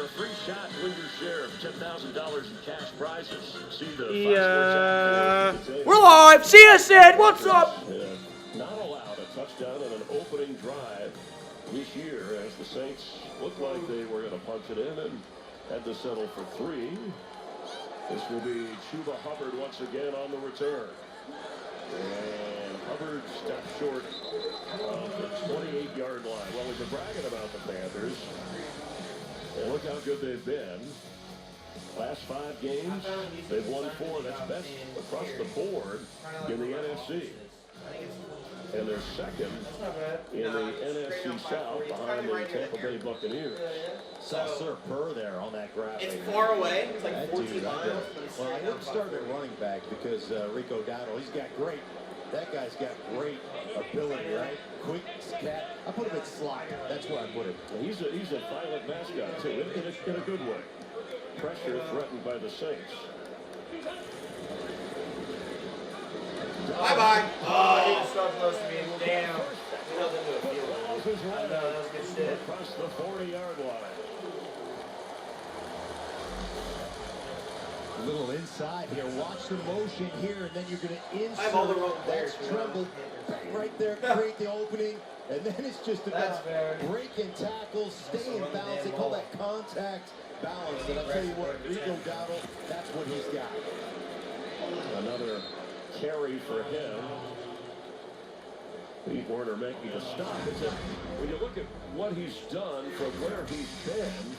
a free shot, win your share of $10,000 in cash prizes. See the we're live. See you, Sid. What's up? Not allowed a touchdown on an opening drive this year as the Saints looked like they were going to punch it in and had to settle for 3. This will be Chuba Hubbard once again on the return. And Hubbard stepped short of the 28-yard line. Well, we've been bragging about the Panthers. And look how good they've been. Last 5 games, they've won 4. That's best across the board in the NFC. And they're second in the NFC South behind the Tampa Bay Buccaneers. Saw Sir Purr there on that graphic. It's far away. It's like that 14 miles. Well, I wouldn't start at running back because Rico Dowdle, he's got great. That guy's got great ability, right? Quick cat. I put him at slot. That's where I put him. He's a violent mascot too, in a good way. Pressure threatened by the Saints. Bye-bye. Oh, he was so close to me. Damn. He doesn't do a field goal. I know, that was good shit. Across the 40-yard line. A little inside here. Watch the motion here, and then you're going to insert. I have all the wrong players. That's Tremble right there, create the opening, and then it's just about breaking tackles, staying in balance. They call that contact balance. And I'll tell you what, Rico Dowdle, that's what he's got. Another carry for him. Pete Werner making a stop. When you look at what he's done from where he's been,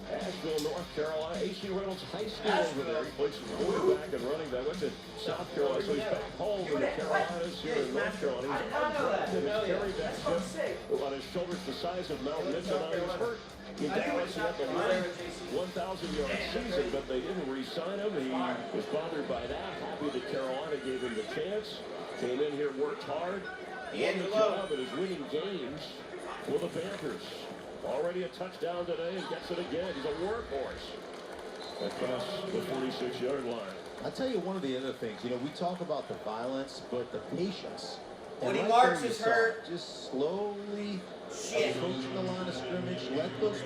Asheville, North Carolina, A.C. Reynolds High School over there. He plays some quarterback and running back. Went to South Carolina, so he's back home in the Carolinas here in North Carolina. He's undrafted. His carry back on his shoulders the size of Mount Mitchell. Now he was hurt in Dallas. He had the 1,000-yard season, but they didn't re-sign him. He was bothered by that. Happy that Carolina gave him the chance. Came in here, worked hard. Won the job and is winning games for the Panthers. Already a touchdown today and gets it again. He's a workhorse across the 46-yard line. I'll tell you one of the other things. You know, we talk about the violence, but the patience. When he marks his hurt. Just slowly approaching the line of scrimmage. Let those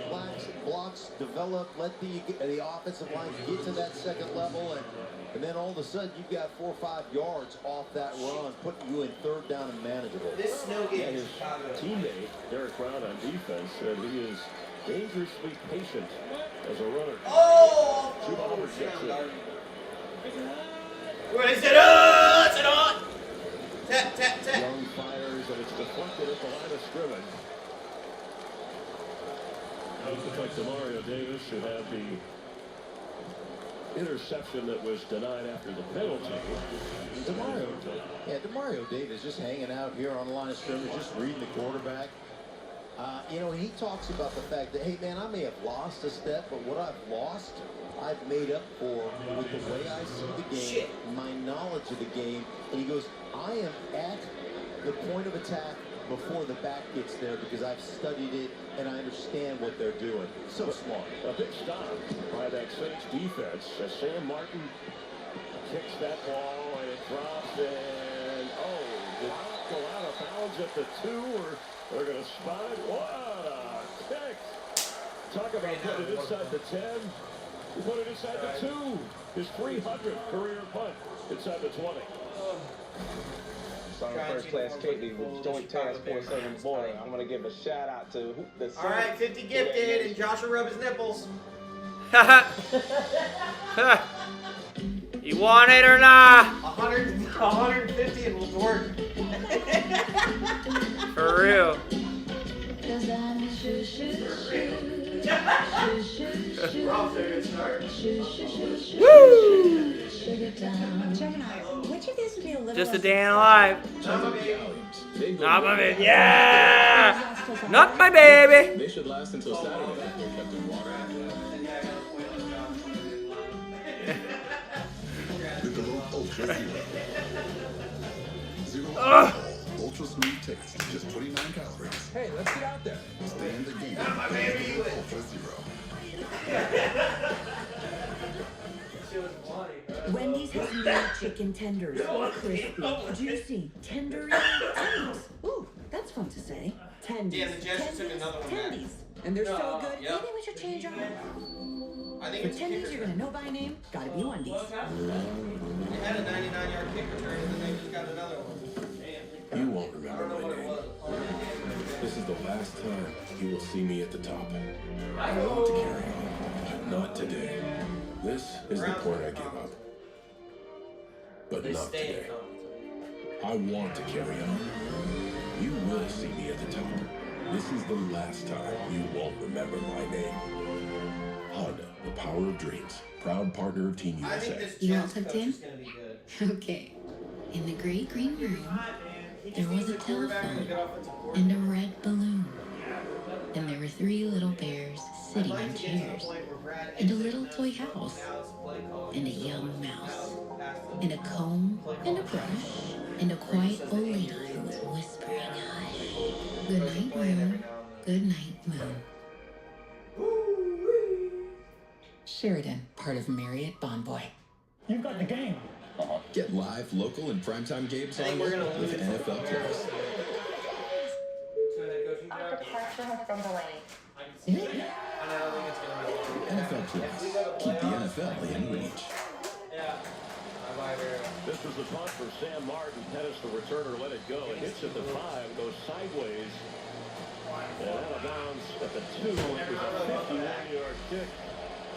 blocks develop. Let the offensive line get to that second level. And then all of a sudden, you've got 4 or 5 yards off that run, putting you in 3rd down and manageable. This snow game is teammate, Derek Brown on defense, said he is dangerously patient as a runner. Oh! Chuba Hubbard gets it. What is it? Oh, it's it on! Tap, tap, tap. Young fires, and it's deflected at the line of scrimmage. Looks like Demario Davis should have the interception that was denied after the penalty. Demario Davis just hanging out here on the line of scrimmage, just reading the quarterback. You know, he talks about the fact that, hey, man, I may have lost a step, but what I've lost, I've made up for with the way I see the game, my knowledge of the game. And he goes, I am at the point of attack before the back gets there because I've studied it and I understand what they're doing. So smart. A big stop by that Saints defense as Sam Martin kicks that ball and it drops and did not go out of bounds at the 2 or they're going to spot it. What a kick. Talk about putting it inside the 10. He put it inside the 2. His 300th career punt inside the 20. So I'm First Class Katie with Joint Task Force Southern Border. I'm going to give a shout out to the Saints. All right, 50 gifted, and Joshua rub his nipples. You want it or not? 150 and we'll work. For real. We're off to a good start. Woo! Which of these would be a little Just a day in life. Not my baby. Yeah! Not my baby. They should last until Saturday if they're kept in water. Ultra Zero. Ultra smooth taste, just 29 calories. Hey, let's get out there. Stay in the game. My baby. Ultra Zero. Wendy's has new chicken tenders. Crispy, juicy, tender. Tendies. Ooh, that's fun to say. Tendies. Yeah, the Jets took another one back. Tendies. And they're so No, good. yep. Maybe we should change our. I think For it's a 10 kick years, you're return. gonna know by name. Gotta be Wendy's. They had a 99-yard kick return, and then they just got another one. You won't I remember don't know my what it name. was. This is the last time you will see me at the top. I want to carry on, but not today. This is the point I give up. But They not stay today. in I want to carry on. You will see me at the top. This is the last time you won't remember my name. Honda, the power of dreams. Proud partner of Team I think USA. this You want Jets some, coach Tim? is going to be good. Okay. In the great green room, there was a Quarterback and a good telephone offensive and coordinator. a red balloon. And there were 3 little bears I'd sitting like in to get to the chairs. point where Brad And a Ensing little knows toy what house. Dallas play calling And a is. young mouse. Dallas has to- And a comb and a brush. And a quiet old lady who was whispering hush. Good night, moon. Good night, moon. Sheridan, part of Marriott Bonvoy. You've got the game. Get live, local, and primetime games I think we're going to with lose NFL Plus. to a head coaching job. departure has been delayed. I don't think it's going to be long. NFL Plus. Keep the NFL in reach. Yeah. Bye-bye, Vera. This was the punt for Sam Martin. Pettis, the returner, let it go. It hits at the 5, goes sideways. And out of bounds at the 2. It was a 51-yard kick.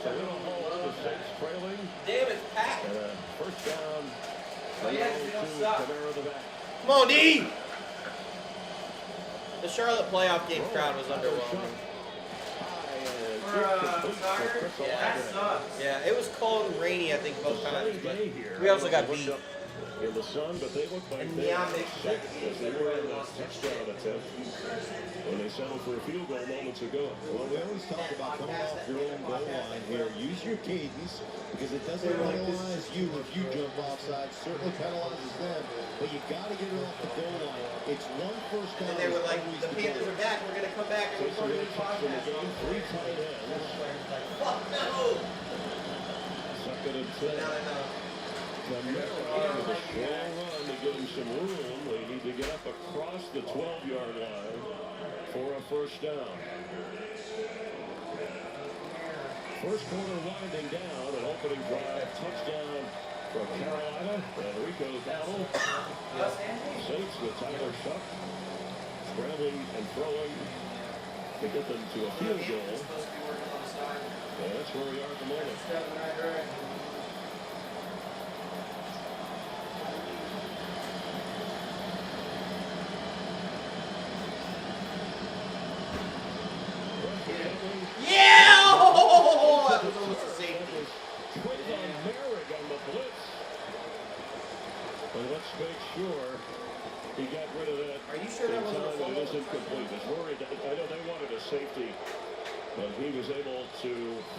So in a hole, the Saints trailing. Damn, it's packed. And a first down. Oh, yeah, we don't suck. Camaro the back. Come on, D! The Charlotte playoff game crowd was underwhelming. Yeah, that sucks. Yeah, it was cold and rainy, I think, both times. But we also got beat. In the sun, but they look like And they Neon were makes sick as they were in the touchdown attempt when they settled for a field goal moments ago. Well, we always talk about coming off your own goal line here. Use your cadence because it doesn't penalize you if you jump offside. Certainly penalizes them, but you got to get it off the goal line. It's one first down. And they were like, always the the Panthers goal. are back. We're going to come back and Six record a minutes left in the podcast. game, 3 tight ends. Fuck no! Second and So 10. now they know. Camaro with a strong run to give them some room. They need to get up across the 12-yard line for a first down. First quarter winding down, an opening drive, touchdown from Carolina. Enrico Battle. Saints with Tyler Shuck scrambling and throwing to get them to a field goal. And that's where we are at the moment. Yeah! Oh, that was almost a safety. Quick on Merrick on the blitz. But let's make sure he got rid of that. Are you sure that wasn't a It fumble? is incomplete. It's worried. I know they wanted a safety, but he was able to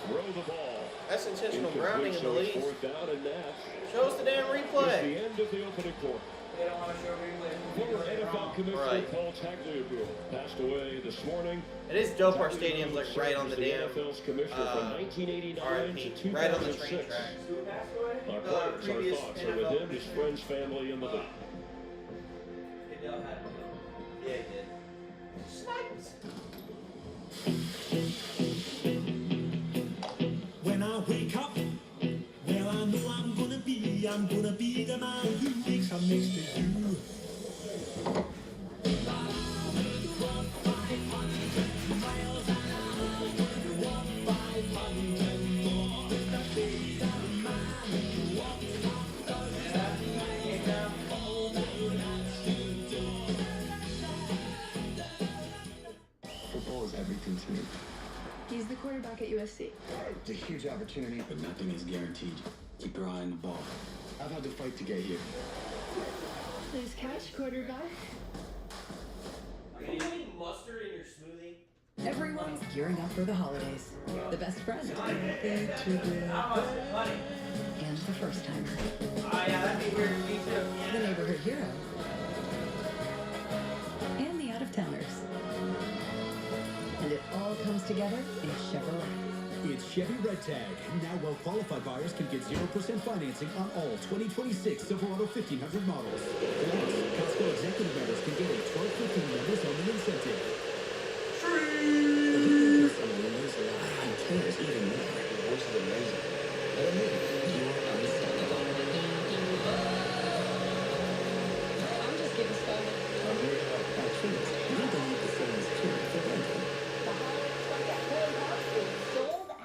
throw the ball. That's intentional grounding in the So it's lead. fourth down, and that Show us the damn is replay. the end of the opening quarter. Former NFL Commissioner Right. Paul Tagliabue passed away this morning. It is dope our stadium's like right on the Served as damn NFL's commissioner from 1989 to RIP. Right on the train 2006. tracks. Our prayers, our previous thoughts are with him, his friends, family, and the league. Yeah, he did. Snipes. When I wake up, well, I know I'm gonna be the man who wakes up next to you. Football is everything to me. He's the quarterback at USC. It's a huge opportunity, but nothing is guaranteed. Keep your eye on the ball. I've had to fight to get here. Nice catch, quarterback. Are you putting mustard in your smoothie? Everyone's gearing up for the holidays. The best friend, the too good, and the first timer. Oh, yeah, that'd be weird for me too. The neighborhood hero, and the out-of-towners. And it all comes together in Chevrolet. It's Chevy Red Tag. Now well-qualified buyers can get 0% financing on all 2026 Silverado 1500 models. Plus, Costco executive members can get a 1215 members only incentive. cares even more. Your voice is amazing. You're unstoppable. I'm just getting started. I'm here to help. At Phoenix, we believe the same is true for women.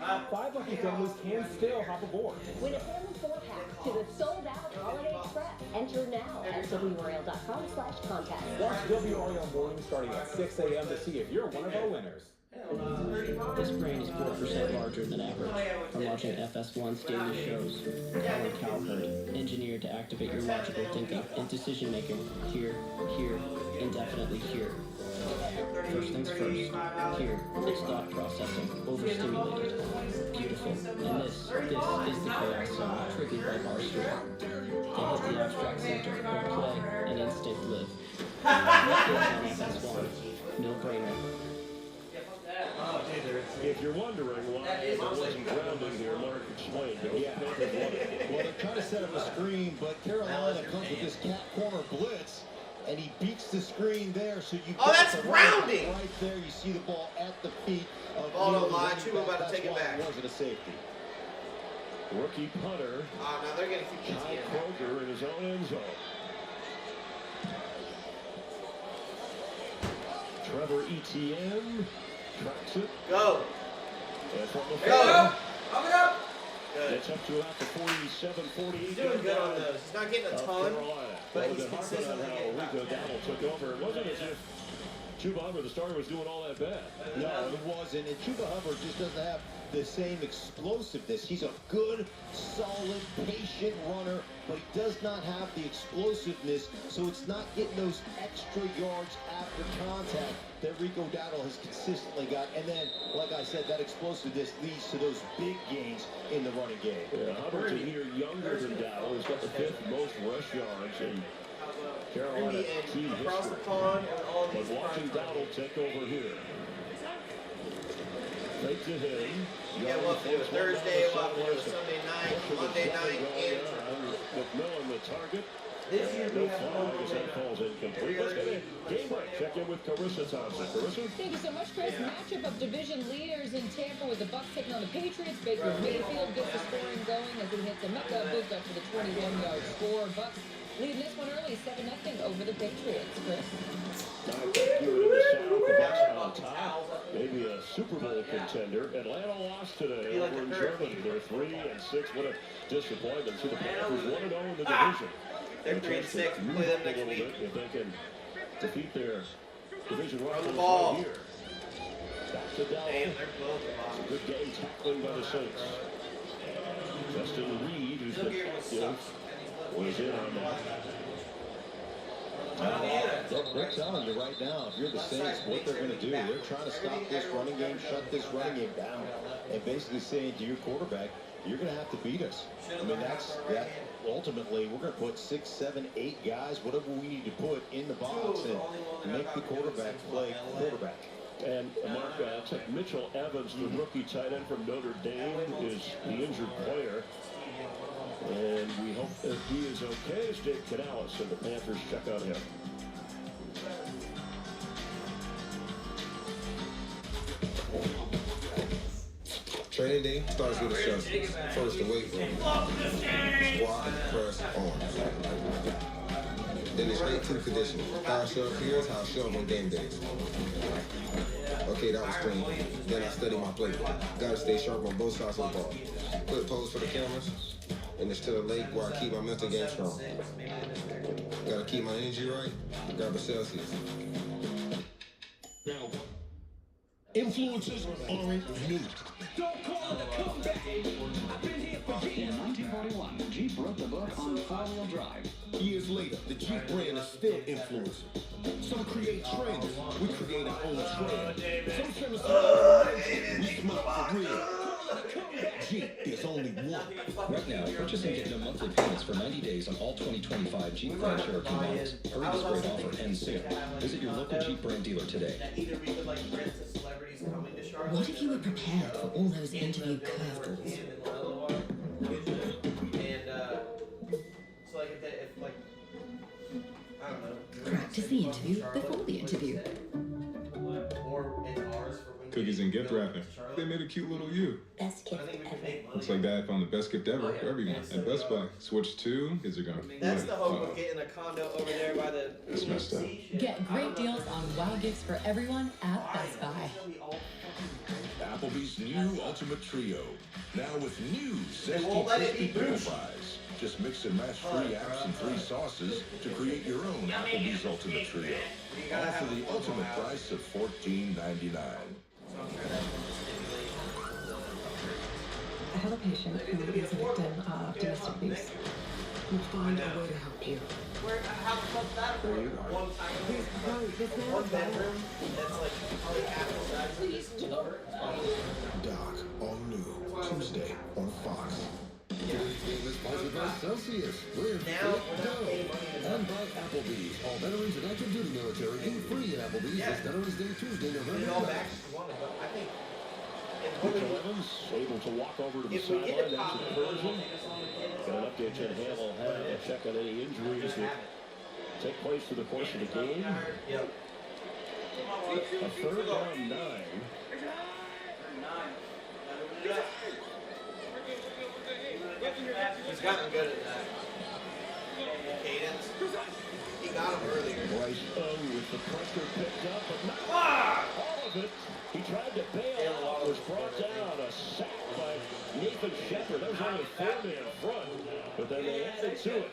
The 5 lucky families can still hop aboard. Win a family 4-pack to the sold-out Holiday Express. Enter now at wroyal.com/contest. Watch WRL Morning starting at 6 a.m. to see if you're one of our winners. This brain is 4% larger than average. From watching FS1's daily shows, Colin Cowherd, engineered to activate your logical thinking and decision-making here, indefinitely here. First things first. Here, it's thought processing, overstimulated. Beautiful. And this is the chaos zone triggered by bar street. They hit the abstract center where play and instinct live. What goes on FS1? No brainer. If you're wondering why there wasn't grounding here, Mark explained. Well, they're trying to set up a screen, but Carolina comes with this cat corner blitz, and he beats the screen there, so you that's grounding! Right there, you see the ball at the feet of Ball don't the lie, running Chuba back. about to That's take it why back. wasn't a safety. Rookie punter. Now they're going to keep Kyle Kroger in his own end zone. Trevor Etienne tracks it. Go. And from the Go. Up it up. Good. It's up to about the 47-48. He's doing good on those. He's not getting a ton, but he's consistently getting back. Rico Dowdle took over. It wasn't as if Chuba Hubbard, the starter, was doing all that bad. No, it wasn't. And Chuba Hubbard just doesn't have the same explosiveness. He's a good, solid, patient runner, but he does not have the explosiveness, so it's not getting those extra yards after contact that Rico Dowdle has consistently got. And then, like I said, that explosiveness leads to those big gains in the running game. Yeah, Hubbard's a year younger than Dowdle. He's got the 5th most rush yards in Carolina team across the history. pond and all these But watching Dowdle take over here. Fake to him. Yeah, we'll do it Thursday, we'll have to do it Sunday night, Monday night, and McMillan the target. this year we No have flag as that falls incomplete. Let's get a game break. Check in with Carissa Thompson. Carissa? Thank you so much, Chris. Matchup of division leaders in Tampa with the Bucks taking on the Patriots. Baker Mayfield gets the scoring going as he hits a Buka for the 21-yard score. Bucks leading this one early, 7-0 over the Patriots. Chris? Thank you in the South. The Bucks on top. Maybe a Super Bowl contender. Atlanta lost today over in Germany. They're 3-6. What a disappointment. So the Panthers 1-0 in the division. they're 3-6. We'll play them next week. If they can defeat their division Run the rivals ball. right here. Back to Dallas. Damn, they're both It's a good game tackling by the Saints. Justin Reed, who's been, was in on that. They're telling you right now, if you're the Saints, what they're going to do. They're trying to stop this running game, shut this running game down, and basically saying to your quarterback, you're going to have to beat us. I mean, that. Ultimately, we're going to put 6, 7, 8 guys, whatever we need to put in the box, and make the quarterback play quarterback. And Mark, Mitchell Evans, the rookie tight end from Notre Dame, is the injured player. And we hope that he is okay as Dave Canales and the Panthers check on him. Training day starts with a shuffle. First, the weight room. Squat, press, arms. Then it's straight to the conditioning. How I show up here is how I show up on game days. Okay, that was clean. Then I study my playbook. Gotta stay sharp on both sides of the ball. Quick pose for the cameras. And it's to the lake where I keep my mental game strong. Gotta keep my energy right. Grab a Celsius. Now, influences aren't new. Don't call it a comeback. I've been here for years. In 1941, Jeep wrote the book on four-wheel drive. Years later, the Jeep brand is still influencing. Some create trends, we create our own trend. Some trying to say, we smart for real. Jeep, there's only one. Right now, purchase and get no monthly payments for 90 days on all 2025 Jeep Grand Cherokee models. Hurry, this great offer ends soon. Visit your local Jeep brand dealer today. What if you were prepared for all those interview curveballs? Practice the interview before the interview. Could you cookies and gift wrapping. They made a cute little you. Best gift ever. Looks like Dad found the best gift ever for everyone at Best Buy. Switch 2, kids are gonna. That's the hope of getting a condo over there by the. That's messed up. Get great deals on wow gifts for everyone at Best Buy. Applebee's new Ultimate Trio. Now with new zesty won't let it crispy be pickle bougie. fries. Just mix and match 3 apps and 3 sauces to create your own Applebee's Ultimate Trio. All for the ultimate price of $14.99. I have a patient who is a victim of domestic abuse. We'll find a way to help you. Where you are. Please, hurry, this man One is bedroom that's like probably half the size. Please don't. Doc, all new. Tuesday on Fox. Today's game is sponsored by Celsius. We're Now we're not paying money to and by Applebee's. All veterans and active duty military eat free at Applebee's this Veterans Day Tuesday, Put November it all 12th. back if you wanted, but I think. Mitch Evans able to walk over to the If we get sideline a after the conversion. Got an update Jen Hamill had to check on any injuries that take place through the course of the game. Yep. A third down 9. He's gotten good at that. Cadence. He got him earlier. Bryce Young with the pressure picked up, but not all of it. He tried to bail out, was brought down, a sack by Nathan Shepard. That was only a 4-man front, but then they added to it.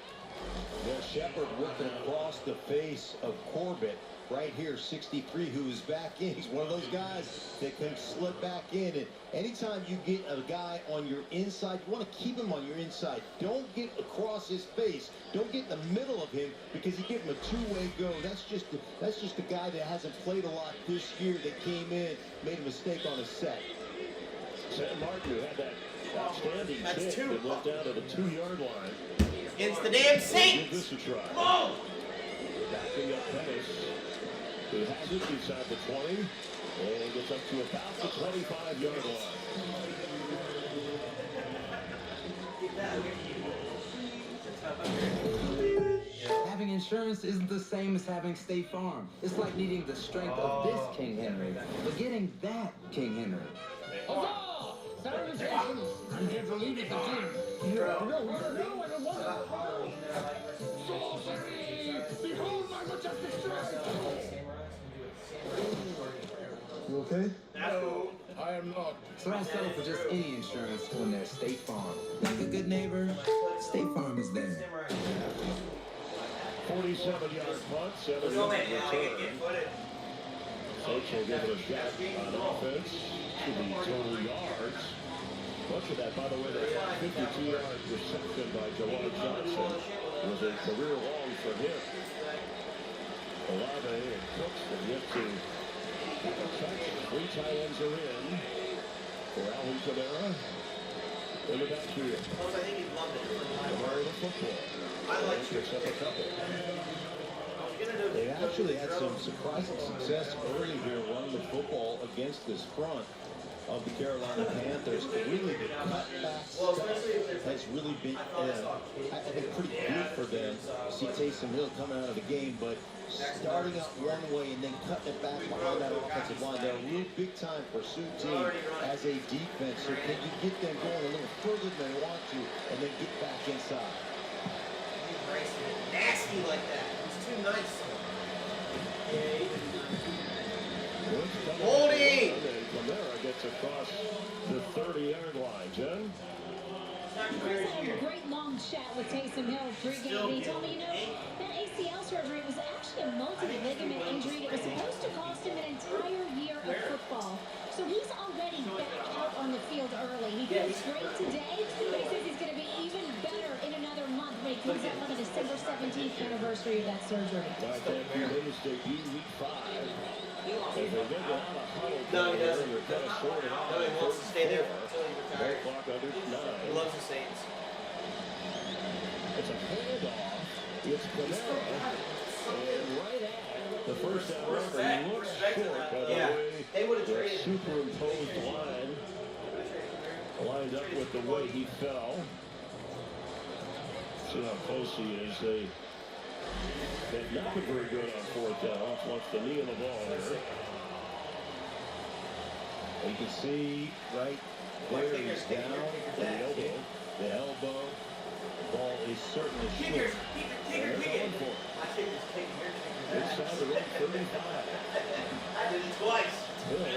There's Shepard working across the face of Corbett. Right here, 63, who is back in. He's one of those guys that can slip back in. And anytime you get a guy on your inside, you want to keep him on your inside. Don't get across his face. Don't get in the middle of him because you give him a two-way go. That's just a guy that hasn't played a lot this year that came in, made a mistake on a set. Sam Martin, who had that outstanding kick that went down to the 2-yard line. It's the damn Give Saints! this a try. Come on! Backing up Pettis, who has it inside the 20, and gets up to about the 25-yard line. Having insurance isn't the same as having State Farm. It's like needing the strength of this King Henry, but getting that King Henry. Huzzah! Salutations! I'm here to lead the team. No, I don't want to. Sorcery! Behold my majestic strength! You okay? No, I am not. So don't settle for just any insurance when there's State Farm. Like a good neighbor, State Farm is there. 47-yard punt, 7-yard return. Saints will give it a shot on offense to the total yards. Much of that, by the way, that 52-yard reception by Jawan Johnson was a career long for him. Olave and Cooks have yet to catch. 3 tight ends are in for Alvin Kamara in the backfield. I think he loved it. Kamara the football. I like picks up a couple. They actually had some surprising success early here running the football against this front of the Carolina Panthers. Really, the cutback stuff has really been, I think, pretty good for them. See Taysom Hill coming out of the game, but starting out one way and then cutting it back behind that offensive line. They're a real big-time pursuit team as a defense. So can you get them going a little further than they want to and then get back inside? Nasty like that. He's too nice. Holding! Kamara gets across the 30-yard line. Jen? A great long chat with Taysom Hill pregame. He told me, that ACL surgery was actually a multi-ligament injury that was supposed to cost him an entire year of football. So he's already back out on the field early. He feels great today, but he says he's going to be even better in another month when he comes out on the December 17th anniversary of that surgery. Right there, Latest debut week 5. As they get out of huddle, No, he doesn't. they're kind of sorted out. No, he wants to stay there until he retires. Clock under 9. He loves the Saints. It's a handoff. It's Kamara. And right at the first down runner, he looks short by the way the superimposed line lined up with the way he fell. See how close he is. They've not been very good on 4th down. Wants the knee on the ball here. You can see right there he's down the elbow. The elbow. The ball is certainly short. Inside the red 35. I did it twice. Hill is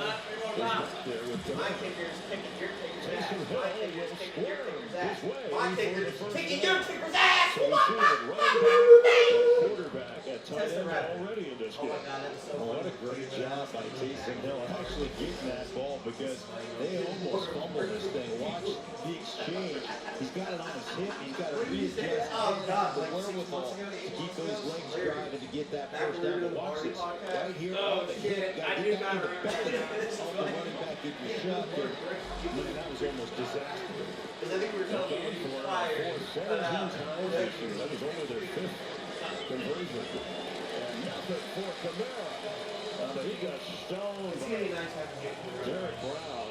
back there with My kicker's kicking your kicker's ass. Taysom Hill My kicker's will kicking your squirm kicker's ass. his way My for the kicker's first kicking down. your kicker's ass. So we see it running back, quarterback at tight end already in this game. What a great job by Taysom Hill. Actually getting that ball because they almost fumbled this thing. Watch the exchange. He's got it on his hip. He's got to readjust the wherewithal to keep those legs driving to get that first down. But watch this. Right here on the hip. Got to get back to the belly of the running back if you shove. Man, that was almost disastrous. Because I think we were telling you he was fired. 17 times this year. That was only their 5th conversion. And nothing for Kamara. But he got stoned by Derek Brown.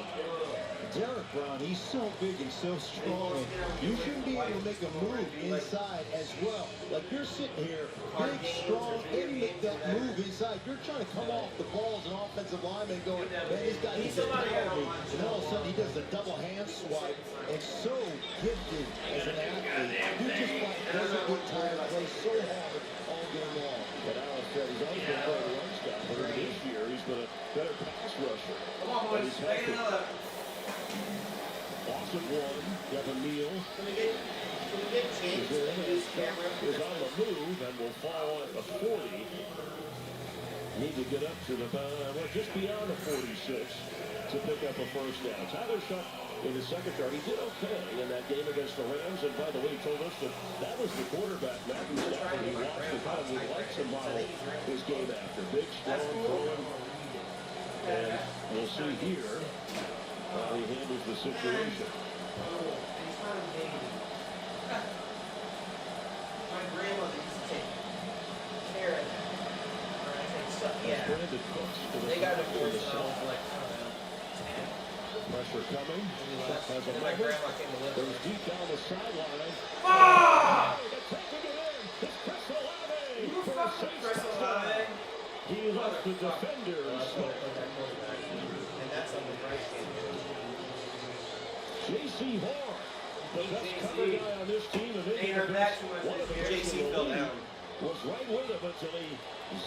Derek Brown, he's so big and so strong, and you shouldn't be able to make a move inside as well. Like you're sitting here, big, strong, and make that move inside. You're trying to come off the ball as an offensive lineman going, man, this guy needs to power me. And all of a sudden he does the double hand swipe, and so gifted as an athlete. He just like doesn't get tired, plays so hard all game long. But Alex said he's always been a better run stopper. But this year he's been a better pass rusher. Come on, boys. Make it another. Loss of one. Devin Neal Can we get James in this camera? is on the move and will fall at the 40. Need to get up to the just beyond the 46 to pick up a first down. Tyler Shuck in the second start, he did okay in that game against the Rams. And by the way, he told us that was the quarterback, Matthew Stafford, he watched and kind of would like to model his game after. Big, strong, throwing. And we'll see here how he handles the situation. My grandmother used to take carrot. Yeah. They got a force like, Pressure coming. Shuck has a my moment. grandma came to live Goes deep down the sideline. Ah! They're taking it in. It's Chris Olave. Who fucking Chris Olave? He left the defenders. And that's on the right hand. J.C. Horn, the best cover guy on this team. And Ain't heard that too much one of the this year. best J.C. in the fell league. down. Was right with him until he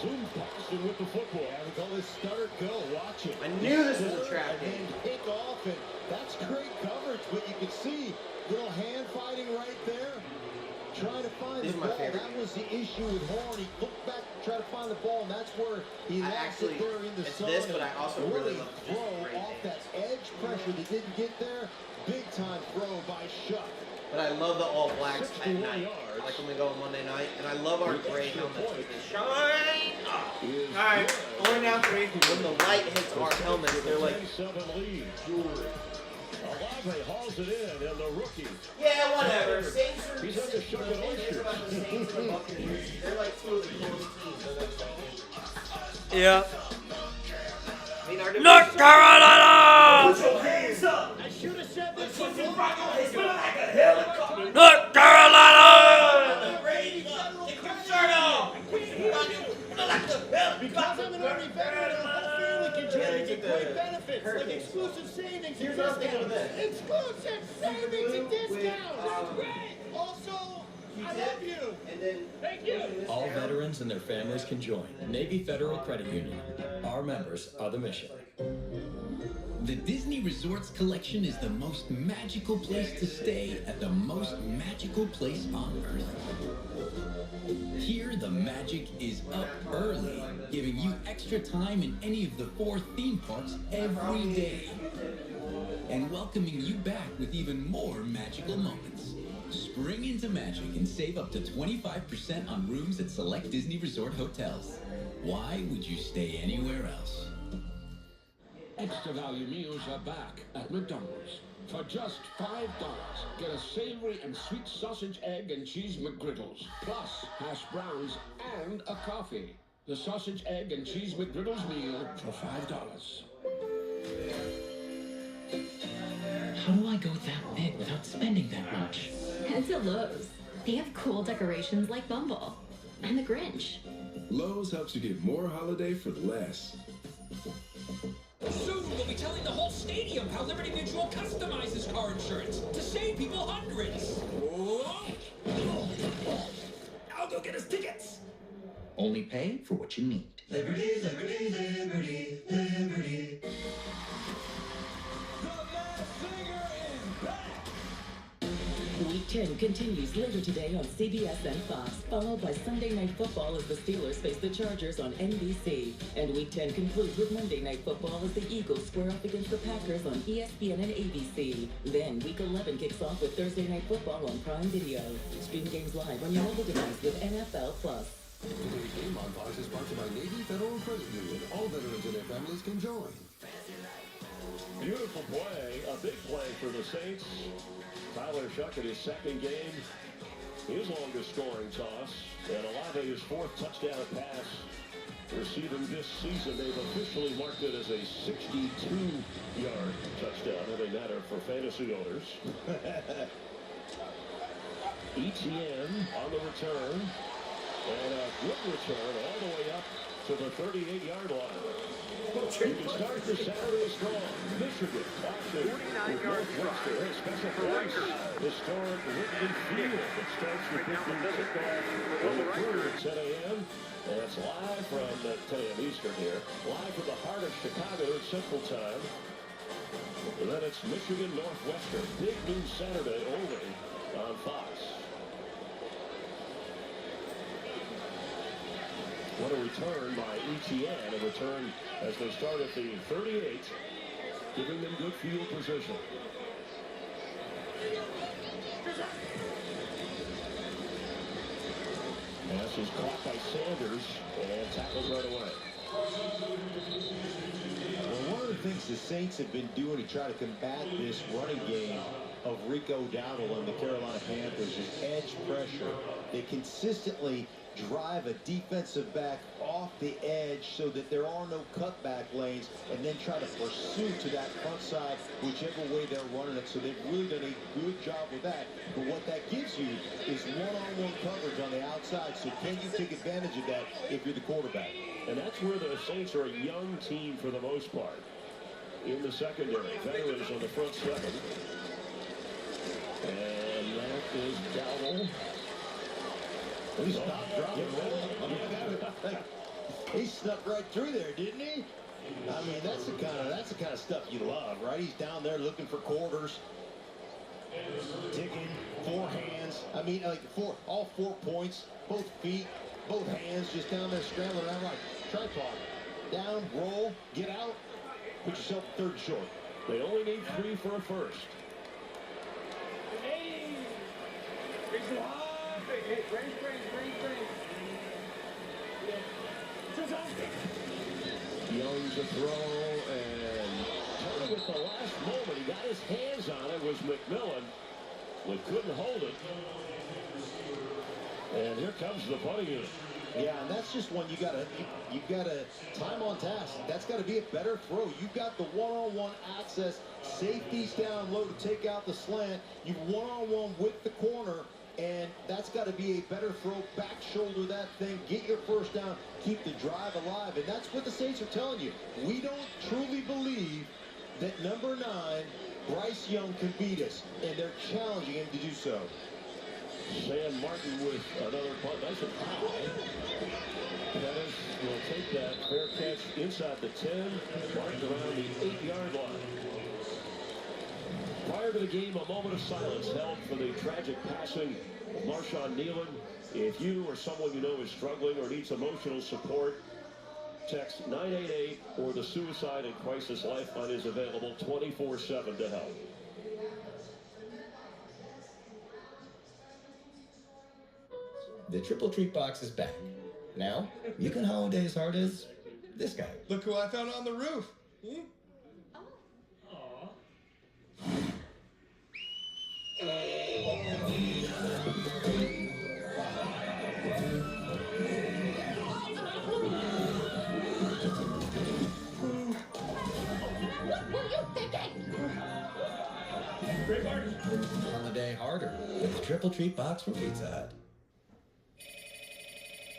zoomed past him with the football. Yeah, we call this stutter go. Watch it. I knew this was a trap And game. pick off, and that's great coverage. But you can see little hand fighting right there. Trying to find This the is my ball. favorite That was the issue with Horn. He looked back to try to find the ball, and that's where he lost it there in the it's sun. this, but I also really love throw off that edge pressure that didn't get there. Big time throw by Shuck. But I love the all blacks at 61 night, yards. like when we go on Monday night, and I love our gray helmets. They shine. Is All right, good. going down three. When the light hits our helmets, they're like, 10-7 lead. Olave hauls it in, and the rookie. yeah, whatever. Saints are He's at the Shuck and Oysters. They're like two of the coolest teams. Yeah. I mean, our North Carolina! Put your hands up. I should have said this Put your right on his like a helicopter. North Carolina! Take your shirt off. Because I'm an Army veteran, the whole family can join and get great benefits, like exclusive savings and discounts. Exclusive savings and discounts. That's great. Also, I love you. And then, Thank you. All veterans and their families can join Navy Federal Credit Union. Our members are the mission. The Disney Resorts Collection is the most magical place to stay at the most magical place on Earth. Here, the magic is up early, giving you extra time in any of the 4 theme parks every day, and welcoming you back with even more magical moments. Spring into magic and save up to 25% on rooms at select Disney Resort hotels. Why would you stay anywhere else? Extra value meals are back at McDonald's. For just $5, get a savory and sweet sausage, egg, and cheese McGriddles, plus hash browns and a coffee. The sausage, egg, and cheese McGriddles meal for $5. How do I go that big without spending that much? Head to Lowe's. They have cool decorations like Bumble and the Grinch. Lowe's helps you get more holiday for less. Soon we'll be telling the whole stadium how Liberty Mutual customizes car insurance to save people hundreds. I'll go get us tickets. Only pay for what you need. Liberty, liberty, liberty, liberty. Week 10 continues later today on CBS and Fox, followed by Sunday Night Football as the Steelers face the Chargers on NBC. And Week 10 concludes with Monday Night Football as the Eagles square up against the Packers on ESPN and ABC. Then Week 11 kicks off with Thursday Night Football on Prime Video. Stream games live on your mobile device with NFL Plus. Today's Game on Fox is sponsored by Navy Federal Credit Union. All veterans and their families can join. Beautiful play, a big play for the Saints. Tyler Shuckett, his second game, his longest scoring toss, and Olave, his fourth touchdown pass receiving this season. They've officially marked it as a 62-yard touchdown, having matter for fantasy owners. ETN on the return, and a good return all the way up to the 38-yard line. You can start the Saturday strong. Michigan, Washington, 49-yard Northwestern, special place, historic Wrigley Field. It starts with 15 kickoff on the crew at 10 a.m. And it's live from 10 a.m. Eastern here. Live from the heart of Chicago at Central Time. And then it's Michigan, Northwestern. Big news Saturday only on Fox. What a return by ETN, a return as they start at the 38, giving them good field position. Pass is caught by Sanders and tackled right away. Well, one of the things the Saints have been doing to try to combat this running game of Rico Dowdle and the Carolina Panthers is edge pressure. They consistently drive a defensive back off the edge so that there are no cutback lanes, and then try to pursue to that front side whichever way they're running it. So they've really done a good job with that. But what that gives you is one-on-one coverage on the outside. So can you take advantage of that if you're the quarterback? And that's where the Saints are a young team for the most part. In the secondary, veterans on the front seven. And that is Dowdle. He stopped dropping. He snuck right through there, didn't he? I mean, that's the kind of stuff you love, right? He's down there looking for quarters, ticking, four hands. I mean, like all 4 points, both feet, both hands, just down there scrambling around like tripod. Down, roll, get out, put yourself third and short. They only need 3 for a first. Young's a throw, and turning at the last moment. He got his hands on it, was McMillan, but couldn't hold it. And here comes the punting unit. Yeah, and that's just one you gotta time on task. That's got to be a better throw. You've got the one-on-one access, safeties down low to take out the slant. You one-on-one with the corner, and that's got to be a better throw. Back shoulder that thing, get your first down, keep the drive alive, and that's what the Saints are telling you. We don't truly believe that number 9, Bryce Young, can beat us, and they're challenging him to do so. Sam Martin with another punt. Nice and high. Pettis will take that fair catch inside the 10, marked around the 8-yard line. Prior to the game, a moment of silence held for the tragic passing of Marshawn Nealon. If you or someone you know is struggling or needs emotional support, text 988 or the Suicide and Crisis Lifeline is available 24/7 to help. The Triple Treat Box is back. Now, you can holiday as hard as this guy. Look who I found on the roof. Holiday harder with the Triple Treat Box from Pizza Hut.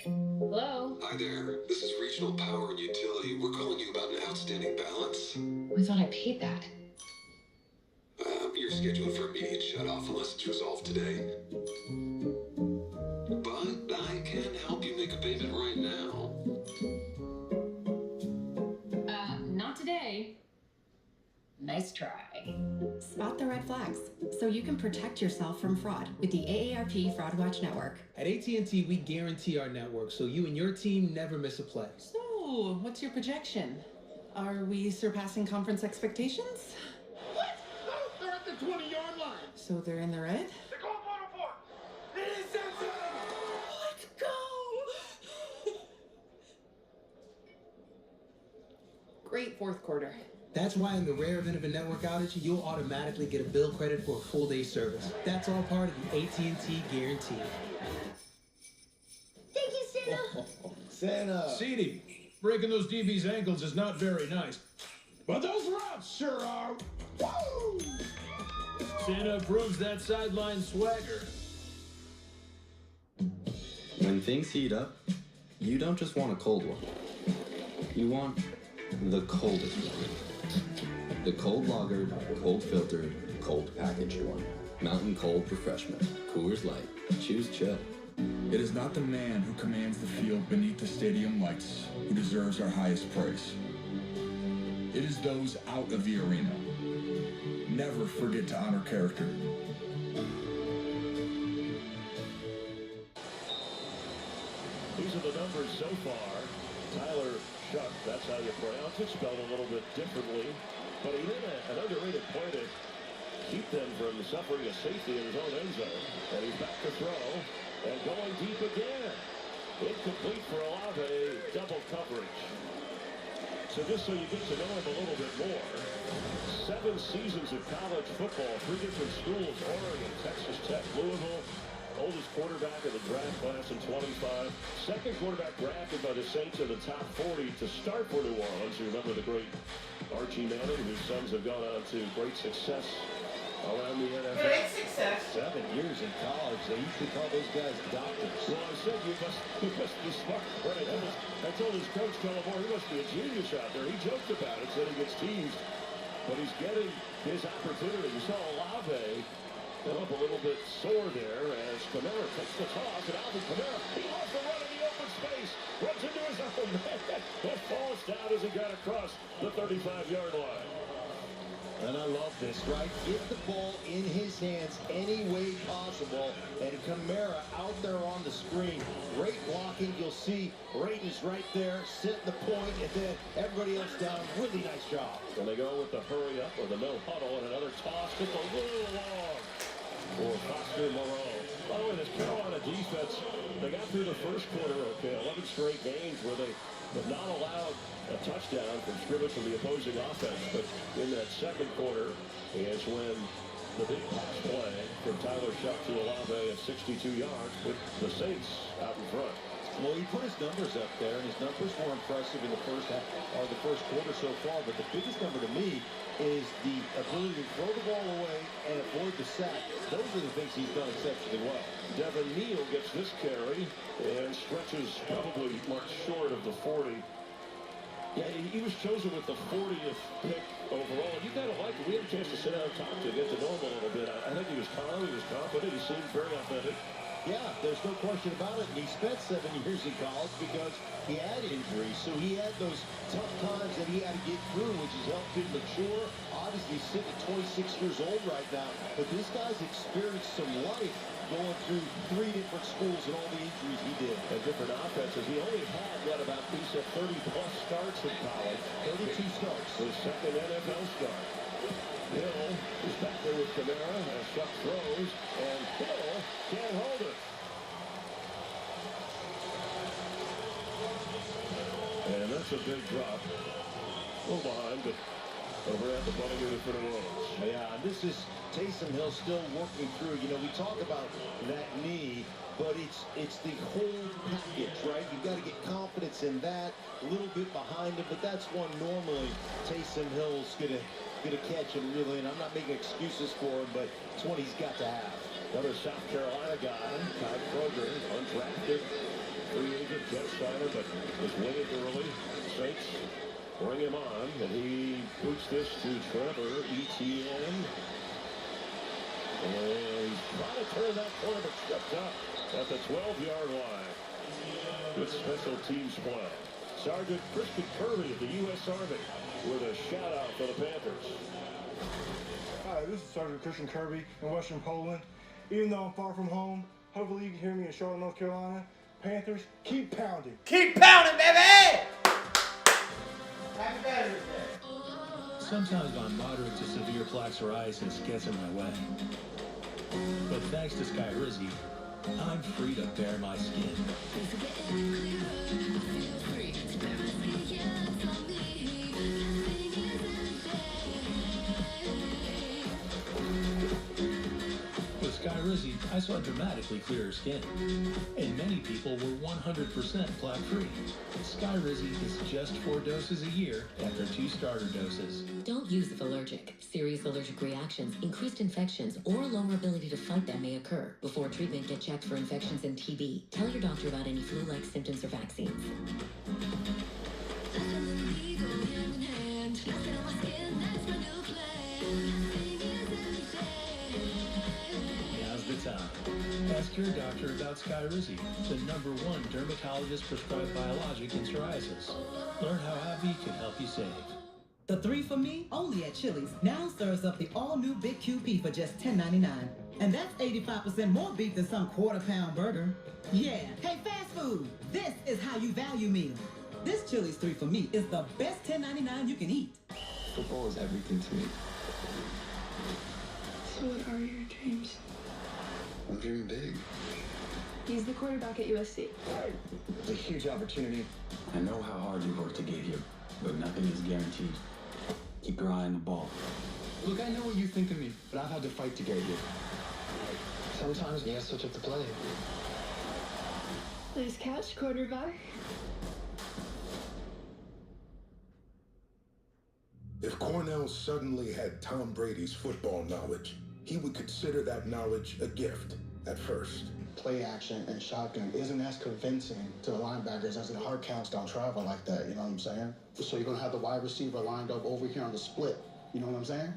Hello? Hi there. This is Regional Power and Utility. We're calling you about an outstanding balance. I thought I paid that. You're scheduled for immediate shut-off unless it's resolved today. But I can help you make a payment right now. Not today. Nice try. Spot the red flags so you can protect yourself from fraud with the AARP Fraud Watch Network. At AT&T, we guarantee our network so you and your team never miss a play. So, what's your projection? Are we surpassing conference expectations? What? They're at the 20-yard line. So they're in the red? They're going for it. It is Let's go! Great fourth quarter. That's why in the rare event of a network outage, you'll automatically get a bill credit for a full day service. That's all part of the AT&T guarantee. Thank you, Santa. Santa. Seedy, breaking those DB's ankles is not very nice. But those routes sure are. Woo! Santa approves that sideline swagger. When things heat up, you don't just want a cold one. You want the coldest one. The cold lagered, cold filtered, cold packaged one. Mountain Cold Refreshment. Coors Light. Choose chill. It is not the man who commands the field beneath the stadium lights who deserves our highest praise. It is those out of the arena. Never forget to honor character. These are the numbers so far. Tyler Shuck, that's how you pronounce it, spelled a little bit differently. But he did an underrated play to keep them from suffering a safety in his own end zone. And he's back to throw and going deep again. Incomplete for Olave, double coverage. So just so you get to know him a little bit more, 7 seasons of college football, 3 different schools, Oregon, Texas Tech, Louisville. Oldest quarterback in the draft class in 25. Second quarterback drafted by the Saints in the top 40 to start for New Orleans. You remember the great Archie Manning, whose sons have gone on to great success around the NFL. Great success. 7 years in college. They used to call those guys doctors. Well, I said you must be smart. Right? I told his coach, Kellamore, he must be a genius out there. He joked about it, said he gets teased. But he's getting his opportunity. You saw Olave up a little bit sore there as Kamara takes the toss, and Alvin Kamara, he wants to run in the open space, runs into his own man, but falls down as he got across the 35-yard line. And I love this, right? Get the ball in his hands any way possible, and Kamara out there on the screen. Great blocking. You'll see Rayton's right there, setting the point, and then everybody else down. Really nice job. And they go with the hurry up or the no huddle, and another toss gets a little long for Foster Moreau. By the way, this Carolina defense, they got through the first quarter, okay, 11 straight games where they have not allowed a touchdown from scrimmage from the opposing offense. But in that second quarter is when the big pass play from Tyler Shuck to Olave at 62 yards with the Saints out in front. Well, he put his numbers up there, and his numbers were impressive in the first half, or the first quarter so far. But the biggest number to me is the ability to throw the ball away and avoid the sack. Those are the things he's done exceptionally well. Devin Neal gets this carry and stretches probably much short of the 40. Yeah, he was chosen with the 40th pick overall. You kind of like it. We had a chance to sit down and talk to him, get to know him a little bit. I think he was calm, he was confident, he seemed very authentic. Yeah, there's no question about it. And he spent 7 years in college because he had injuries. So he had those tough times that he had to get through, which has helped him mature. Obviously, he's sitting at 26 years old right now. But this guy's experienced some life going through 3 different schools and all the injuries he did. And different offenses. He only had, he said 30-plus starts in college. 32 starts. His second NFL start. Hill is back there with Kamara as Shuck throws, and Hill can't hold it. And that's a big drop. A little behind, but over at the bunting unit for the Wolves. Yeah, and this is Taysom Hill still working through. You know, we talk about that knee, but it's the whole package, right? You've got to get confidence in that, a little bit behind him, but that's one normally Taysom Hill's gonna catch him really, and I'm not making excuses for him, but it's one he's got to have. Another South Carolina guy, Ty Kroger, undrafted, free agent Jeff Steiner, but was waived early. Saints bring him on, and he boots this to Trevor Etienne. And he's trying to turn that corner, but stepped up at the 12-yard line. Good special teams play. Sergeant Christian Kirby of the U.S. Army with a shout-out for the Panthers. Hi, this is Sergeant Christian Kirby in Western Poland. Even though I'm far from home, hopefully you can hear me in Charlotte, North Carolina. Panthers, keep pounding. Keep pounding, baby! Happy Veterans Day. Sometimes my moderate to severe plaque psoriasis gets in my way. But thanks to Skyrizi, I'm free to bare my skin. With Skyrizi, I saw dramatically clearer skin. And many people were 100% plaque-free. Skyrizi is just 4 doses a year after 2 starter doses. Don't use if allergic. Serious allergic reactions, increased infections, or lower ability to fight them may occur. Before treatment, get checked for infections and TB. Tell your doctor about any flu-like symptoms or vaccines. Now's the time. Ask your doctor about Skyrizi, the #1 dermatologist prescribed biologic in psoriasis. Learn how AbbVie can help you save. The 3 for Me, only at Chili's, now serves up the all-new Big QP for just $10.99. And that's 85% more beef than some quarter-pound burger. Yeah, hey, fast food, this is how you value meal. This Chili's 3 for Me is the best $10.99 you can eat. Football is everything to me. So what are your dreams? I'm dreaming big. He's the quarterback at USC. It's a huge opportunity. I know how hard you worked to get here, but nothing is guaranteed. Keep your eye on the ball. Look, I know what you think of me, but I've had to fight to get here. Sometimes you gotta switch up the play. Please catch quarterback. If Cornell suddenly had Tom Brady's football knowledge, he would consider that knowledge a gift at first. Play action and shotgun isn't as convincing to the linebackers as the hard counts don't travel like that, you know what I'm saying? So you're going to have the wide receiver lined up over here on the split, you know what I'm saying?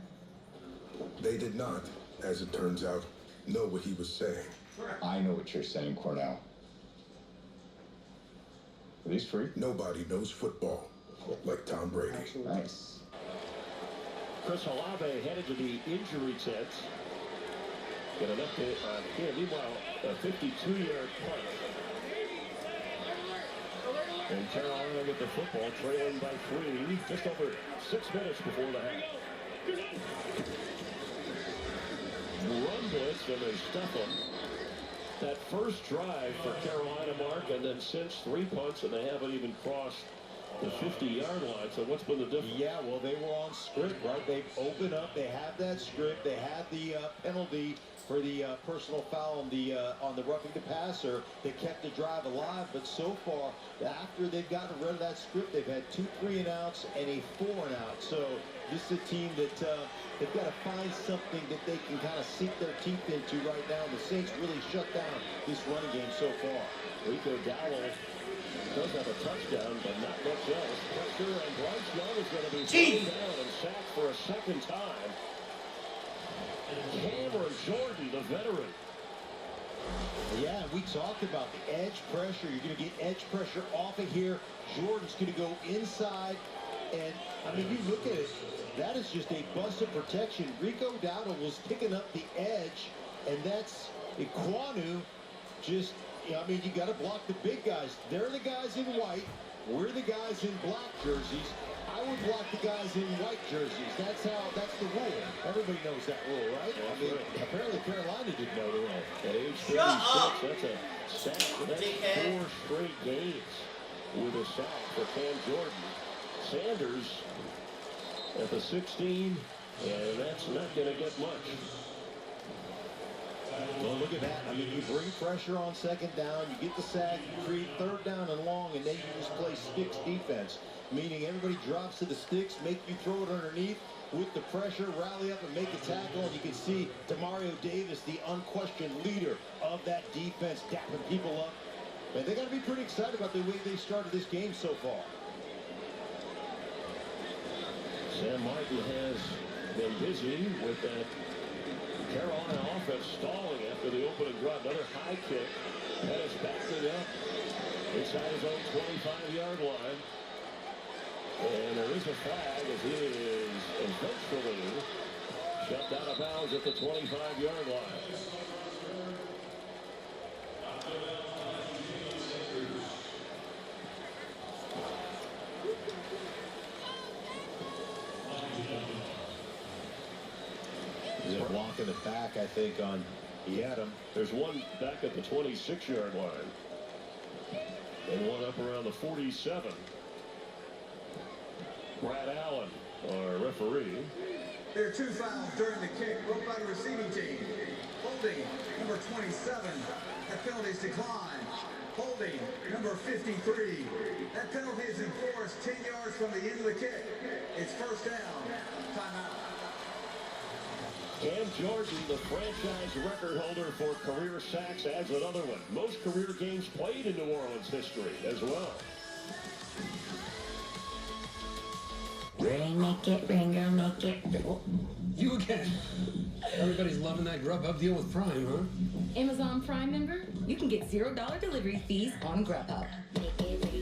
They did not, as it turns out, know what he was saying. I know what you're saying, Cornell. Are these free? Nobody knows football like Tom Brady. Nice. Chris Olave headed to the injury tent. Get an update on him. Meanwhile, a 52-yard punt. And Carolina with the football, trailing by 3, just over 6 minutes before the half. Run blitz, and they stuff them. That first drive for Carolina, Mark, and then since 3 punts, and they haven't even crossed the 50-yard line. So what's been the difference? Yeah, well, they were on script, right? They've opened up. They have that script. They had the penalty for the personal foul on the roughing the passer that kept the drive alive. But so far, after they've gotten rid of that script, they've had 2 3-and-outs and a 4-and-out. So this is a team that they've got to find something that they can kind of sink their teeth into right now. And the Saints really shut down this running game so far. Rico Dowell does have a touchdown, but not much else. Pressure, and Bryce Young is going to be thrown down and sacked for a second time. Cameron Jordan, the veteran. Yeah, we talked about the edge pressure. You're going to get edge pressure off of here. Jordan's going to go inside. And, I mean, you look at it, that is just a bust of protection. Rico Dowdle was picking up the edge, and that's Iquanu just... I mean, you got to block the big guys. They're the guys in white. We're the guys in black jerseys. I would block the guys in white jerseys. That's the rule. Everybody knows that rule, right? I mean, apparently Carolina didn't know the rule. At age 36, that's a sack. So that's 4 straight games with a sack for Cam Jordan. Sanders at the 16, and that's not going to get much. Well, look at that. I mean, you bring pressure on second down, you get the sack, you create third down and long, and then you just play sticks defense, meaning everybody drops to the sticks, make you throw it underneath with the pressure, rally up and make a tackle, and you can see Demario Davis, the unquestioned leader of that defense, dapping people up And they got to be pretty excited about the way they started this game so far. Sam Martin has been busy with that Carolina offense stalling after the opening run. Another high kick. Pettis backing up inside his own 25-yard line. And there is a flag as he is eventually shoved out of bounds at the 25-yard line. He's a block in the back, I think, on Adam. There's one back at the 26-yard line. And one up around the 47. Brad Allen, our referee. There are 2 fouls during the kick, both by the receiving team. Holding, number 27. That penalty is declined. Holding, number 53. That penalty is enforced 10 yards from the end of the kick. It's first down. Timeout. Cam Jordan, the franchise record holder for career sacks, adds another one. Most career games played in New Orleans history as well. Ring, make it, ring, girl, make it. Oh, you again. Everybody's loving that Grubhub deal with Prime, huh? Amazon Prime member, you can get $0 delivery fees on Grubhub.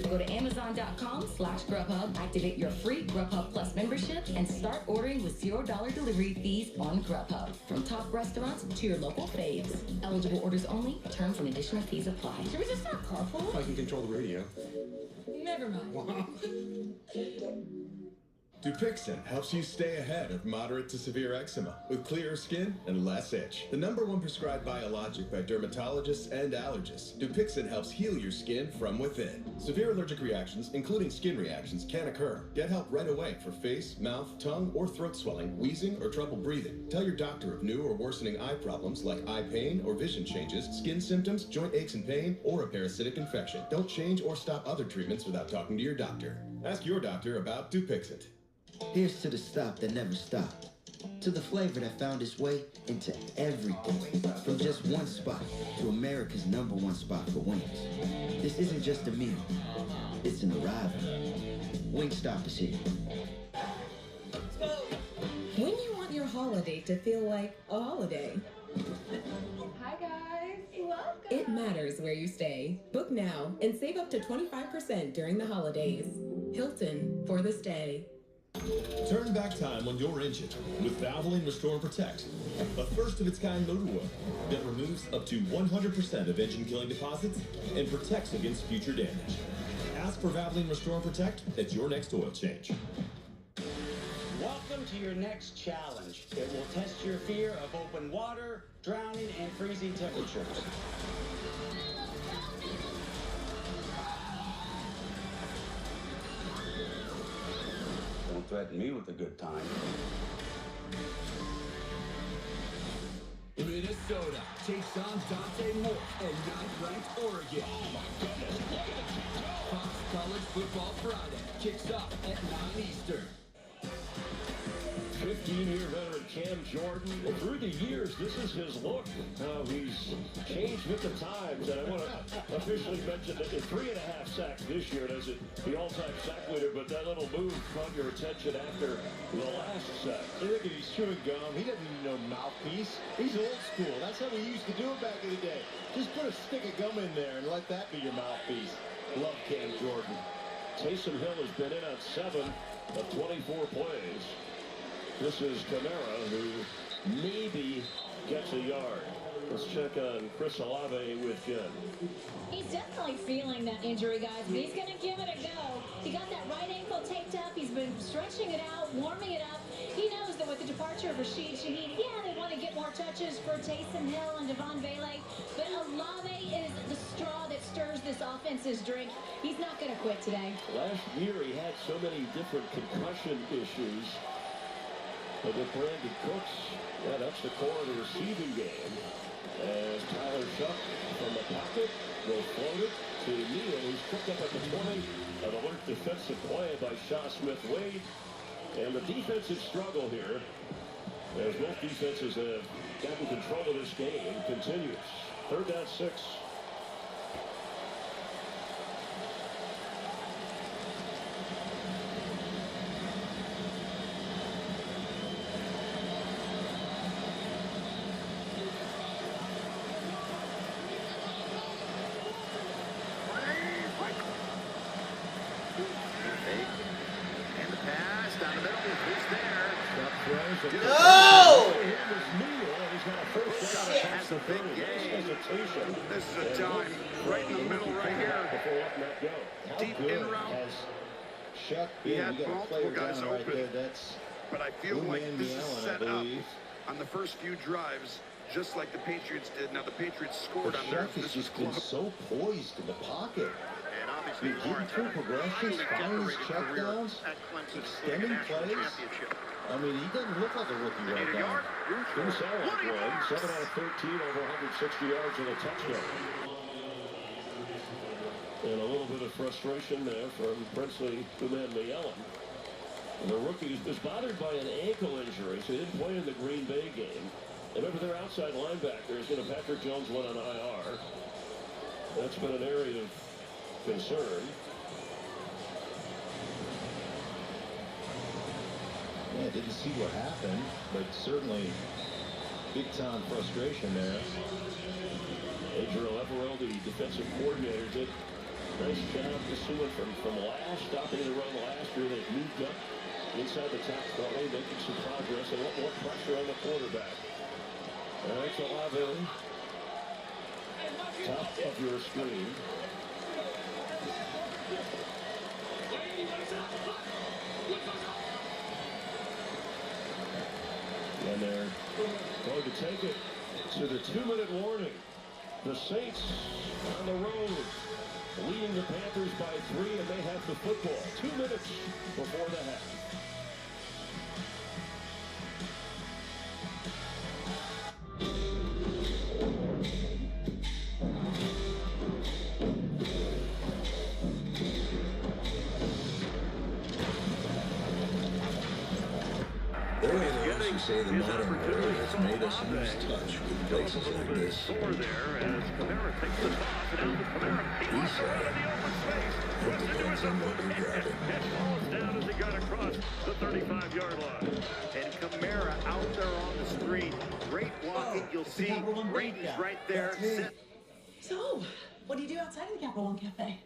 Go to Amazon.com/Grubhub, activate your free Grubhub Plus membership, and start ordering with $0 delivery fees on Grubhub. From top restaurants to your local faves. Eligible orders only. Terms and additional fees apply. Should we just start carpool? I can control the radio. Never mind. Dupixent helps you stay ahead of moderate to severe eczema with clearer skin and less itch. The #1 prescribed biologic by dermatologists and allergists, Dupixent helps heal your skin from within. Severe allergic reactions, including skin reactions, can occur. Get help right away for face, mouth, tongue, or throat swelling, wheezing, or trouble breathing. Tell your doctor of new or worsening eye problems like eye pain or vision changes, skin symptoms, joint aches and pain, or a parasitic infection. Don't change or stop other treatments without talking to your doctor. Ask your doctor about Dupixent. Here's to the stop that never stopped. To the flavor that found its way into everything. From just one spot to America's #1 spot for wings. This isn't just a meal. It's an arrival. Wingstop is here. When you want your holiday to feel like a holiday, Hi guys. Welcome. it matters where you stay. Book now and save up to 25% during the holidays. Hilton for the stay. Turn back time on your engine with Valvoline Restore and Protect, a first-of-its-kind motor oil that removes up to 100% of engine-killing deposits and protects against future damage. Ask for Valvoline Restore and Protect at your next oil change. Welcome to your next challenge. It will test your fear of open water, drowning, and freezing temperatures. Don't threaten me with a good time. Minnesota takes on Dante Moore and 9th-ranked Oregon. Oh my goodness, look at it. Fox College Football Friday kicks off at 9 Eastern. 15-year veteran Cam Jordan. Through the years, this is his look. How he's changed with the times. And I want to officially mention that in 3.5 sacks this year, as the all-time sack leader, but that little move caught your attention after the last sack. Look at he's chewing gum. He doesn't need no mouthpiece. He's old school. That's how we used to do it back in the day. Just put a stick of gum in there and let that be your mouthpiece. Love Cam Jordan. Taysom Hill has been in on 7 of 24 plays. This is Kamara, who maybe gets a yard. Let's check on Chris Olave with Jen. He's definitely feeling that injury, guys, but he's going to give it a go. He got that right ankle taped up. He's been stretching it out, warming it up. He knows that with the departure of Rashid Shaheed, yeah, they want to get more touches for Taysom Hill and Devon Bailey, but Olave is the straw that stirs this offense's drink. He's not going to quit today. Last year, he had so many different concussion issues. But with Brandon Cooks, yeah, that's the core of the receiving game. As Tyler Shuck from the pocket will float it to Neal, who's picked up at the 20. An alert defensive play by Shaw Smith-Wade. And the defensive struggle here, as both defenses have gotten control of this game, continues. 3rd down 6. No! That's a big game. This is a dime right in the middle right here. Deep in route. He had multiple guys open. But I feel like this is set up on the first few drives, just like the Patriots did. Now the Patriots scored on theirs. This has been so poised in the pocket. And obviously, getting through progressions, finding his checkdowns, extending plays. I mean, he doesn't look like a rookie right now. Didn't sound like one. 7 out of 13, over 160 yards and a touchdown. And a little bit of frustration there from Princely Uman-Mayellen. The rookie is bothered by an ankle injury, so he didn't play in the Green Bay game. Remember, their outside linebackers, Patrick Jones went on IR. That's been an area of concern. Yeah, didn't see what happened, but certainly big-time frustration there. Adriel Everell, the defensive coordinator, did a nice job pursuing from last, stopping the run last year. They've moved up inside the top 20, making some progress, and a lot more pressure on the quarterback. All right, so Olave, top of your screen. And they're going to take it to the 2-minute warning. The Saints on the road, leading the Panthers by 3, and they have the football 2 minutes before the half. There are those who say the modern world has made us lose touch with places like this. We say, it depends on what you're driving. Down as he got across the 35-yard line. And Kamara out there on the screen. Great blocking. You'll see Brady's right there. So, what do you do outside of the Capital One Cafe?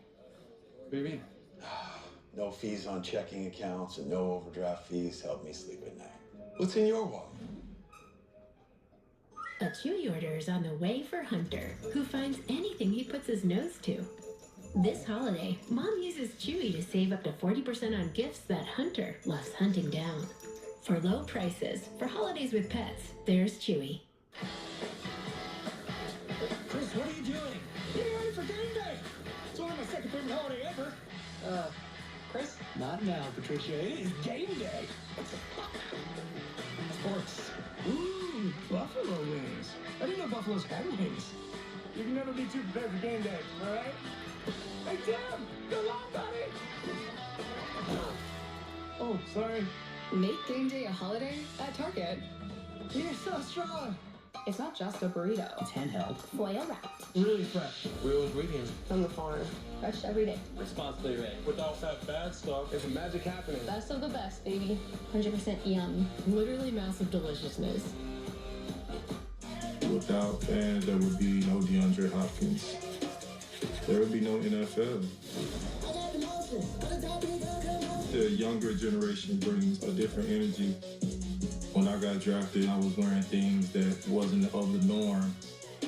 What do you mean? No fees on checking accounts and no overdraft fees help me sleep at night. What's in your wallet? A Chewy order is on the way for Hunter, who finds anything he puts his nose to. This holiday, Mom uses Chewy to save up to 40% on gifts that Hunter loves hunting down. For low prices, for holidays with pets, there's Chewy. Chris, what are you doing? Getting ready for game day. It's only my second favorite holiday ever. Chris? Not now, Patricia. It is game day. Sports. Ooh, buffalo wings. I didn't know buffaloes had wings. You can never be too prepared for game day, all right? Hey, Tim! Go long, buddy! Oh, sorry. Make game day a holiday at Target. You're so strong. It's not just a burrito. It's handheld. Foil wrapped. Really fresh. Real ingredients. From the farm. Fresh every day. Responsibly made. Without that bad stuff, there's magic happening. Best of the best, baby. 100% yum. Literally massive deliciousness. Without fans, there would be no DeAndre Hopkins. There would be no NFL. The younger generation brings a different energy. When I got drafted, I was wearing things that wasn't of the norm.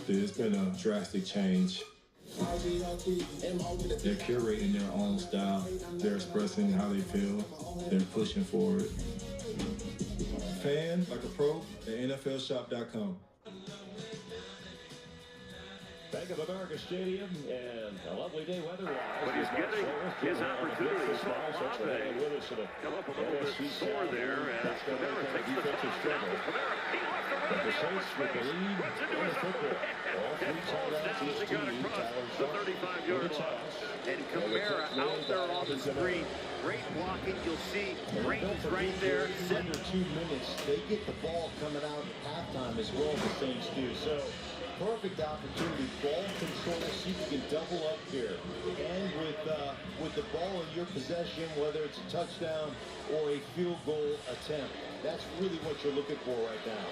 There's been a drastic change. They're curating their own style. They're expressing how they feel. They're pushing for it. Fan like a pro at NFLshop.com. Bank of America Stadium, and a lovely day weather-wise. But he's getting his opportunity. Come up a little bit sore there as Kamara takes the touchdown. But the Saints with the lead in the football. All 3 timeouts each team. The 35-yard line. And Kamara out there on the screen. Great blocking. You'll see Brady's right there. Under 2 minutes, they get the ball coming out at halftime as well, the Saints do. So, perfect opportunity, ball control, so you can double up here. And with the ball in your possession, whether it's a touchdown or a field goal attempt, that's really what you're looking for right now.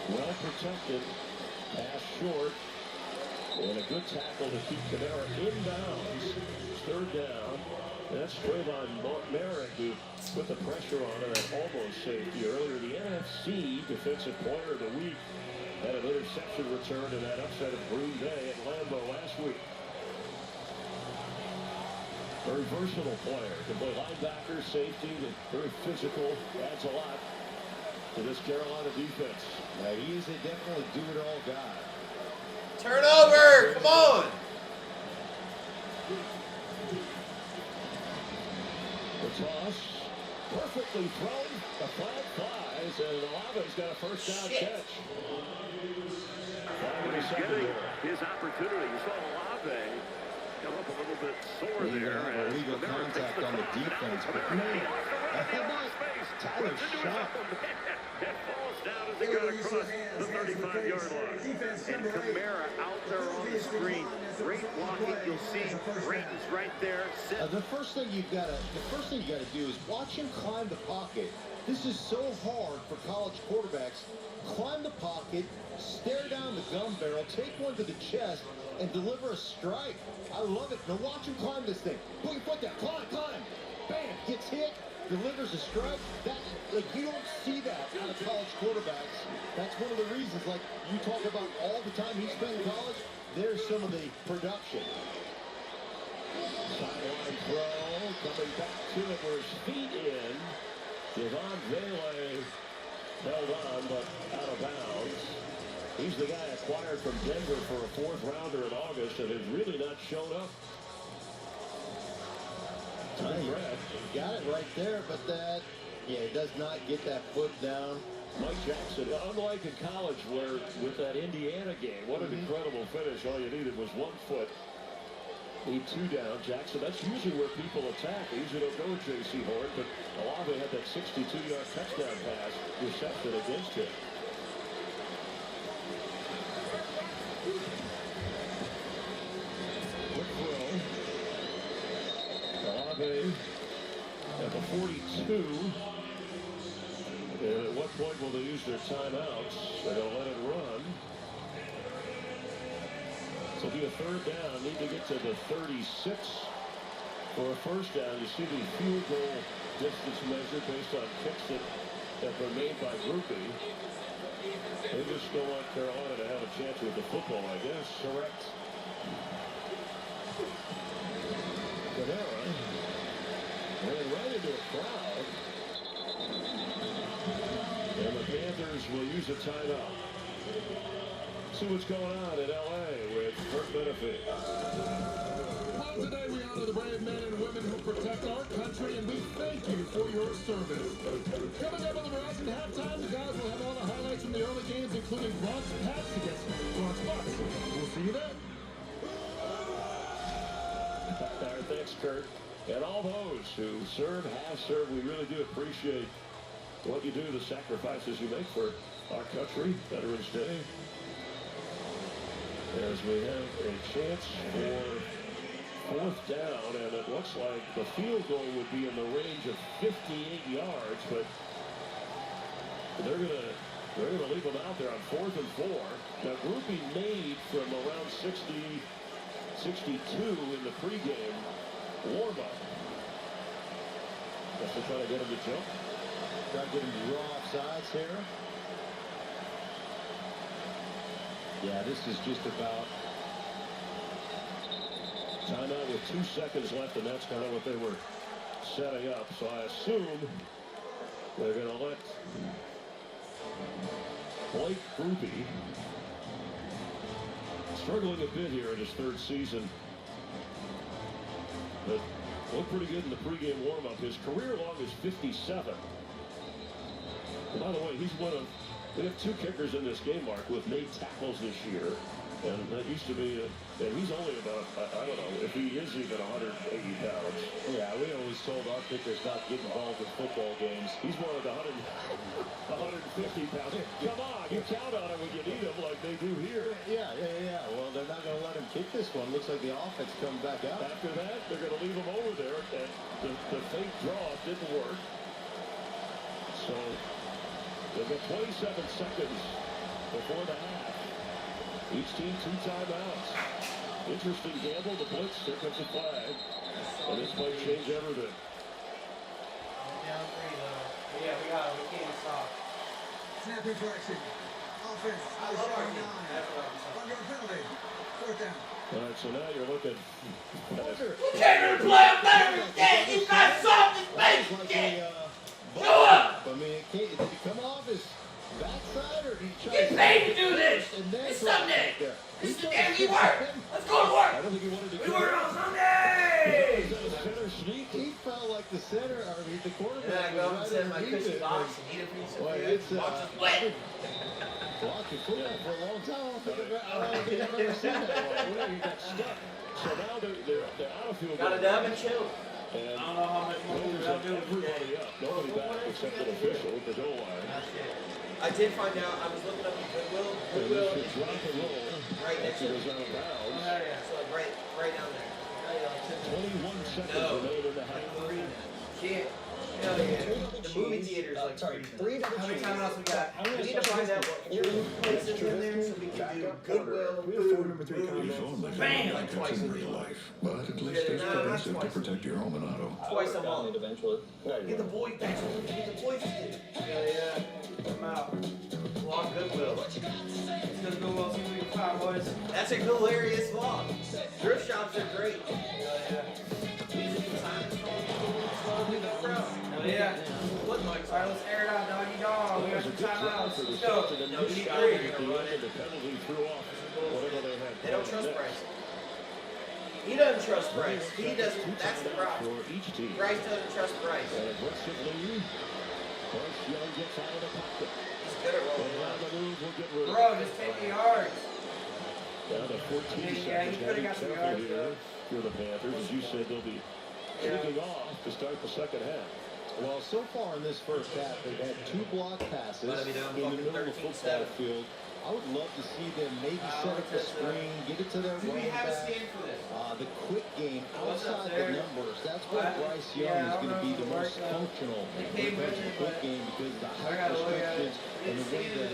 Well protected Pass short. And a good tackle to keep Kamara inbounds. Third down. That's Trayvon Merrick who put the pressure on at almost safety earlier. The NFC Defensive Player of the Week had an interception return in that upset of Green Bay at Lambeau last week. Very versatile player. Can play linebacker, safety, very physical, adds a lot to this Carolina defense. Yeah, he is a definitely do-it-all guy. Turnover! Come on! The toss, perfectly thrown. The flag flies, and Olave's got a first down catch. He's getting his opportunity. You saw Olave come up a little bit sore there. And illegal contact on the defense, but man, Tyler shot. That falls down as he got across the 35-yard line. And Kamara out there on the screen. Great blocking. You'll see Brayton's right there. The first thing you gotta do is watch him climb the pocket. This is so hard for college quarterbacks. Climb the pocket, stare down the gun barrel, take one to the chest, and deliver a strike. I love it. Now watch him climb this thing. Put your foot down. Climb. Bam. Gets hit. Delivers a strike. That, like, you don't see that out of college quarterbacks. That's one of the reasons, like, you talk about all the time he spent in college. There's some of the production. Sideline throw, coming back to it where his feet in. Javon Vele held on, but out of bounds. He's the guy acquired from Denver for a fourth rounder in August and has really not shown up. Got it right there, but he does not get that foot down. Mike Jackson, unlike in college where with that Indiana game, what an incredible finish. All you needed was 1 foot. Need 2 down. Jackson, that's usually where people attack. They usually don't go with J.C. Horn, but Olave had that 62-yard touchdown pass reception against him. Quick throw. Olave at the 42. And at what point will they use their timeouts? They're going to let it run. So it'll be a third down. Need to get to the 36 for a first down. You see the field goal distance measured based on kicks that were made by Groupie. They just don't want Carolina to have a chance with the football, I guess. Correct. Kamara ran right into a crowd. And the Panthers will use a timeout. See what's going on in L.A. with Kurt Benefit. Well, today we honor the brave men and women who protect our country, and we thank you for your service. Coming up on the Verizon halftime, the guys will have all the highlights from the early games, including Bronx Pats against Bronx Bucks. We'll see you then. All right, thanks, Kurt. And all those who serve, have served, we really do appreciate what you do, the sacrifices you make for our country, Veterans Day. As we have a chance for 4th down, and it looks like the field goal would be in the range of 58 yards, but they're gonna leave them out there on 4th and 4. Now, Groupie made from around 60, 62 in the pregame warm-up. Guess they're trying to get him to jump. Try to get him to draw off sides here. Yeah, this is just about timeout with 2 seconds left, and that's kind of what they were setting up. So I assume they're going to let Blake Groupie, struggling a bit here in his 3rd season, but looked pretty good in the pregame warm-up. His career log is 57. And by the way, he's one of, we have 2 kickers in this game, Mark, with 8 tackles this year. And that used to be, and he's only about, I don't know, if he is even 180 pounds. Yeah, we always told our kickers not to get involved in football games. He's more like 150 pounds. Come on, you count on him when you need him like they do here. Yeah. Well, they're not going to let him kick this one. Looks like the offense coming back out. After that, they're going to leave him over there, and the fake draw didn't work. So they've got 27 seconds before the half. Each team 2 timeouts. Interesting gamble. The blitz. Here comes the flag. And this might change everything. Down 3 though. Yeah, we can't stop. Snap infraction. Offense. I love our game. That's what I'm saying. Under a penalty. 4th down. All right, so now you're looking. You can't even play a better game. You got something to make. Do up! I mean, did he come off his backside or did he try Get paid to do this! It's Sunday! This is the day we work! Let's go to work! I don't think he wanted to We work on Sunday! Center sneak. He felt like the center, I mean, the quarterback. And then I go and sit in my cushy box and eat a piece of food. Watch us win! Watching football for a long time. I don't think I've ever seen that one. He got stuck. So now they're out of field. Got a dub and chill. And I don't know how much more I'm doing everybody today. up. Nobody back except an official with the goal line. I did find out, I was looking up the Goodwill. Goodwill is drop and roll. right next to goes out of bounds. So like right down there. 21 seconds remain in the half. Shit. Hell yeah. The movie theater's like crazy. How many timeouts we got? We need to find out what food places in there so we can do Goodwill, food, bam! Twice in real life, but at least there's progressive to protect your home and auto. Twice a month. Eventually. Get the boys, that's what we get the boys to do. Yeah. I'm out. Vlog Goodwill. Let's go Goodwill, see if we can find boys. That's a hilarious vlog. Thrift shops are great. Yeah. Look, Mike. All right, let's air it out, doggy dog. We got some timeouts. Let's go. No, we need 3. They don't trust Bryce. He doesn't trust Bryce. He doesn't. That's the problem. Bryce doesn't trust Bryce. He's good at rolling. Bro, just take the yards. Down to 14 seconds. Yeah, he could have got some yards. For the Panthers, as you said, they'll be kicking off to start the second half. Well, so far in this first half, they've had 2 block passes in the middle of the football field. I would love to see them maybe set up the screen, get it to their running back. The quick game outside the numbers, that's where Bryce Young is going to be the most functional in the quick game because the height restrictions and the way that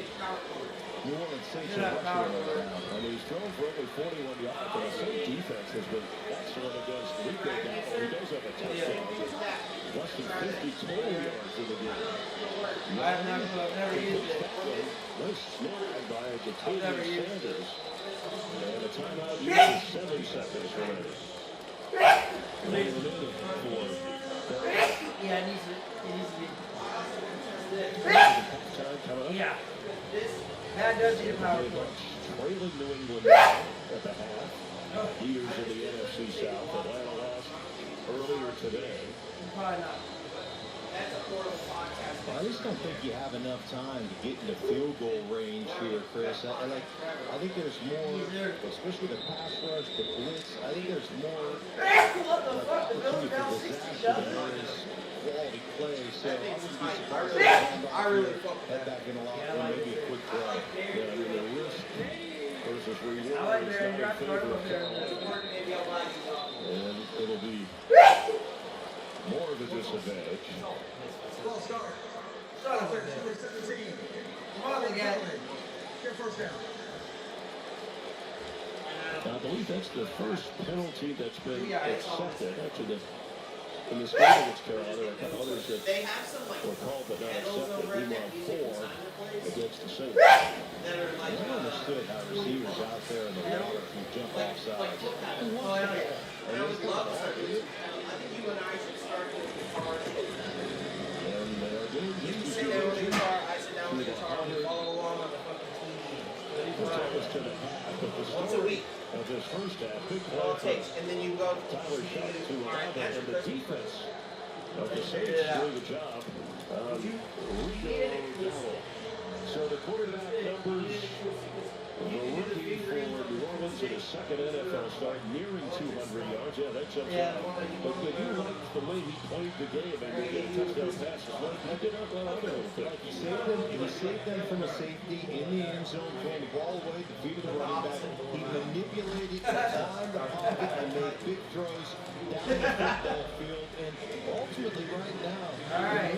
New Orleans Saints are rushing around. I mean, he's thrown for only 41 yards, and the same defense has been excellent against Rico Dowdle. He does have a touchdown. Less than 50 total yards in the game. I've never used it. Nice snag by Jatavius Sanders. And a timeout used 7 seconds remaining. Yeah, it needs to be. Yeah. That does need a power play. Trailing New England at the half. Leaders in the NFC South. Atlanta lost earlier today. Probably not. That's a portable podcast. I just don't think you have enough time to get into field goal range here, Chris. I think there's more, especially the pass rush, the blitz. I think there's more opportunity for disaster than there is quality play. So I wouldn't be surprised if I really head back in a lot and maybe a quick throw. Yeah, I mean, the risk versus reward I like is Barry. not in favor of Carolina. And it'll be more of a disadvantage. Ball start. Son of a Offense, bitch. number 17. Come on, again. Get first down. I believe that's the first penalty that's been accepted. Actually, in this game against Carolina, there are a couple others that were called but not accepted. Meanwhile, 4 against the Saints. I understood how receivers out there in the water can jump off sides. Oh, hell yeah. And I would love to start doing this. I think you and I should start doing guitars. You can sit down with the guitar, I sit down with the guitar, and we follow along on the fucking TV. Once a week. Of this first half, big All it takes, and then you go Tyler shot to alright, that's and your the defense of the Saints doing the job. So the quarterback numbers, the rookie for New Orleans in his second NFL start, nearing 200 yards. Yeah, that jumps out. But you liked the way he played the game and getting touchdown passes. I did not run out a little bit. He saved them from a safety in the end zone, throwing the ball away, defeated the running back. He manipulated time the pocket and made big throws down the football field. And ultimately, right now, All right,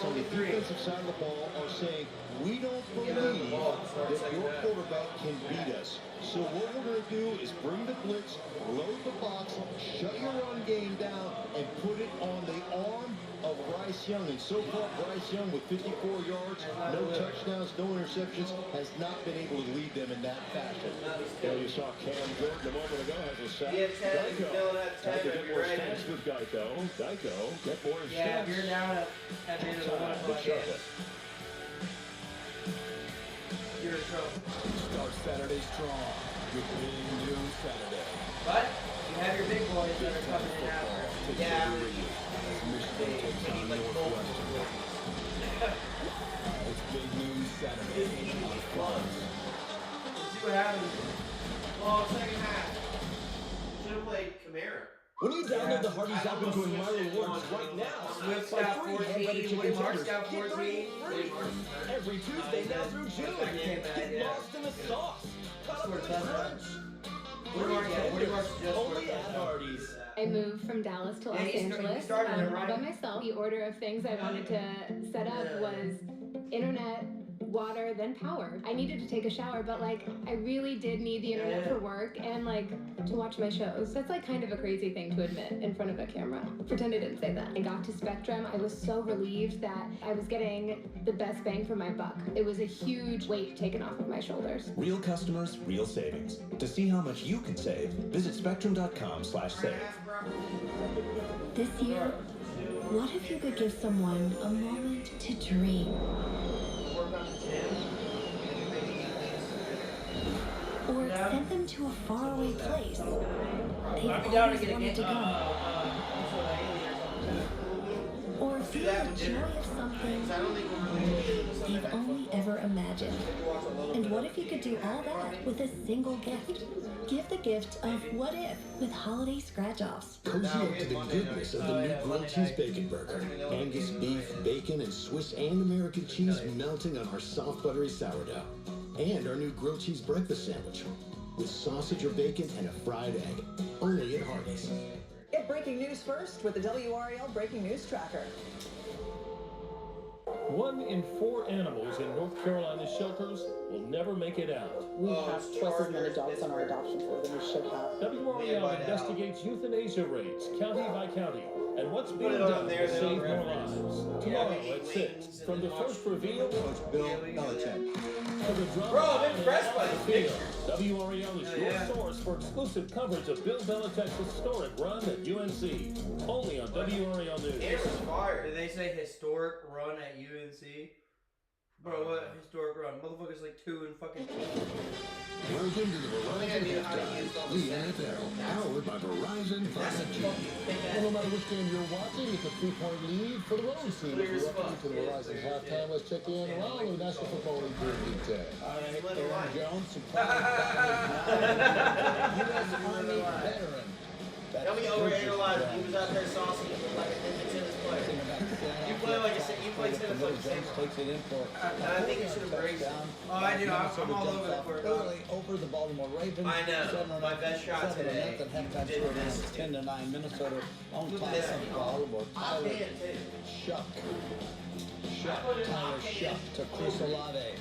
on the defensive side of the ball are saying, we don't believe that your quarterback can beat us. So what we're going to do is bring the blitz, load the box, shut your run game down, and put it on the arm of Bryce Young. And so far, Bryce Young with 54 yards, no touchdowns, no interceptions, has not been able to lead them in that fashion. You saw Cam Jordan a moment ago has a sack. Yeah, 10, Geico. Dylan at 10, Time to get if more you're ready. stats with Geico. Geico, get more stats. Yeah, if you're down at the end of the 1 o'clock game, you're in trouble. Start Saturday strong with Big Noon Saturday. But you have your big boys that are coming in after. Yeah. Michigan takes on Northwestern. It's Big Noon Saturday on Fox. Let's see what happens. Well, second half. Should have played Camara. When you download the Hardee's app and join My Rewards right now, Swift's buy got 3 14, hand-breaded chicken Mark's tenders. got Get 14. 3 free. Every Tuesday now through June. Get lost in the sauce. Caught up in the crunch. Only at Hardee's. I moved from Dallas to Los Angeles all by myself. The order of things I wanted to set up was internet, water, then power. I needed to take a shower, but like I really did need the internet for work and like to watch my shows. That's like kind of a crazy thing to admit in front of a camera. Pretend I didn't say that. I got to Spectrum. I was so relieved that I was getting the best bang for my buck. It was a huge weight taken off of my shoulders. Real customers, real savings. To see how much you can save, visit spectrum.com/save. This year, what if you could give someone a moment to dream? Or send them to a faraway place they've always wanted to go. Or feel the joy of something they've only ever imagined. And what if you could do all that with a single gift? Give the gift of what if with holiday scratch-offs. Cozy up to the goodness of the new grilled cheese bacon burger. Angus beef, bacon, and Swiss and American cheese melting on our soft buttery sourdough. And our new grilled cheese breakfast sandwich with sausage or bacon and a fried egg. Only at Hardee's. Get breaking news first with the WRAL Breaking News Tracker. 1 in 4 animals in North Carolina's shelters will never make it out. We have twice as many dogs on our adoption floor than we should have. WRAL investigates euthanasia rates, county by county, and what's being done to save more lives. Tomorrow at 6, from the first reveal Coach Bill Belichick. to the drama. Bro, I'm impressed by this picture. WRAL is your source for exclusive coverage of Bill Belichick's historic run at UNC. Only on WRAL News. It was fire. Did they say historic run at UNC? Bro, what historic run? Motherfucker's like 2 and fucking 2. Welcome to the Verizon Halftime, the NFL, powered by Verizon 5G. Well, no matter which game you're watching, it's a 3-point lead for the Rose team. Welcome to the Verizon Halftime. Let's check in around the National Football League during Week 10. All right, Aaron Jones, U.S. Army veteran. Tell me overanalyzed. He was out there saucing it like a tennis player. You play like you play tennis like a tennis takes it in for. And I think it should have braced him. Oh, I do. I'm all over the court. Early over the Baltimore Ravens. I know. My best shot today. Halftime score is 10-9. Minnesota on top of Baltimore. Tyler Shuck. Tyler Shuck to Chris Olave.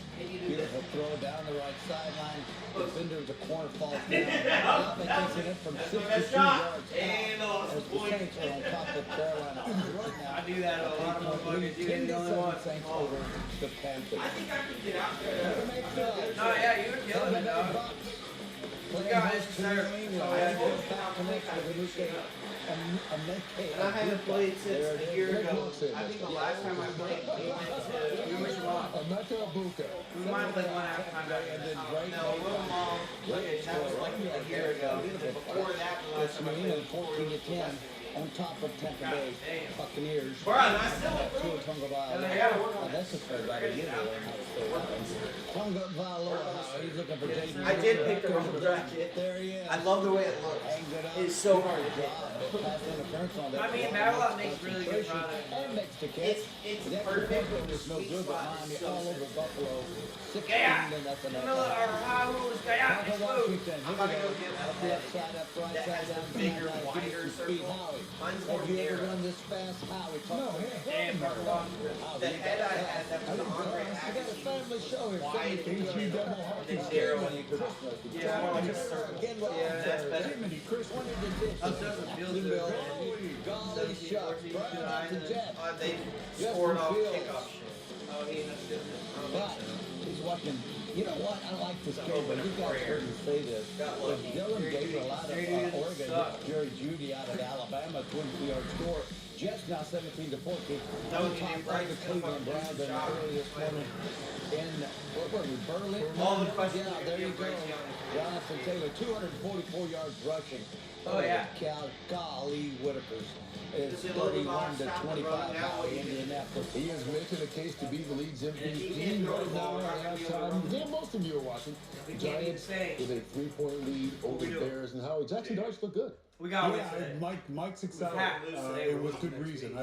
Beautiful throw down the right sideline. Defender of the corner falls down. Olave takes it in from 62 yards out. As the Saints are on top of Carolina. Right now, I do that a lot of motherfuckers. You didn't know what. Saints over the Panthers. I think I can get out there. No, yeah, you were killing it, dog. Guys, sir. And I haven't played since a year ago. I think the last time I played, we went to we might have played one halftime back in no, Little Mall. That was like a year ago. Before that, the last time I played 14-10 on top of Tampa Bay Buccaneers. Bro, I still That's a fair about a year ago. Tonga Valoa, he's looking for Jason. I did pick the wrong bracket. There he is. I love the way it looks. It's so hard to hit. I mean, Babylon makes really good product. It's perfect, but it's no good, but Miami all over Buffalo. 16-0. I'm about to go get up the upside, up right side, down, bigger, wider circle. Mine's more Have you ever narrow. run this fast? How we talk? No, Damn, the head I had that was the Andre I got a family show here. wide HE double hockey and stick. narrow when you yeah, more like a circle. Again, Yeah, that's better. Jiminy, Chris, When did this? It doesn't feel good. Golly shucks. Right out to Jeff. They Justin scored off Fields. kickoff shit. Oh, that's good. But he's watching. You know what? I like this game, but you guys heard me say this. When Dylan Gabriel out of Oregon, Jerry Judy out of Alabama, 20-yard score. Jets now 17-14. That was top the five the Cleveland Browns in the earliest morning in what were we, Berlin? All the questions. Yeah, there you go. Jonathan Taylor, 244 yards rushing. Oh, yeah. Golly, Whitakers is 31 to 25 now in Indianapolis. He is making a case to be the league's MVP right now at halftime. The game most of you are watching. The Giants with a 3-point lead over the Bears, and Howie Jackson Dodge look good. We got Mike's excited. It was good reason.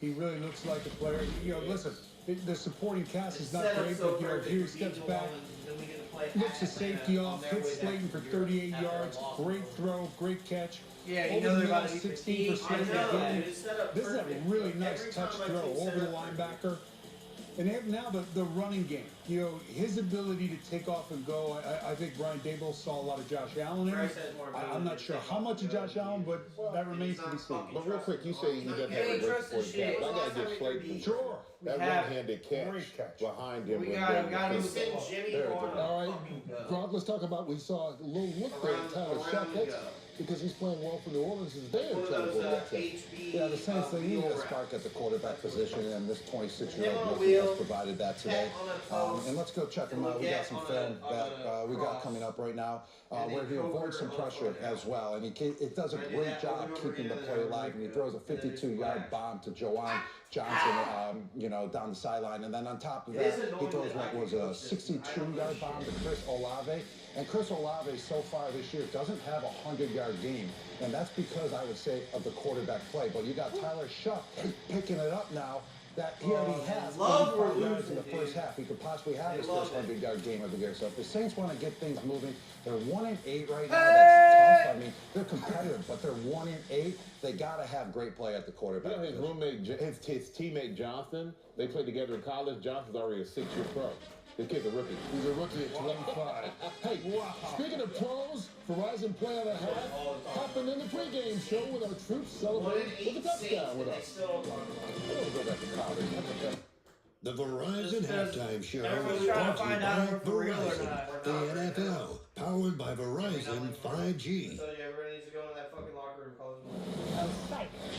He really looks like a player. Listen, the supporting cast is not great, but here he steps back, looks the safety off, hits Slayton for 38 yards, great throw, great catch. Yeah, over the middle, 16% of the game. This is a really nice touch throw over the linebacker. And they have now the running game. His ability to take off and go. I think Brian Daboll saw a lot of Josh Allen in him. I'm not sure how much of Josh Allen, but that remains to be seen. But real quick, you say he doesn't have a great supporting cast. I gotta give Slayton Sure. that one-handed catch behind him. We got him send Jimmy on. All right, Gronk, let's talk about. We saw a little look there at Tyler Shuck. That's because he's playing well for New Orleans. They in trouble. Yeah, the Saints, they needed a spark at the quarterback position, and this 26-year-old rookie has provided that today. And let's go check him out. We got some film that we got coming up right now where he avoids some pressure as well. And it does a great job keeping the play alive. And he throws a 52-yard bomb to Joanne Johnson, down the sideline. And then on top of that, he throws what was a 62-yard bomb to Chris Olave. And Chris Olave so far this year doesn't have a 100-yard game. And that's because, I would say, of the quarterback play. But you got Tyler Shuck picking it up now that he already has 85 yards in the first half. He could possibly have his first 100-yard game of the year. So if the Saints want to get things moving, they're 1-8 right now. That's tough. I mean, they're competitive, but they're 1-8. They got to have great play at the quarterback. His roommate, his teammate Johnson, they played together in college. Johnson's already a 6-year pro. The kid's a rookie. He's a rookie at 25. Hey, speaking of pros, Verizon Play on the Hat happened in the pregame show with our troops celebrating with a touchdown with us. I don't go back to college. That's okay. The Verizon Halftime Show Everyone's is trying to brought to you find by out if we're real or Verizon, not. the NFL, powered by Verizon 5G. So everybody needs to go into that fucking locker room.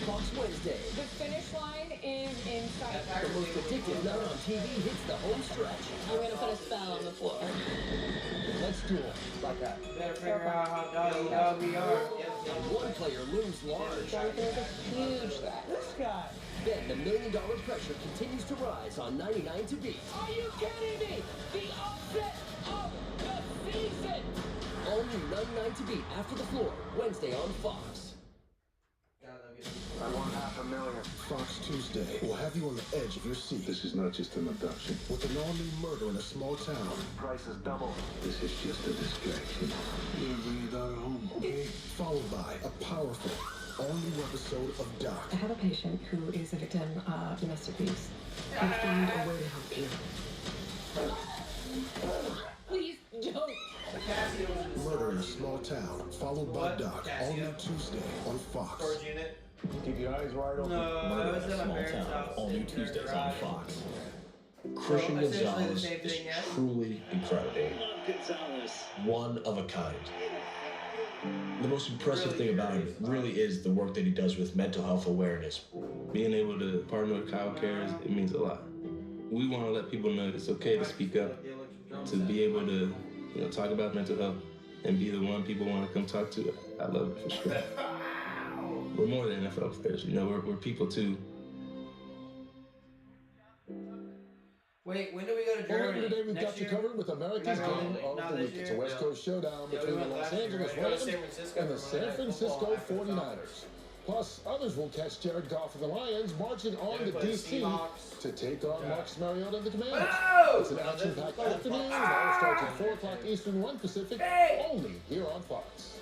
Fox Wednesday. The finish line is in sight. The most addictive night on TV hits the home stretch. I'm gonna put a spell on the floor. Let's do it. Like that. Better figure out how dog we are. One player looms large. Huge threat. This guy. Then the $1 million pressure continues to rise on 99 to beat. Are you kidding me? The upset of the season. All new 99 to beat after the floor, Wednesday on Fox. I want $500,000. Fox Tuesday will have you on the edge of your seat. This is not just an abduction. With an all-new murder in a small town. Price is double. This is just a distraction. You never bring your daughter home, okay? Followed by a powerful, all-new episode of Doc. I have a patient who is a victim of domestic abuse. I found a way to help you. Please don't. Murder in a Small Town, followed by Doc. All new Tuesday on Fox. Keep your eyes wide open. Murder in a Small Town, all new Tuesdays on Fox. Christian Gonzalez is truly incredible. One of a kind. The most impressive thing about him really is the work that he does with mental health awareness. Being able to partner with Kyle Cares, it means a lot. We want to let people know it's okay to speak up, to be able to talk about mental health and be the one people want to come talk to. I love it for sure. We're more than NFL players, we're people too. Wait, when do we go to Germany? Today we've got you covered with America's game of the week. It's a West Coast showdown between the Los Angeles Rams and the San Francisco 49ers. Plus, others will catch Jared Goff and the Lions marching on to D.C. to take on Marcus Mariota and the Commanders. It's an action-packed afternoon. It all starts at 4 o'clock Eastern, 1 Pacific, only here on Fox.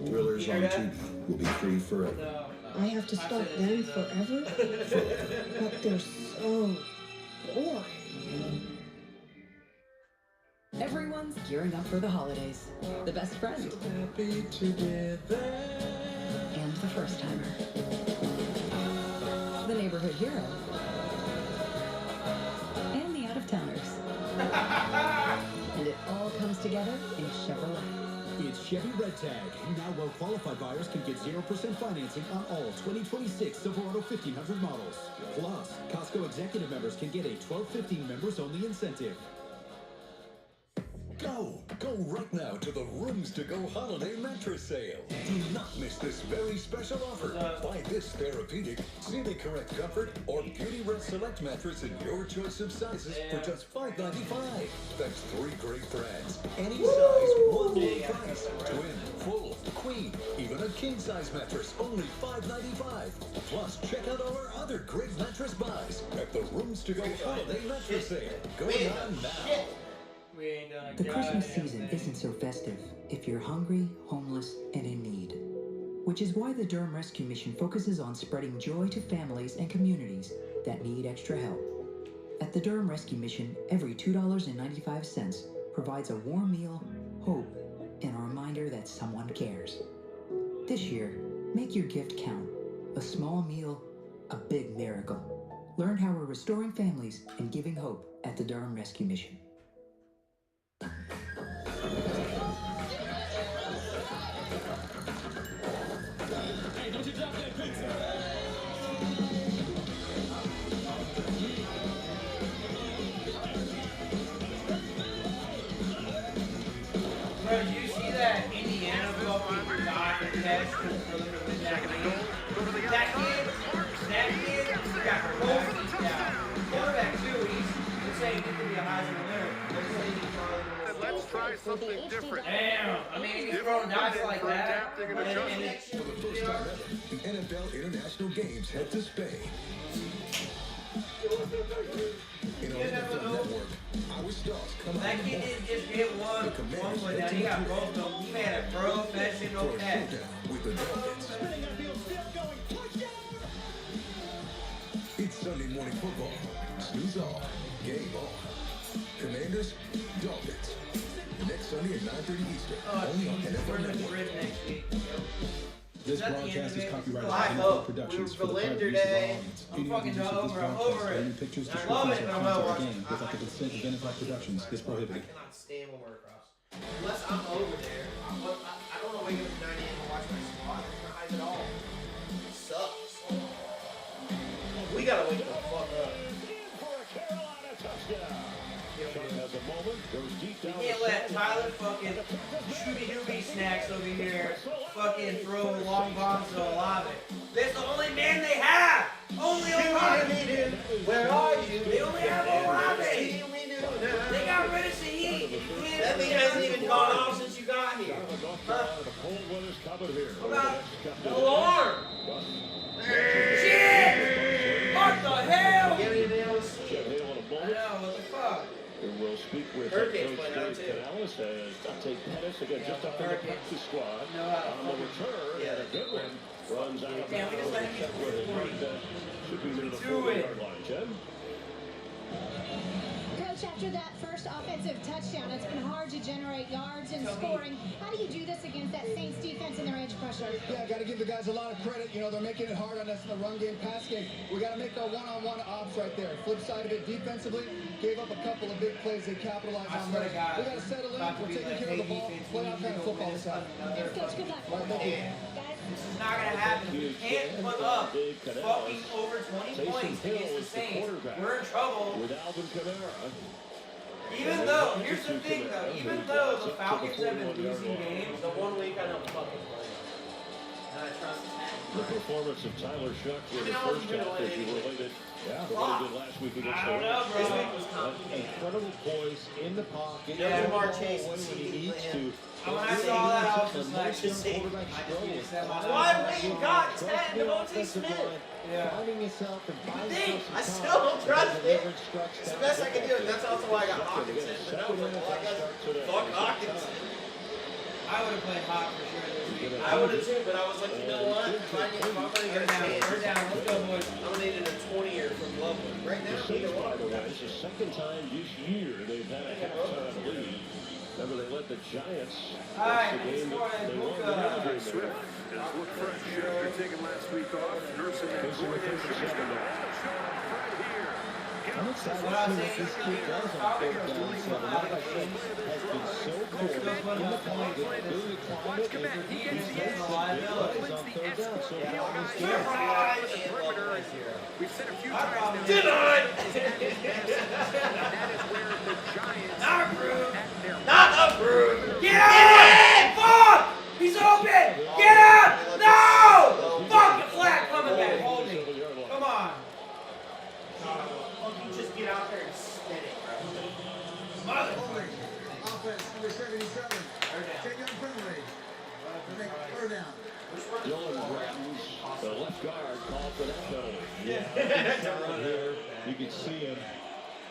Thrillers on Tubi will be free forever. I have to stop them forever? But they're so boring. Everyone's gearing up for the holidays. The best friend. Happy together. And the first timer. The neighborhood hero. And the out-of-towners. And it all comes together in Chevrolet. It's Chevy Red Tag. Now well-qualified buyers can get 0% financing on all 2026 Silverado 1500 models. Plus, Costco executive members can get a 1215 members-only incentive. Go right now to the Rooms to Go Holiday Mattress Sale. Do not miss this very special offer. Buy this therapeutic, Sealy Correct Comfort, or Beauty Red Select mattress in your choice of sizes for just $5.95. That's 3 great brands. Any size, one low price. Twin, full, queen, even a king-size mattress, only $5.95. Plus, check out all our other great mattress buys at the Rooms to Go Holiday Mattress Sale. Going on now. The Christmas season isn't so festive if you're hungry, homeless, and in need. Which is why the Durham Rescue Mission focuses on spreading joy to families and communities that need extra help. At the Durham Rescue Mission, every $2.95 provides a warm meal, hope, and a reminder that someone cares. This year, make your gift count. A small meal, a big miracle. Learn how we're restoring families and giving hope at the Durham Rescue Mission. Hey, don't you drop that pizza! Bro, did you see that Indiana fucking got the catch for them to win that game? That kid got both feet down. Quarterback too, they're saying he could be a Heisman winner. They're saying he's probably Let's try something different. Damn, I mean, he's throwing dice like that. For the first time ever, the NFL International Games head to Spain. In our NFL network, our stars come out That kid didn't just get one foot down, he got both of them. He made a professional catch. With the Dolphins. It's Sunday morning football. Snooze off, game on. Commanders, Dolphins. Next Sunday at 9:30 Eastern. Only on NFL Network. This broadcast is copyrighted I by hope Productions we for were the private Berlin use of today. all audience. I'm Any fucking use of this over broadcast, it. any pictures, I love descriptions, it, or but I'm content not again without the consent of Benefit Productions is prohibited. I cannot stand when we're across. Unless I'm over there, I don't want to wake up at 9 a.m. and watch my squad. It's not nice at all. It sucks. We gotta wake the fuck up. You can't let Tyler fucking shooby-dooby snacks over here fucking throw long bombs to Olave. That's the only man they have! Only Olave! Where are you? They only have Olave! They got rid of Shaheed! That thing hasn't even gone off since you got here. What about the alarm? Shit! What the hell? Get anything else? I know, what the fuck? We'll speak with Hurricanes Coach playing out Dave too. Canales as Dante Pettis again just up in the practice squad on the return. Yeah, And a good one runs out of damn, we just let him get should be near the do 40-yard line. Jen? Coach, after that first offensive touchdown, it's been hard to generate yards and scoring. How do you do this against that Saints defense and their edge pressure? Yeah, got to give the guys a lot of credit. You know, they're making it hard on us in the run game, pass game. We got to make our one-on-one ops right there. Flip side of it, defensively, gave up a couple of big plays. They capitalized on those. We got to settle in. We're taking care of the ball. Play out kind of football this time. Coach, good luck. Right, thank you. This is not going to happen. We can't put up fucking over 20 points against the Saints. We're in trouble. With Alvin Kamara. Even though, here's the thing though, even though the Falcons have been losing games, the 1 week I don't fucking play. And I trust The performance of Tyler Shuck in the first half as you related to what he did last week against the Rams. This week was complicated. Incredible poise in the pocket. Yeah, Jamar Chase Chase when he needs to. When I saw that, I was just like, why we got 10 Devontae Smith? Yeah. Finding yourself and finding Dang, I still don't trust it. It's the best I can do, and that's also why I got Hawkinson. But that was like, well, I guess fuck Hawkinson. I would have played hot for sure this week. I would have too, but I was like, you know what? If I'm going to get a chance, Third down, let's go, boys. I'm going to need a 20-er from Loveland. Right now, Saints, by the way, it's the second time this year they've had a halftime lead. Remember, they let the Giants Alright, the game score that is they won Luka. the other game. Swift has looked fresh after taking last week off. Nursing that groin injury. He's going to Fred here. I'm excited to see what this kid does on 4th down and 7. One of my friends has been so cool in the pocket, ability to climb it, and he's made some big plays on 3rd down. So far this game. We've said a few times now. Denied! That is where the Giants Not approved! Not approved! Get out! Fuck! He's open! Get out! No! Fuck the flag coming back. Hold me. Come on. Just get out there and spin it, bro. Motherfucker. Offense, number 77. Take on penalty. To make 3rd down. Dylan Bratton's the left guard called for that penalty. Yeah, here you can see him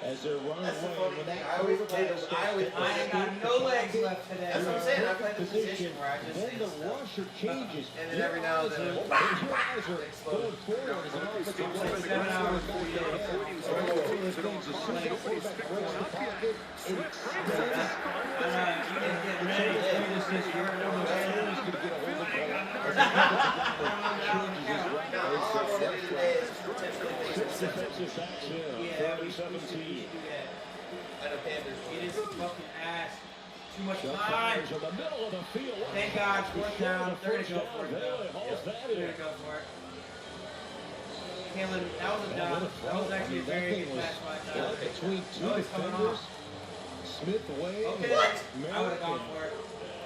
as they're running away with that quarterback. I ain't got no legs left today. That's what I'm saying. I played the position where I just Then the rusher changes. And then every now and then, your eyes are going forward as an offensive player. 7 hours. Defensive backs in, 30-17. At the Panthers. Get his fucking ass. Too much The time. Panthers in the middle of the field. Thank God, 4th down. They're going to go for it. Bailey hauls that They're in. going to go for it. Caleb, that was a done. That was actually a very good catch by Tyler. Between two Oh, he's coming defenders, off. Smith away. Okay, I would have gone for it.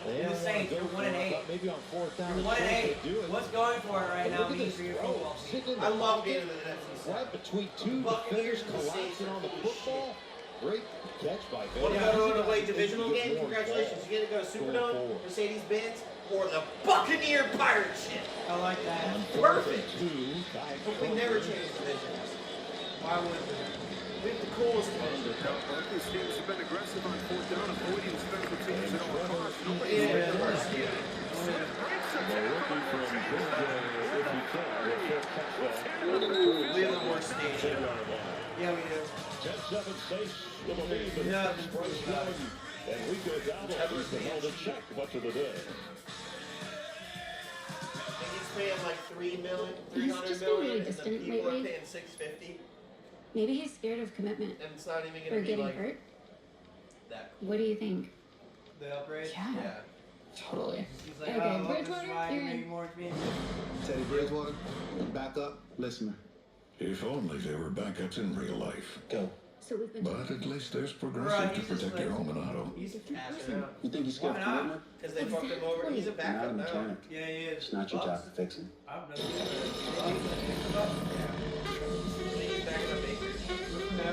You're the Saints. You're 1 and 8. Maybe on 4th down. You're 1 and 8. What's going for it right now means for your football team? I love being in the NFC. Right between two defenders collapsing on the football. Great catch by Bailey. Want to go to away divisional game? Congratulations. You get to go to Superdome, Mercedes-Benz, or the Buccaneer Pirate ship. I like that. Perfect. We never change divisions. Why would we? We have the coolest division. These teams have been aggressive on 4th down, avoiding special teams at all costs. Nobody Yeah. The rookie from Georgia, if he can, will get touchdown. We have the worst station. Yeah, we do. 10-7 Saints with a lead, but Yeah. it's Bryce Young and Rico Dowdle who's been held in check much of the day. And he's paying like $3 million, He's $300 just been million, really and the distant people are lately. paying $650, Maybe he's scared of commitment and it's not even or going to be getting like hurt. that. What do you think? The upgrade? Yeah. Totally. He's like, Okay, oh, well, this Bridgewater, is why you're you in. make more to me. Teddy Bridgewater, backup, listener. If only there were backups in real life. Go. So we've been. But at least there's Right, Progressive to he's just protect your like- home and auto. He's a casher now. You think he's scared Why of not? commitment? Because they fucked him over. He's a You're not a backup now. mechanic. Yeah, he is. It's not your job to fix it. I've done it. He's backing up Akers. No.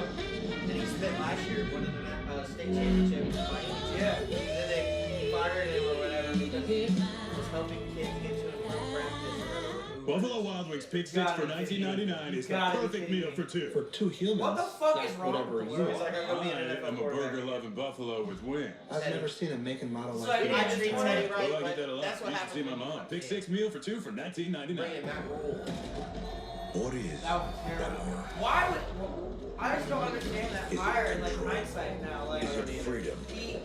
And he spent last year winning the state championship with Vikings. Yeah. And then they fired him or whatever because he was helping kids get to and from practice or whatever. Buffalo Wild Wings Pick 6 for $19.99 is the Gotta be perfect kidding meal me. for two. For two humans. What the fuck is that's wrong whatever with you the He's are. like, I'm going to be an I NFL am a quarterback. burger-loving buffalo with wings. I've never seen a make and model So like I I this. treat Well, Teddy Well, right, I but get that a lot. that's what You should see happens my when mom. Pick 6 meal for two for $19.99. bringing that role. What is That was terrible. Why would? I just don't understand that fire in like hindsight now. Like, freedom? it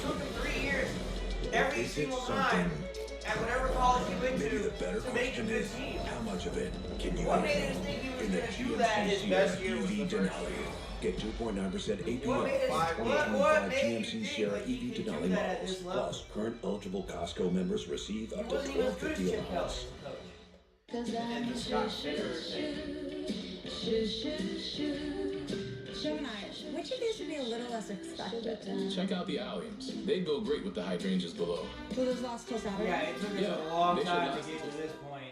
took him 3 years every Is it single something? time at whatever college he went Maybe to the better make a question good is, team. how much of it can you What made handle? us think he was In the going to do that? His GMC best year was EV the first Denali. year. Get 2.9% What made APR. us? What 2025 made you GMC think Sierra like he EV could do Denali that at models. this level? Plus, current eligible Costco members receive He up to wasn't even as good as $12.50 Chip on Kelly. us. Cause And I'm the Scott Fitter Gemini, which of these would be a little less expected? Check out the alliums. They go great with the hydrangeas below. Will those last till Saturday? Yeah, it took us Yeah, a long they should time to last. get to this point.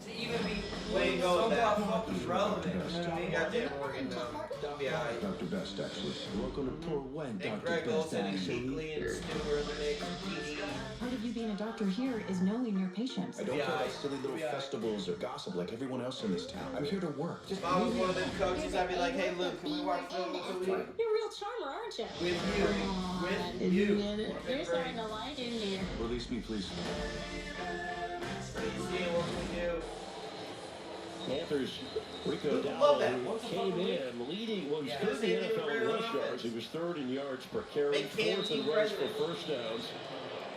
To even be We ain't going with that. Fucking relevant. Goddamn Morgan, though. Don't be alright. Dr. Best, actually. Welcome to Port Wayne, And Dr. Greg Best, Olsen and actually. Keekly and Stu are in the mix. Part of you being a doctor here is knowing your patients. I don't care about silly little festivals or gossip like everyone else in this town. I'm here to work. If I was one of them coaches, I'd be like, hey, Luke, can we watch film until we... You're a real charmer, aren't you? With you. With you. You're starting to lie, didn't you? Release me, please. See, what can we do? Panthers, Rico Love Dowell, that. who came in leading, was third in the NFL in rush yards. He was third in yards per carry, fourth in rush for first downs,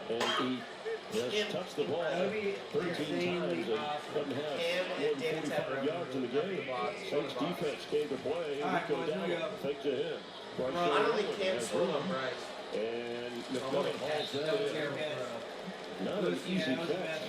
and he has touched the ball 13 times and doesn't have more than 45 yards in the game. Saints defense came to play. Rico Dowell fake to him. I don't think Cam's full on Bryce. And McMillan hauls that in. Not an easy catch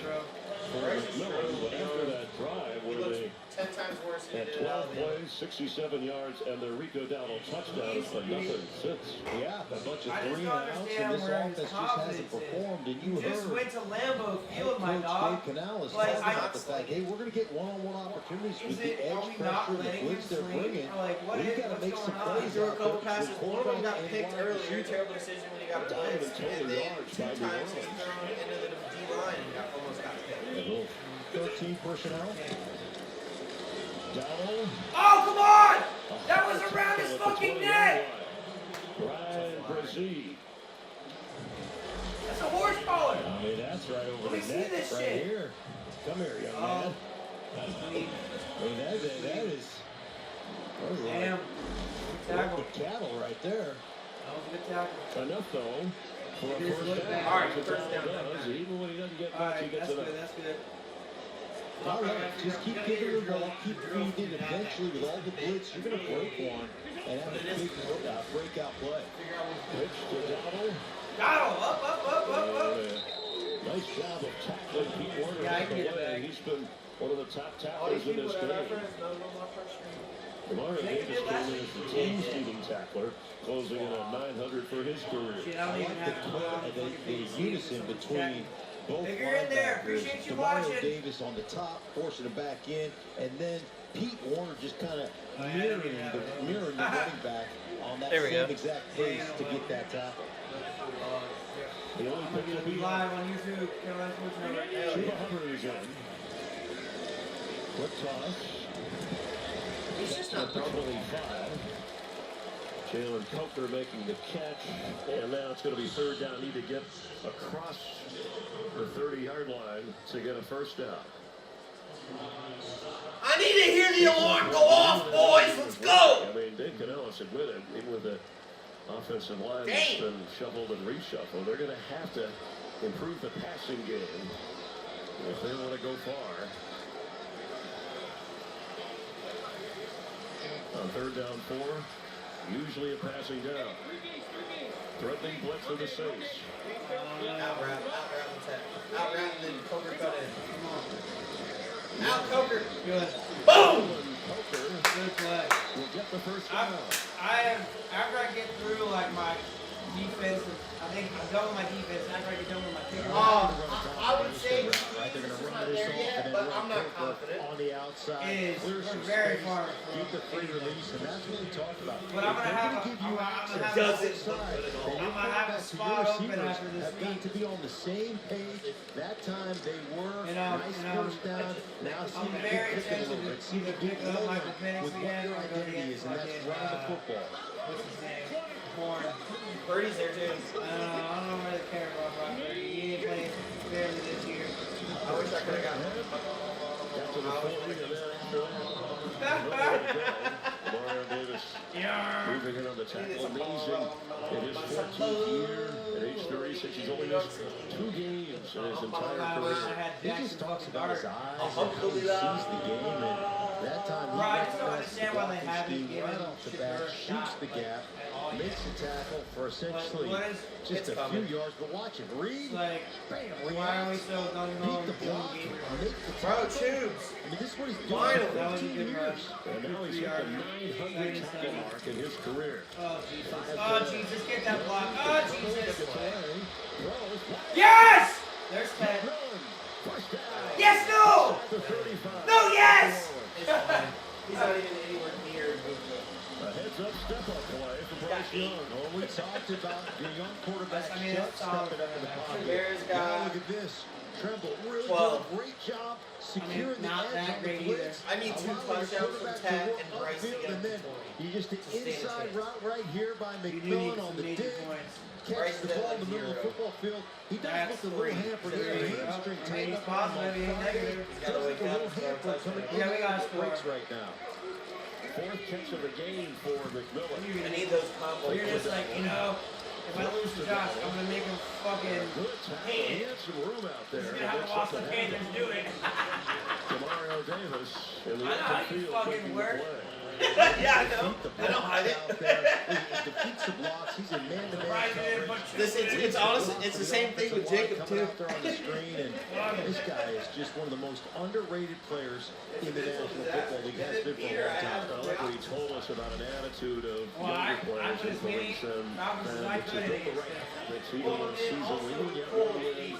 for McMillan, but after that drive where they 10 times worse than had 12 plays, 67 yards, and the Rico Dowell touchdown for nothing since. Yeah, a bunch of 3 and outs, and this offense just hasn't performed. And you heard just went to Lambeau Field, my Coach dog. Dave Canales Like, talking about the fact, hey, we're going to get one-on-one opportunities with the edge pressure, the blitz they're bringing. We've got to make some plays. Threw a couple passes. One of them got picked earlier. Terrible decision when he got blitzed. And then 2 times he threw into the D-line and almost got picked. 13 personnel. Dowell. Oh, come on! That was around his fucking neck! Brian Brzee. That's a horse collar! I mean, that's right over Let me the see neck this right shit. here. Come here, young man. I mean, that is Damn. Good tackle. Good cattle right there. That was a good tackle. enough though for a It is first look down. bad. All right, That's first all down. it does. Even when he doesn't get much, Alright, he gets that's enough. good, that's good. All right, just keep giving the ball, keep feeding it. Eventually, with all the blitz, you're going to break one and have a big breakout play. Pitch to Dowell. Up. Nice job of tackling Pete Warner Yeah, I out the get it way. back. He's been one of the top All these tacklers in people this that game. reference, no more frustration. Demario Davis came in as the team's leading tackler, closing in at 900 for his career. Shit, I don't even have to The unison between both If you're in there, linebackers. appreciate you Demario watching. Davis on the top, forcing it back in, and then Pete Warner just kind of mirroring the running back on that There we same go. exact pace to get that tackle. The only pick will be live on YouTube. Carolina Sports Network. Chuba Hubbard is in. Quick toss. He's just not Probably 5. Jalen Coker making the catch. And now it's going to be third down. Need to get across the 30-yard line to get a first down. I need to hear the alarm go off, boys. Let's go. I mean, Dave Canales admitted, even with the offensive line that's been shuffled and reshuffled, they're going to have to improve the passing game if they want to go far. On third down 4, usually a passing down. Threatening blitz for the Saints. Out route and then Coker cut in. Out Coker. Good. Boom! Coker Good play. will get the first down. After I get through like my defense, I think I'm done with my defense. After I get done with my kicker. I would say Right, they're going to run not this there off yet, and then but run I'm not Coker confident. on the outside. Is Clear we're some very space, far keep the free release, and that's what we talked about. But I'm gonna If they're have gonna give you access Doesn't to the look good at all. outside, I'm gonna have a spot open after this have got week. to be on the same page. That time they were. Nice first down. Now see I'm the very get clicking a little bit. See the get pick up going Michael Penix with what again, your or go identity is, and that's against running the football. What's his name? Horn. Birdie's there too. I don't know where the care about Brock Purdy. He didn't play barely this year. I wish I could have got him. Got to the 40, and then after that, Mario Davis moving in on the tackle. Amazing. In his 14th year, at age 36, he's only missed 2 games in his entire career. He just talks about his eyes and how he sees the game, and that time he Right, I just don't recognizes the understand why they blocking haven't scheme given right off the bat, shoots the gap, makes the tackle for essentially just a few yards. But watch it, read, Like, bam, why are we so gung ho beat the block, make the Bro, tackle. Tubes. I mean, this is what he's doing Finally. for That was a 15 good years. rush. And now he's hit the 900 tackle mark in his career. Oh, Jesus. Oh, Jesus. Get that block. Oh, Jesus. Throws. Yes! There's 10. First down. Yes, no! No, yes! He's not even anywhere near a heads-up step-up play for Bryce Young. Oh, we talked about your young quarterback I mean, Chuck that's solid. stepping up in the pocket. Bears Now got look at this. Tremble really 12. did a great job securing the not edge that on the great blitz. either. I need 2 allowing your touchdowns from quarterback to Tat work and Bryce to upfield, get and then you just an inside route right here by McMillan on the dig. Catch the ball in the middle of the football field. He does look a little hampered there. Hamstring tight up on the Friday. Does look a little hampered coming in the breaks right now. Fourth catch of the game for McMillan. I need those combos. You're just like, you know, if I lose to Josh, I'm gonna make him fucking He had some room out there. He's gonna have to watch the Panthers do it. Mario Davis in the I know how open you field fucking kicking the work. play. Yeah, I know. I don't hide it. He defeats the blocks. He's in man-to-man coverage. It's honestly, it's the same thing with Jacob too. Out there on the screen, and this guy is just one of the most underrated players in the National Football League. Has been for a long time. I like what he told us about an attitude of Well, younger players just influence and Falcons is it's not good built at the it. right habits even in a season when you get one win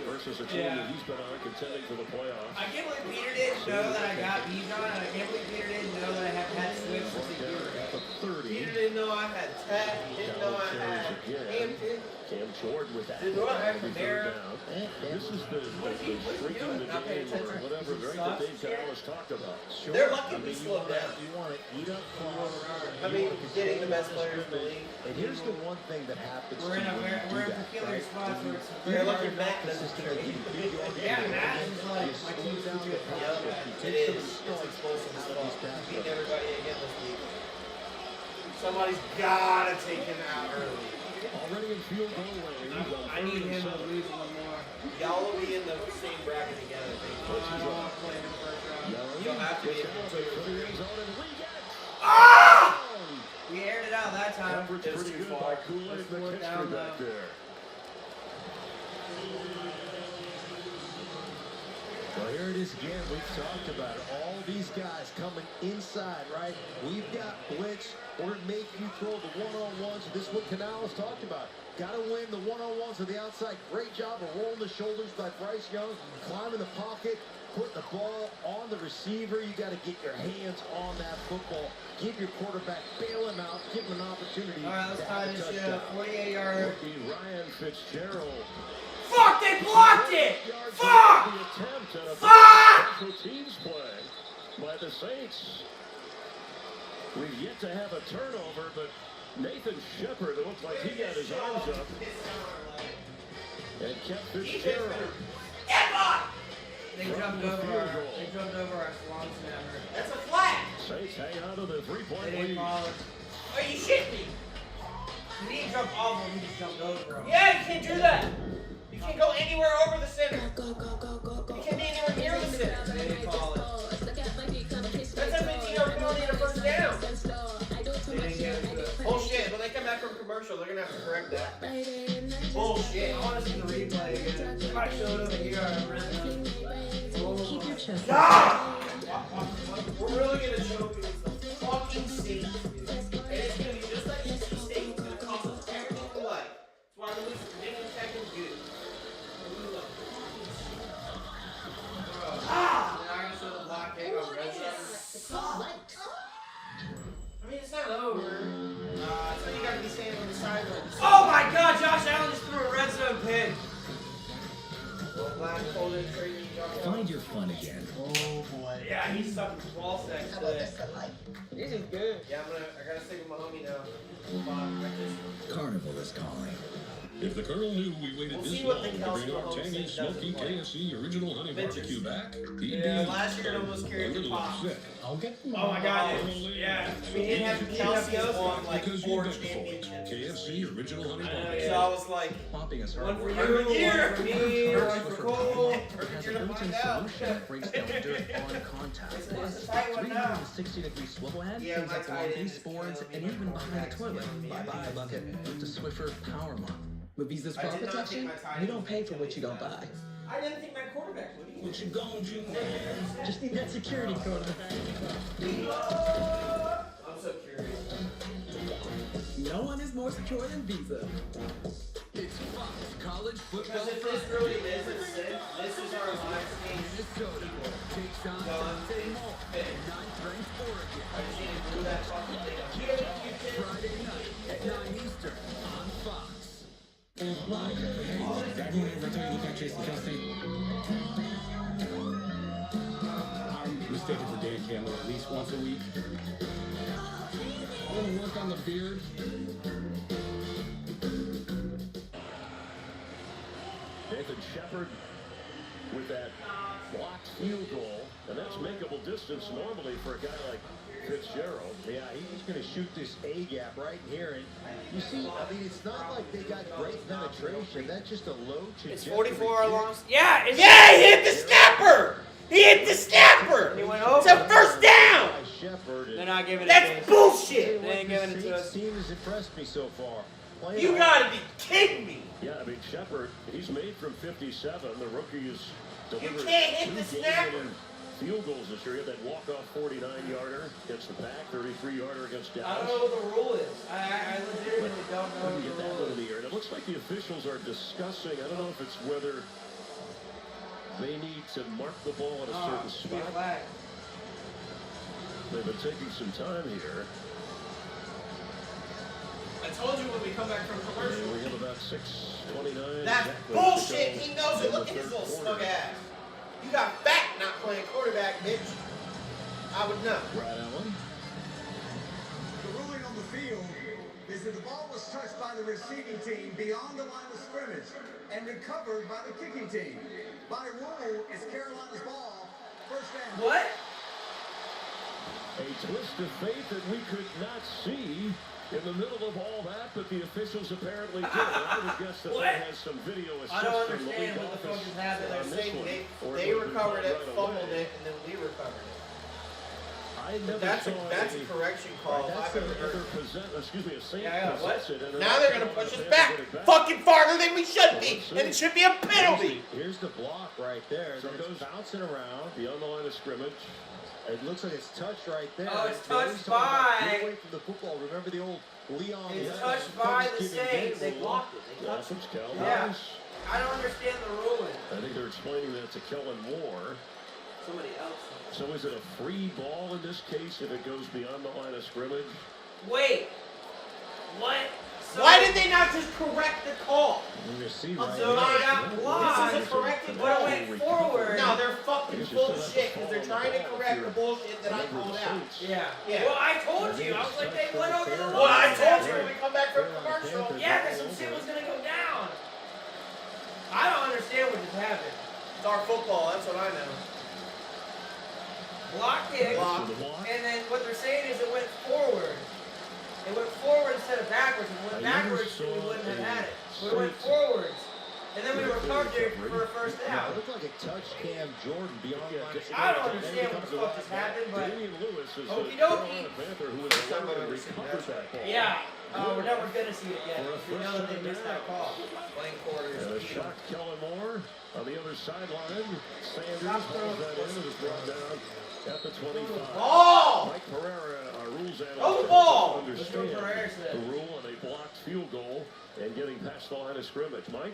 versus a team that he's been on contending for the playoffs. I can't believe Peter didn't know that I got beat on, and I can't believe Peter didn't know that I have had Swift since a year ago. Peter didn't know I had Tat. Didn't know I had Hampton. Cam Jordan with that. Didn't know I had Third Kamara. down. This is the streaking the game or whatever, right, that Dave Canales talked about. They're lucky we slowed down. You want to eat up clock. I mean, getting the best players in the league. And here's the one thing that happens We're in to you when you do a that, peculiar right? spot where it's They're lucky Matt doesn't Consistently give you big yards. Yeah, Matt is like You my slow team's down the future. process. You It take some is. of the It's starts explosive as out of fuck. these pass Beating rushers. everybody again this week. Somebody's gotta take him out early. Already in field goal range. I need him to lose one more. Y'all will be in the same bracket together. I don't want to play him first round. You'll have to be in the Ah! We aired it out that time. Average pretty good by Kool-Aid McKinstry back there. Well, here it is again. We've talked about it. All these guys coming inside, right? We've got blitz. We're going to make you throw the one-on-ones. This is what Canales talked about. Got to win the one-on-ones on the outside. Great job of rolling the shoulders by Bryce Young. Climbing the pocket. Putting the ball on the receiver. You got to get your hands on that football. Give your quarterback, bail him out. Give him an opportunity. All right, let's tie this shit up. 48-yard. Ryan Fitzgerald. Fuck, they blocked it! Fuck! The attempt at a special teams play by the Saints. We've yet to have a turnover, but Nathan Shepard, it looks like he got his arms up and kept Fitzgerald. They jumped over our long snapper. That's a flat. Saints hang on to the three-point They didn't lead. call it. Are you shitting me? He didn't jump off him, he just jumped over him. Yeah, you can't do that. You can't go anywhere over the center. Go, go, go, go, go. You can't be anywhere near the center. They didn't call it. That's a 15-yard penalty and a first down. They didn't get it to us. Bullshit. When they come back from commercial, they're going to have to correct that. Bullshit. I want to see the replay again. If I showed up here, I'd run. Keep your chest. God! We're really going to show you the fucking state. And it's going to be just like NC State. It's going to cost us everything we like. That's why we lose Virginia Tech and Duke. Ah! They're not going to show the block kick on red zone. I mean, it's not over. So you got to be standing on the sideline. Oh my god, Josh Allen just threw a red zone pin. Find your fun again. Oh boy. Yeah, he's sucking ball sex today. This is good. Yeah, I gotta stick with my homie now. Carnival is calling. If the Colonel knew we waited We'll this see what long the to Kelsey bring our Mahomes tangy, thing doesn't smoky play. KFC original honey Bitches. barbecue back, he'd Yeah, be last year it almost a carried the little pop. upset. I'll get Oh my god, yeah. I mean, Kelsey's won like Because 4 you begged for it. championships. KFC original honey I know, barbecue. So I was like, Popping is One for hard you, work. one for me, one for Cole. Has a built-in solution that breaks down dirt on contact. It's a Plus, tight one now. 360-degree swivel head, Yeah, things my like tight lawn end is baseboards, killing and me. even behind the toilet. Bye-bye bucket with the Swiffer Power Mop. With Visa's I fraud did not protection, think my tight you end don't was pay for gonna what kill you don't me buy. I didn't think my quarterback would either. What you gonna do, man? Just need that security code in the back. I'm so curious. No one is more secure than Visa. It's Fox College college football. Because if this really is a six, this is our live stream. Minnesota takes on Dante Moore and ninth-ranked Oregon. I just need to do that fucking thing. Friday night at 9 Eastern on Fox. I'm mistaken for Dan Campbell at least once a week. A little work on the beard. Nathan Shepard with that blocked field goal, and that's makeable distance normally for a guy like Fitzgerald. Yeah, he's going to shoot this A-gap right here. And you see, I mean, it's not like they got great penetration. That's just a low trajectory. It's 44 long. Yeah, he hit the snapper. He hit the snapper. He went over. It's a first down. They're not giving it That's to us. bullshit. They ain't giving it to us. This team has impressed me so far. You gotta be kidding me. Yeah, I mean, Shepard, he's made from 57. The rookie is delivered can't hit the 2 snapper. game-winning field goals this year. He had that walk-off 49-yarder against the pack, 33-yarder against Dallas. I don't know what the rule is. I legitimately don't know Couldn't get what the that rule one of is. the year. And it looks like the officials are discussing, I don't know if it's whether they need to mark the ball at a certain Be a spot. flag. They've been taking some time here. I told you when we come back from commercial. We have about 6:29. That's bullshit. He knows it. Look at his little smug ass. You got fat not playing quarterback, bitch. I would know. Right, Allen. The ruling on the field is that the ball was touched by the receiving team beyond the line of scrimmage and recovered by the kicking team. By rule, it's Carolina's ball. First down. What? A twist of fate that we could not see in the middle of all that, but the officials apparently did. I would guess that that has some video assist. I don't from the understand league what the fuck office is happening. They're on this saying one, or they it would be recovered it, right fumbled away. it, and then we recovered it. I never That's saw a correction call. Right, I've ever heard. Excuse me, a Saint Yeah, what? possess it, and Now they're gonna push us back fucking farther than we should be, and it should be a penalty. Here's the block right there. So Then it it's goes bouncing around. beyond the line of scrimmage. It looks like it's touched right there. Oh, it's They always touched talk about by- get away from the football. Remember the old Leon? It's Lewis touched by the Thanksgiving Saints. Day They rule? blocked it. They touched it. That's Cal. Yeah. I don't understand the ruling. I think they're explaining that to Kellen Moore. Somebody else. So is it a free ball in this case if it goes beyond the line of scrimmage? Wait. What? So Why did they not just correct the call? You see So right they there. got blocked. This is a corrected But it call. went forward. No, they're fucking bullshit because they're trying to correct the bullshit that I called out. Yeah. Yeah. Well, I told you. I was like, they went over the line. Well, I told you when we come back from commercial. Yeah, because some shit was going to go down. I don't understand what just happened. It's our football, that's what I know. Block kick. Block. And then what they're saying is it went forward. It went forward instead of backwards. If it went backwards, we wouldn't have had it. But it went forwards. And then we recovered it for a first Yeah, down. it looked like it touched Cam Jordan beyond the line of I don't scrimmage. understand what the fuck just happened, but Damian Lewis is the Okie dokie. Carolina Panther who was the one that recovered that ball. yeah. We're never going to see it yet. We know that they missed that call. Playing quarters. And a shot, Kellen Moore on the other sideline. Sanders pulls that in and is brought down at the 25. Ball! Mike Pereira, our rules Throw the analyst, ball! That's what Pereira understands said. the rule on a blocked field goal and getting past the line of scrimmage. Mike?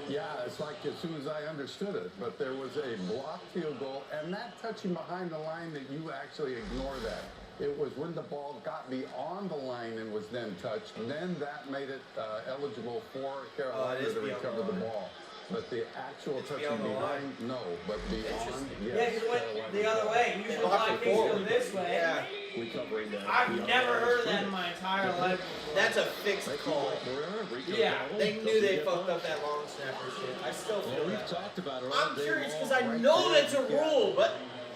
Yeah, it's like as soon as I understood it, but there was a blocked field goal, and that touching behind the line that you actually ignore that. It was when the ball got beyond the line and was then touched, then that made it eligible for Carolina it is to beyond recover the the line. ball. But the actual It's touching beyond the behind, no, but beyond, Interesting. yes. Yeah, because it went the other way. Usually Blocked block it kicks go forward. this way. Yeah. Recovering that. I've beyond never the line of heard of that in scrimmage. my entire life before. That's a fixed Thank you, call. Mike Pereira. Rico Yeah, Dowdle They knew doesn't they get fucked much. up that long snapper shit. I still Well, feel we've that. talked about it all I'm day curious long. because I Right know there, that's a you got rule, but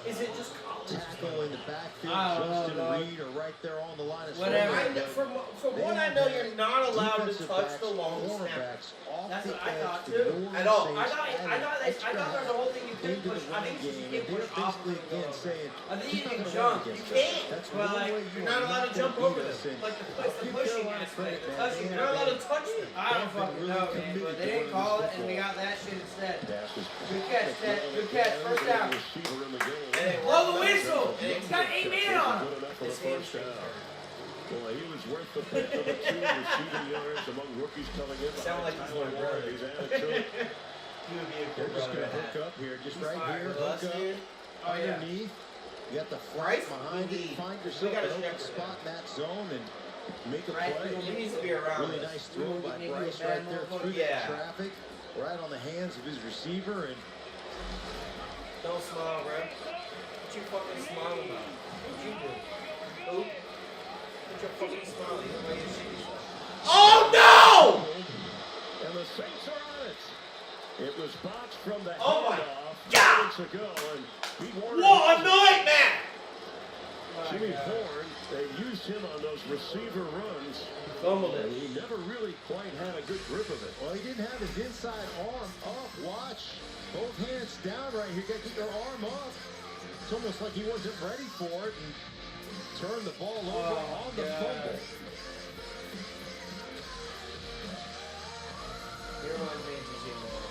is it just tackle in the backfield, I don't know, Justin dog. Reed are right there on the line of Whatever. scrimmage. from what I know, you're not allowed to touch the long snapper. cornerbacks off That's the what I edge thought to too. New At all. Orleans I Saints thought added there was a whole thing you couldn't into the push. I run think you game, should get and pushed they're off the basically again field. saying, I think you "Keep can on jump. running You against us." can't. That's Well, one like, way you're are not allowed to gonna jump beat over us, them. and Like the I'll pushing give Carolina aspect, credit, the man. touching. They You're not have allowed to been- touch them. I don't They've been fucking really know, man. committed But to they didn't running call this it, and we football. got that shit instead. Dash is Good catch, Ted. Good catch. First down. down. Receiver in the game. It ain't Blow the worth it. whistle. It ain't It's got 8 men on him. Good enough for the It's first hamstring. down. Well, he was worth the pick of the 2 receiving yards among rookies coming in. Sound like he's my brother. He's added to it. He would be a They're good just brother. going to hook up here, just He's right fine here, with hook us, up dude. Oh, yeah. underneath. You got the flank Bryce, behind it. Find yourself gotta an open shepherd spot in that zone and make a Bryce, play. he needs to be around Really us. nice throw by Maybe a Bryce bad right there motherfucker. through Yeah. the traffic, right on the hands of his receiver. And Don't smile, bro. What you fucking smiling about? What you do? Who? What your fucking smiling? You know your shit yourself. Oh no! And the Saints are on it. It was botched from the Oh my handoff God! minutes ago, and Pete Warner. What a nightmare! Jimmy Horn, they used him on those receiver runs. Fumbled it. And he never really quite had a good grip of it. well, he didn't have his inside arm up. Watch. Both hands down right here. Got to keep your arm up. It's almost like he wasn't ready for it and turned the ball over on the fumble. He reminds me of DJ Moore.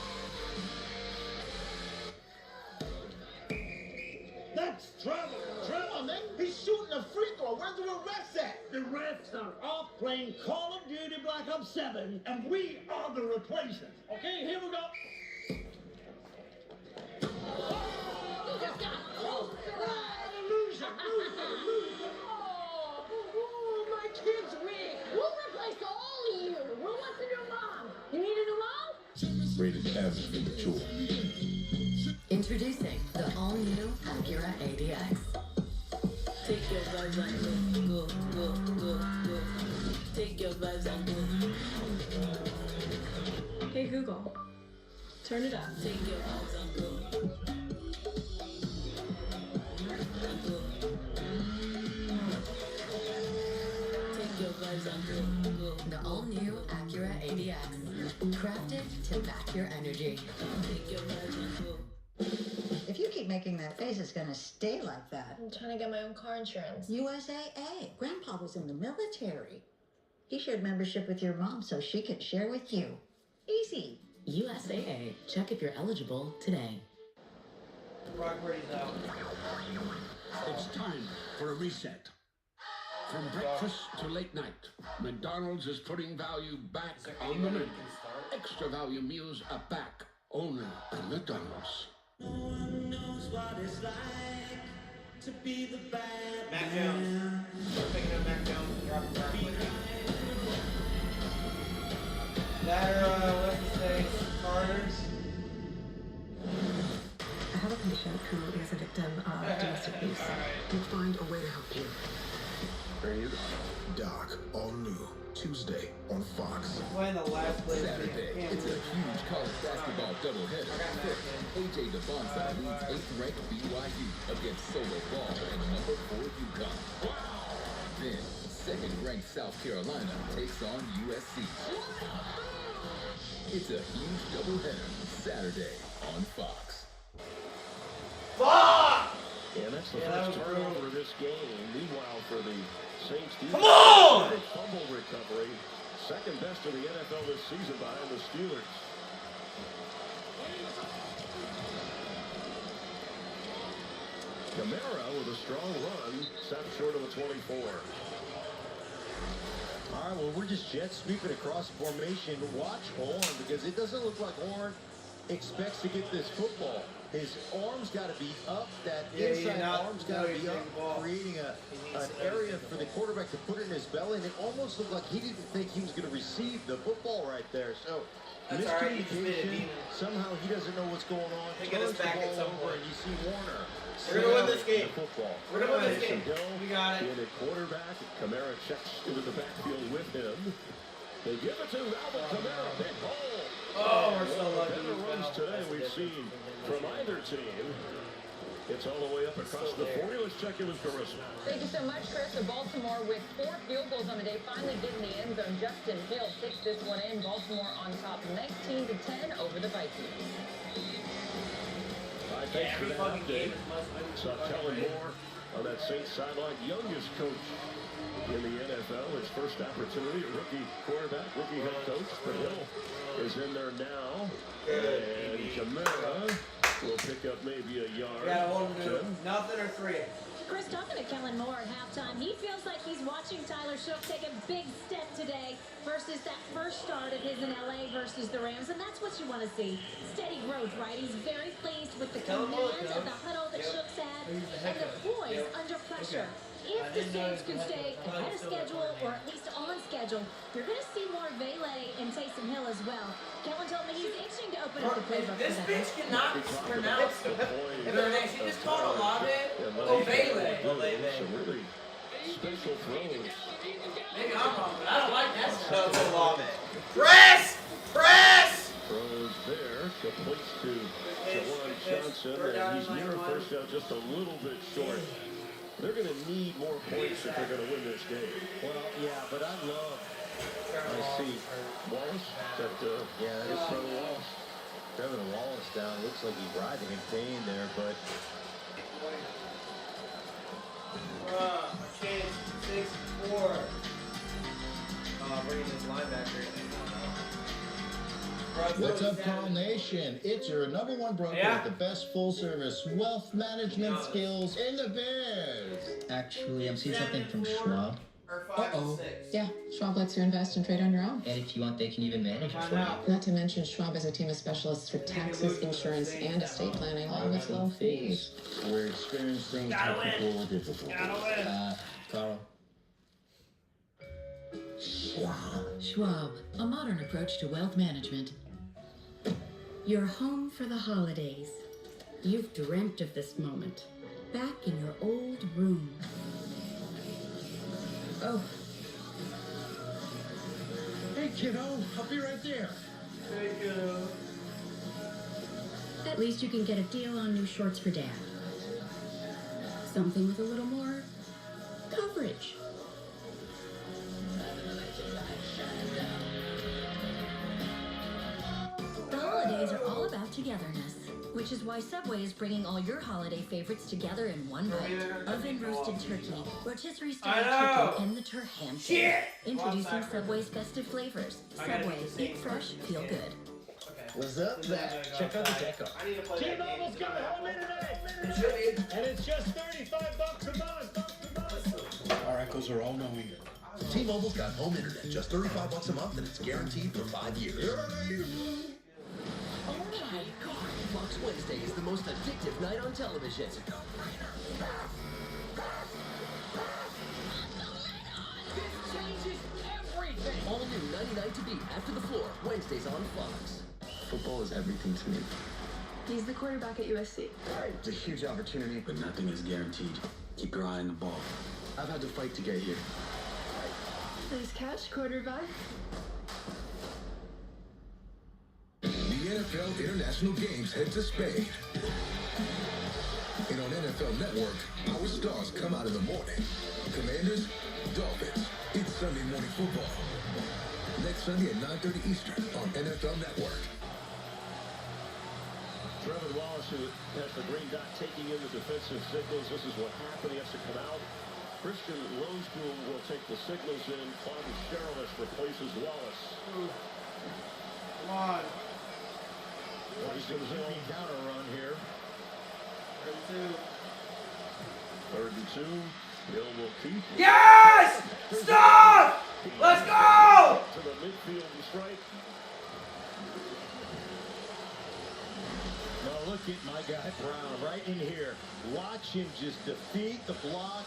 That's trouble. Trouble, man. He's shooting a free throw. Where's the refs at? The refs are off playing Call of Duty Black Ops 7, and we are the replacements. Okay, here we go. Oh, my kid's weak. We'll replace all of you. Who wants a new mom? You need a new mom? Rated average for mature. Introducing the all-new Acura ADX. Take your vibes and go, go, go, go. Take your vibes and go. Hey Google, turn it up. Take your vibes and go. Take your vibes and go, go. The all-new Acura ADX. Crafted to back your energy. Take your vibes and go. If you keep making that face, it's gonna stay like that. I'm trying to get my own car insurance. USAA. Grandpa was in the military. He shared membership with your mom so she could share with you. Easy. USAA. Check if you're eligible today. Brock Purdy's out. It's time for a reset. From breakfast to late night, McDonald's is putting value back on the menu. Extra value meals are back only at McDonald's. No one knows what it's like to be the bad Mac Jones. We're picking up Mac Jones and dropping Brock Purdy. That, what's his face? Carter's. I have a patient who is a victim of domestic abuse. We'll find a way to help you. There you go. Doc, all new. Tuesday on Fox. Playing the last place. Saturday, it's a huge college basketball doubleheader. First, AJ Devonta leads 8th ranked BYU against Solo Ball and number 4 UConn. Then, 2nd ranked South Carolina takes on USC. It's a huge doubleheader Saturday on Fox. Fuck! And that's the first turnover of this game. Meanwhile, for the Saints defense, come on! Fumble recovery, second best in the NFL this season behind the Steelers. Kamara with a strong run, stopped short of the 24. All right, well, we're just jet sweeping across the formation. Watch Horn, because it doesn't look like Horn expects to get this football. His arm's got to be up. That inside arm's got to be up, creating an area for the quarterback to put it in his belly. And it almost looked like he didn't think he was going to receive the football right there. So miscommunication. Somehow he doesn't know what's going on. Turns the ball over, and you see Warner. We're going to win this game. Football. We're going to win this game. We got it. In at quarterback, Kamara checks into the backfield with him. They give it to Alvin Kamara. Big hole. Oh, we're so lucky. Better runs today we've seen from either team. It's all the way up across the 40. Let's check in with Carissa. Thank you so much, Chris. So Baltimore with 4 field goals on the day, finally getting the end zone. Justin Fields kicks this one in. Baltimore on top, 19-10 over the Vikings. All right, thanks for that update. So Kellen Moore on that Saints sideline, youngest coach in the NFL. His first opportunity, a rookie quarterback, rookie head coach. But Hill is in there now. And Kamara will pick up maybe a yard. Yeah, we'll do nothing or 3. Chris, talking to Kellen Moore at halftime, he feels like he's watching Tyler Shough take a big step today versus that first start of his in LA versus the Rams, and that's what you want to see. Steady growth, right? He's very pleased with the command of the huddle that Shough's had and the poise under pressure. If the Saints can stay ahead of schedule, or at least on schedule, you're going to see more Vele and Taysom Hill as well. Kellen told me he's itching to open up the playbook. This bitch cannot pronounce their name. She just called Olave Ovele. Some really special throws. Maybe I'm wrong, but I don't like that stuff. No, it's Olave. Press! Press! Throws there, completes to Jawan Johnson, and he's near a first down, just a little bit short. They're going to need more points if they're going to win this game. Well, yeah, but I see Wallace. Yeah, that is Trevor Wallace. Trevor Wallace down. Looks like he's riding in pain there, but. Change 6-4. Bringing this linebacker in. What's up, Carl Nation? It's your #1 broker with the best full-service wealth management skills in the biz. Actually, I'm seeing something from Schwab. Uh-oh. Yeah, Schwab lets you invest and trade on your own. And if you want, they can even manage it for you. Not to mention, Schwab has a team of specialists for taxes, insurance, and estate planning, all with low fees. We're experiencing technical difficulties. Carl. Schwab, a modern approach to wealth management. You're home for the holidays. You've dreamt of this moment. Back in your old room. Oh. Hey, kiddo, I'll be right there. Hey, kiddo. At least you can get a deal on new shorts for Dad. Something with a little more coverage. The holidays are all about togetherness, which is why Subway is bringing all your holiday favorites together in one bite. Oven-roasted turkey, rotisserie-style chicken, and the Turham. Introducing Subway's festive flavors. Subway, eat fresh, feel good. What's up, Zach? Check out the deco. T-Mobile's got home internet, and it's just $35 a month. Our echoes are all knowing. T-Mobile's got home internet, just $35 a month, and it's guaranteed for 5 years. Fox Wednesday is the most addictive night on television. This changes everything. All new 99 to beat after the floor. Wednesdays on Fox. Football is everything to me. He's the quarterback at USC. It's a huge opportunity, but nothing is guaranteed. Keep your eye on the ball. I've had to fight to get here. Nice catch, quarterback. The NFL International Games head to Spain. And on NFL Network, our stars come out in the morning. Commanders, Dolphins. It's Sunday morning football. Next Sunday at 9:30 Eastern on NFL Network. Trevor Wallace, who has the green dot taking in the defensive signals. This is what happened. He has to come out. Christian Rosedoom will take the signals in. Claude Sherrill replaces Wallace. Come on. He's going to counter run here. 3rd and 2. Hill will keep. Yes! Stop! Let's go! To the midfield and strike. Now look at my guy Brown right in here. Watch him just defeat the block,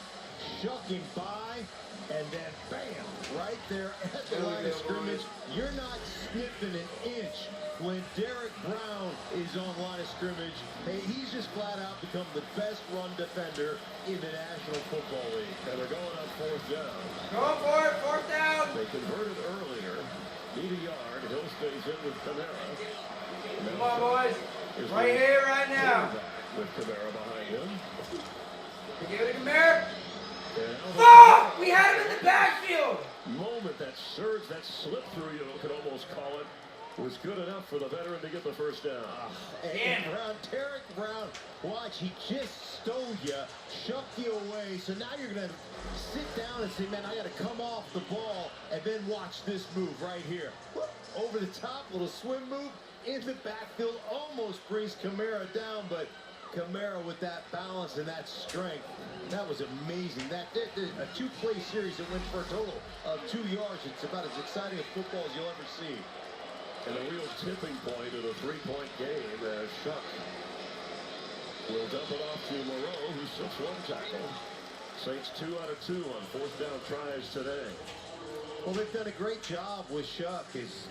shuck him by, and then bam, right there at the line of scrimmage. You're not sniffing an inch when Derek Brown is on line of scrimmage. Hey, he's just flat out become the best run defender in the National Football League. And they're going on 4th down. Going for it, 4th down. They converted earlier. Need a yard. Hill stays in with Kamara. Come on, boys. Right here, right now. With Kamara behind him. Give it to Kamara. Fuck! We had him in the backfield. Moment, that surge, that slip through, you could almost call it, was good enough for the veteran to get the first down. And Brown, Derek Brown, watch, he just stole you, shucked you away, so now you're going to sit down and say, man, I got to come off the ball, and then watch this move right here. Over the top, little swim move, in the backfield, almost brings Kamara down, but Camaro with that balance and that strength. That was amazing. That a two-play series that went for a total of 2 yards. It's about as exciting a football as you'll ever see. And a real tipping point in a three-point game as Shuck will dump it off to Moreau, who sits one tackle. Saints 2 out of 2 on fourth down tries today. Well, they've done a great job with Shuck,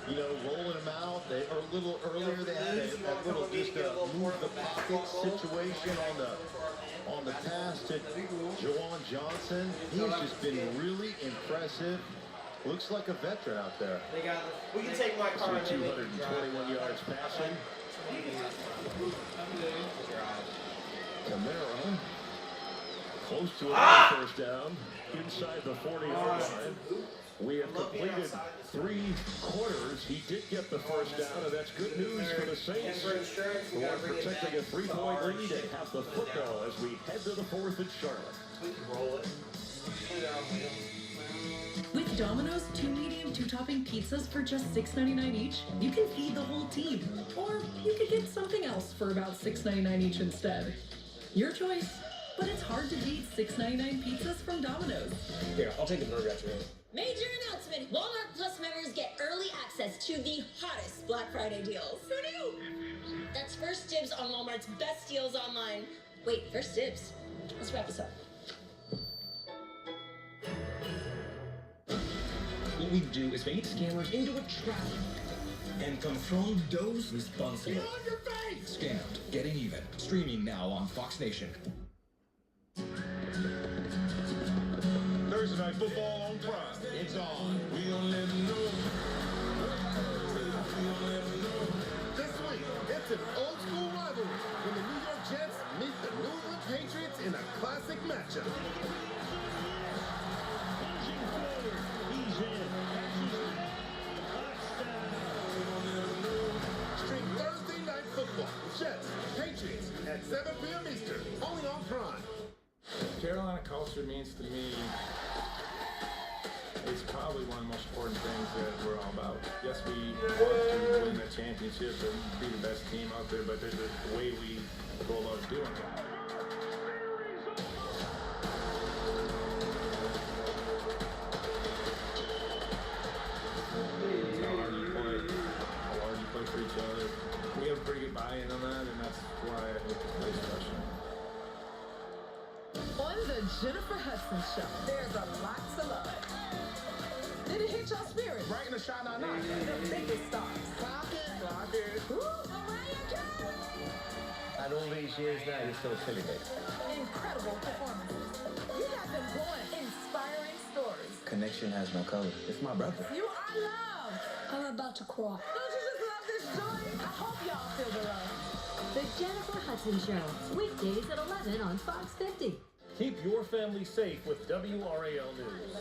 rolling him out. A little earlier, they had a little just move the pocket situation on the pass to Jawan Johnson. He's just been really impressive. Looks like a veteran out there. We can take my car. 221 yards passing. Camaro close to a first down inside the 40-yard line. We have completed 3 quarters. He did get the first down, and that's good news for the Saints, who are protecting a 3-point lead at half the football as we head to the 4th at Charlotte. We can roll it. With Domino's 2 medium 2-topping pizzas for just $6.99 each, you can feed the whole team. Or you could get something else for about $6.99 each instead. Your choice, but it's hard to beat $6.99 pizzas from Domino's. Here, I'll take the burger after you. Major announcement! Walmart Plus members get early access to the hottest Black Friday deals. Who knew? That's first dibs on Walmart's best deals online. Wait, first dibs? Let's wrap this up. What we do is bait scammers into a trap and confront those responsible. Get on your face! Scammed, Getting Even. Streaming now on Fox Nation. Thursday Night Football on Prime. It's on. We don't let them know. This week, it's an old school rivalry when the New York Jets meet the New England Patriots in a classic matchup. Stream Thursday Night Football. Jets, Patriots at 7 p.m. Eastern. Only on Prime. Carolina culture means to me, it's probably one of the most important things that we're all about. Yes, we want to win the championship and be the best team out there, but there's a way we go about doing it. How hard you play for each other. We have a pretty good buy-in on that, and that's why I think this place special. On the Jennifer Hudson Show, there's a lot to love. Did it hit your spirit? Brighten the shine on night. The biggest stars. Clock it. Ooh, Mariah Carey. At all these years now, you're still silly, babe. Incredible performances. You have them going. Inspiring stories. Connection has no color. It's my brother. You are loved. I'm about to cry. Don't you just love this joint? I hope y'all feel the love. The Jennifer Hudson Show, weekdays at 11 on Fox 50. Keep your family safe with WRAL News.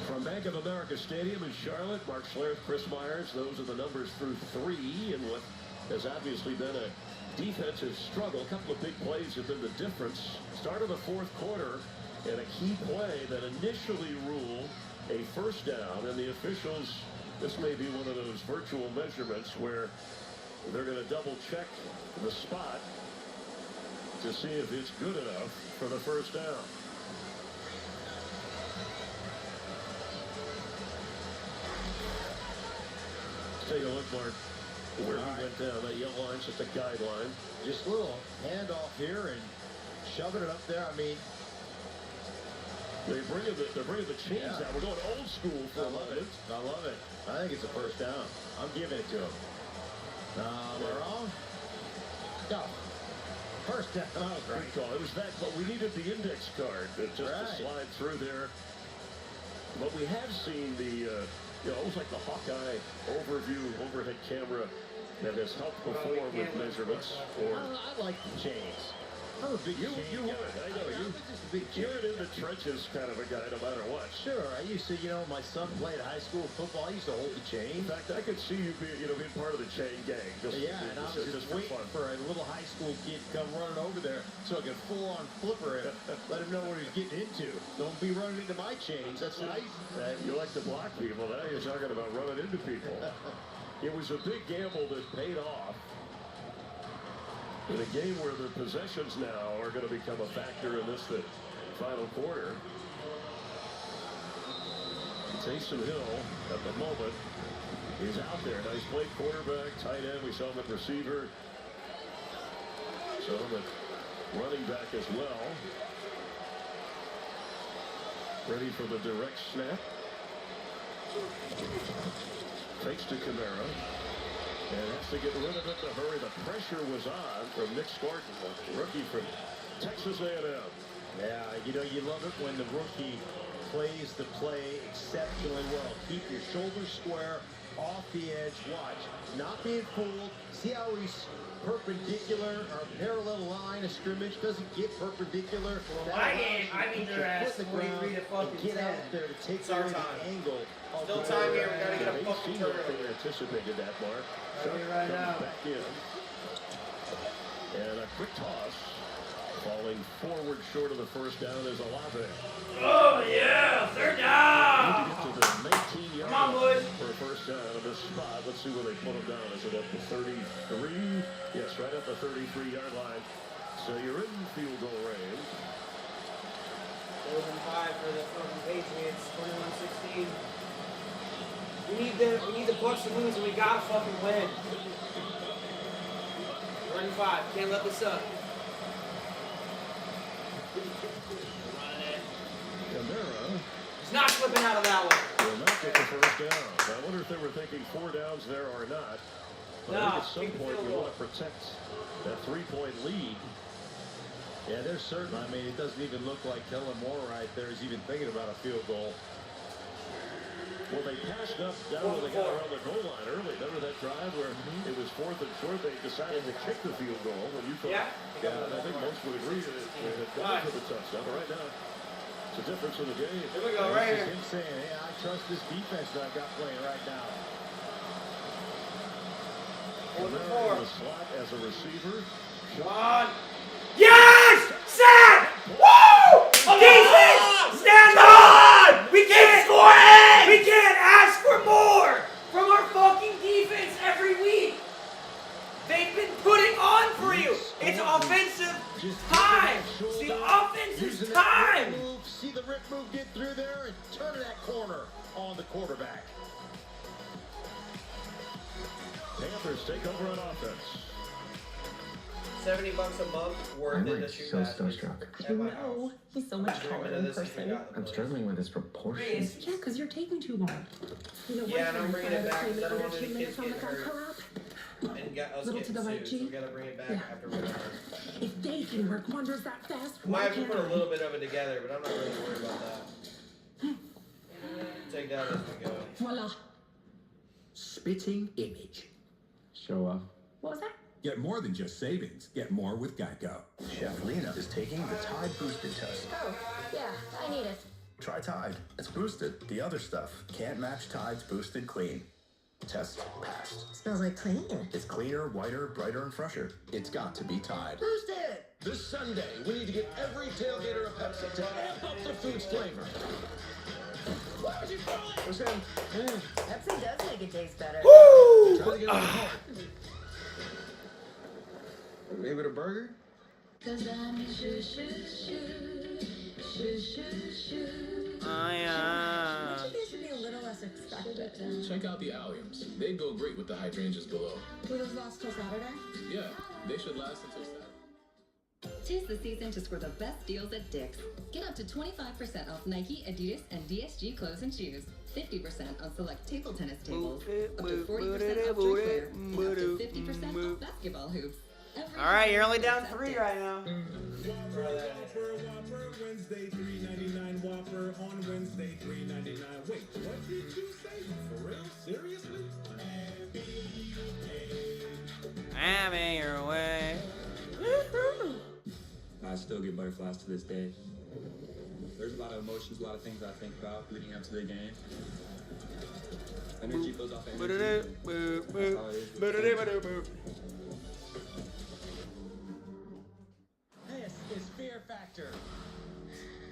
From Bank of America Stadium in Charlotte, Mark Schlereth, Chris Myers, those are the numbers through 3 in what has obviously been a defensive struggle. A couple of big plays have been the difference. Start of the 4th quarter and a key play that initially ruled a first down, and the officials, this may be one of those virtual measurements where they're going to double check the spot to see if it's good enough for the first down. Take a look, Mark, where he went down. That yellow line's just a guideline. Just a little handoff here and shoving it up there. I mean, they're bringing the chains out. We're going old school for a moment. I love it. I think it's a first down. I'm giving it to him. Am I wrong? No. First down. Oh, great call. It was that, but we needed the index card just to slide through there. But we have seen the, almost like the Hawkeye overview, overhead camera that has helped before with measurements. I like the chains. I'm a big you would. I know you. You're in the trenches kind of a guy, no matter what. Sure. I used to, my son played high school football. I used to hold the chain. In fact, I could see you being part of the chain gang. And I was just waiting for a little high school kid to come running over there so I could full-on flipper him, let him know what he's getting into. Don't be running into my chains. That's nice. You like to block people. Now you're talking about running into people. It was a big gamble that paid off in a game where the possessions now are going to become a factor in this final quarter. Taysom Hill at the moment is out there. Nice play, quarterback, tight end. We saw him at receiver. Saw him at running back as well. Ready for the direct snap. Fakes to Kamara. And has to get rid of it in a hurry. The pressure was on from Nick Scorton, the rookie from Texas A&M. Yeah, you love it when the rookie plays the play exceptionally well. Keep your shoulders square, off the edge. Watch, not being fooled. See how he's perpendicular or parallel line of scrimmage doesn't get perpendicular. I need your ass 43 to fucking 10. Get out there to take our away time. the angle. Still time here. We gotta get a fucking turn. They anticipated that, Mark. Right now. Back in. And a quick toss. Falling forward short of the first down is Olave. Oh, yeah. Third down. Need to get to the 19-yard Come on, boys. for a first down in this spot. Let's see where they put him down. Is it at the 33? Yes, right at the 33-yard line. So you're in field goal range. 4-5 for the fucking Patriots. 21-16. We need the Bucks to lose, and we gotta fucking win. 4-5. Can't let this up. Kamara. He's not slipping out of that one. Will not get the first down. I wonder if they were thinking 4 downs there or not. But I think at some point you want to protect that 3-point lead. Yeah, they're certain. I mean, it doesn't even look like Kellen Moore right there is even thinking about a field goal. Well, they passed up down when they got around the goal line early. Remember that drive where it was 4th and short? They decided to kick the field goal when you thought, I think most would agree that it had gone for the touchdown. But right now, it's a difference in the game. Here we go, right here. Him saying, hey, I trust this defense that I've got playing right now. Kamara in the slot as a receiver. Come on. Yes! Sack! Woo! Defense! Stand on! We can't score it! We can't ask for more from our fucking defense every week. They've been putting on for you. It's offensive time. It's the offensive time. See the rip move get through there and turn that corner on the quarterback. Panthers take over on offense. $70 a month worth it to shoot so starstruck. I know. He's so much taller in person. I'm struggling with his proportions. Yeah, because you're taking too long. You know, Yeah, and I'm one bringing it back because I don't want any kids on the getting hurt. co-op. And got us Little getting to the right, sued, so G. we gotta bring it back after we're done. If they can work wonders that fast, Might why have to can't put a I? little bit of it together, but I'm not really worried about that. Take that as we go. Voila. Spitting image. Show off. What was that? Get more than just savings. Get more with Geico. Chef Lena is taking the Tide Boosted test. Oh, yeah, I need it. Try Tide. It's boosted. The other stuff can't match Tide's Boosted Clean. Test passed. Smells like clean. It's cleaner, whiter, brighter, and fresher. It's got to be Tide. Boosted! This Sunday, we need to give every tailgater a Pepsi to amp up the food's flavor. What would you call it? What's him? Pepsi does make it taste better. Woo! Try to get on the card. Maybe a burger? Cause I'm a shoo shoo shoo, shoo shoo shoo. Maybe it should be a little less expected. Check out the alliums. They go great with the hydrangeas below. Will those last till Saturday? Yeah, they should last until Saturday. 'Tis the season to score the best deals at Dick's. Get up to 25% off Nike, Adidas, and DSG clothes and shoes. 50% on select table tennis tables. Up to 40% off drinkware. And up to 50% off basketball hoops. Alright, you're only down 3 right now. Wednesday $3.99 Whopper on Wednesday $3.99. Wait, what did you say? For real? Seriously? Having your way. I still get butterflies to this day. There's a lot of emotions, a lot of things I think about leading up to the game. Energy goes off energy. This is Fear Factor.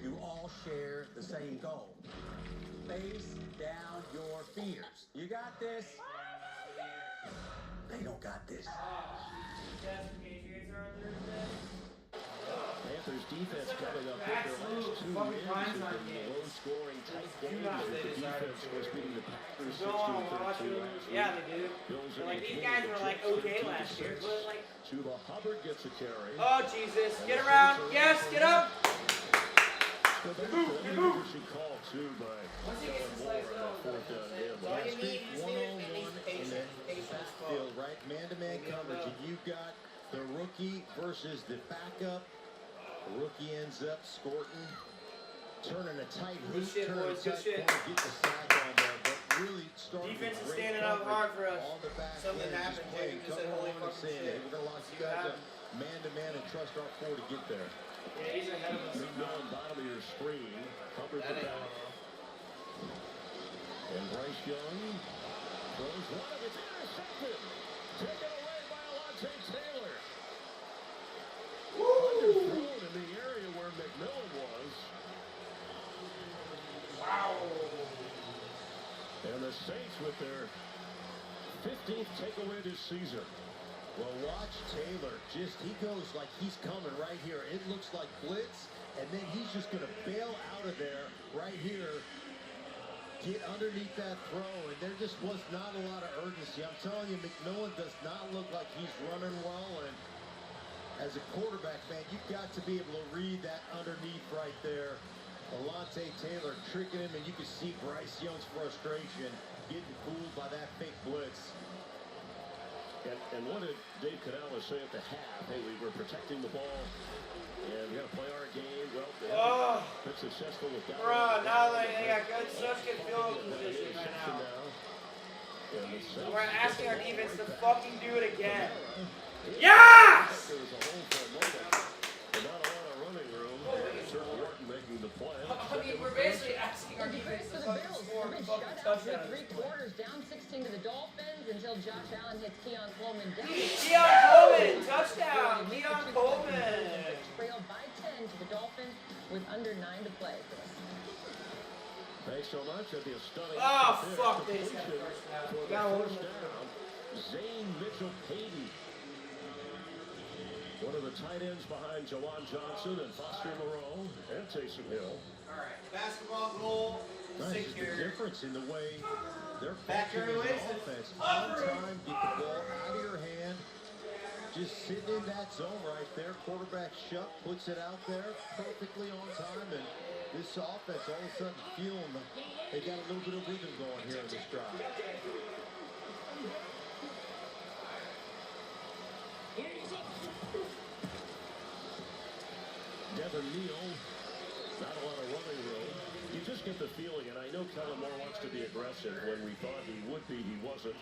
You all share the same goal. Face down your fears. You got this? They don't got this. Panthers defense coming up with their last 2 wins have been low-scoring, tight games. The defense was beating the Packers 16-13 last week. Yeah, they do. They're like, these guys were like okay last year. But like, Chuba Hubbard gets a carry. oh Jesus, get around, yes, get up. Move. She called too by Moore on that 4th down gamble. All you need is One-on-one at least in the patience. backfield, right? Man-to-man coverage, and you've got the rookie versus the backup. The rookie ends up scoring, turning a tight Good hoop, shit, turning boys, a good tight shit. corner, get the sack on there, but really starting Defense is with great standing up coverage hard for us. on the back Something end, happened, just playing Jacob just said, cover holy one and fucking saying, shit. hey, we're going to lock you See what guys up happened? man-to-man and trust our four to get there. Yeah, he's ahead of us. McMillan bottom of your screen. Hubbard the back. And Bryce Young throws one of its intercepted. Taken away by Alontae Taylor. Underthrown in the area where McMillan was. Wow. And the Saints with their 15th takeaway this season. Well, watch Taylor. He goes like he's coming right here. It looks like blitz, and then he's just going to bail out of there right here, get underneath that throw, and there just was not a lot of urgency. I'm telling you, McMillan does not look like he's running well, and as a quarterback, man, you've got to be able to read that underneath right there. Alontae Taylor tricking him, and you can see Bryce Young's frustration getting fooled by that fake blitz. And what did Dave Canales say at the half? Hey, we were protecting the ball, and we got to play our game. Well, they haven't been successful with that. Bro, now they got good, such good field position right now. We're asking our defense to fucking do it again. Yes! There was a hole for a moment, but not a lot of running room. Turk Wharton making the play. I mean, we're basically asking our defense to fucking score a fucking touchdown. 3 quarters, down 16 to the Dolphins until Josh Allen hits Keon Coleman down. Keon Coleman, touchdown! Keon Coleman! Trail by 10 to the Dolphins with under 9 to play. Thanks so much. That'd be a stunning. Oh, fuck this. First down. Zane Mitchell-Payton. One of the tight ends behind Jawan Johnson and Foster Moreau and Taysom Hill. All right, basketball goal. Nice is the difference in the way they're Back functioning your as offense. On time, get the ball out of your hand. Just sitting in that zone right there. Quarterback Shuck puts it out there perfectly on time. And this offense all of a sudden feeling they got a little bit of rhythm going here in this drive. Devin Neal, not a lot of running room. You just get the feeling, and I know Kellen Moore wants to be aggressive. When we thought he would be, he wasn't.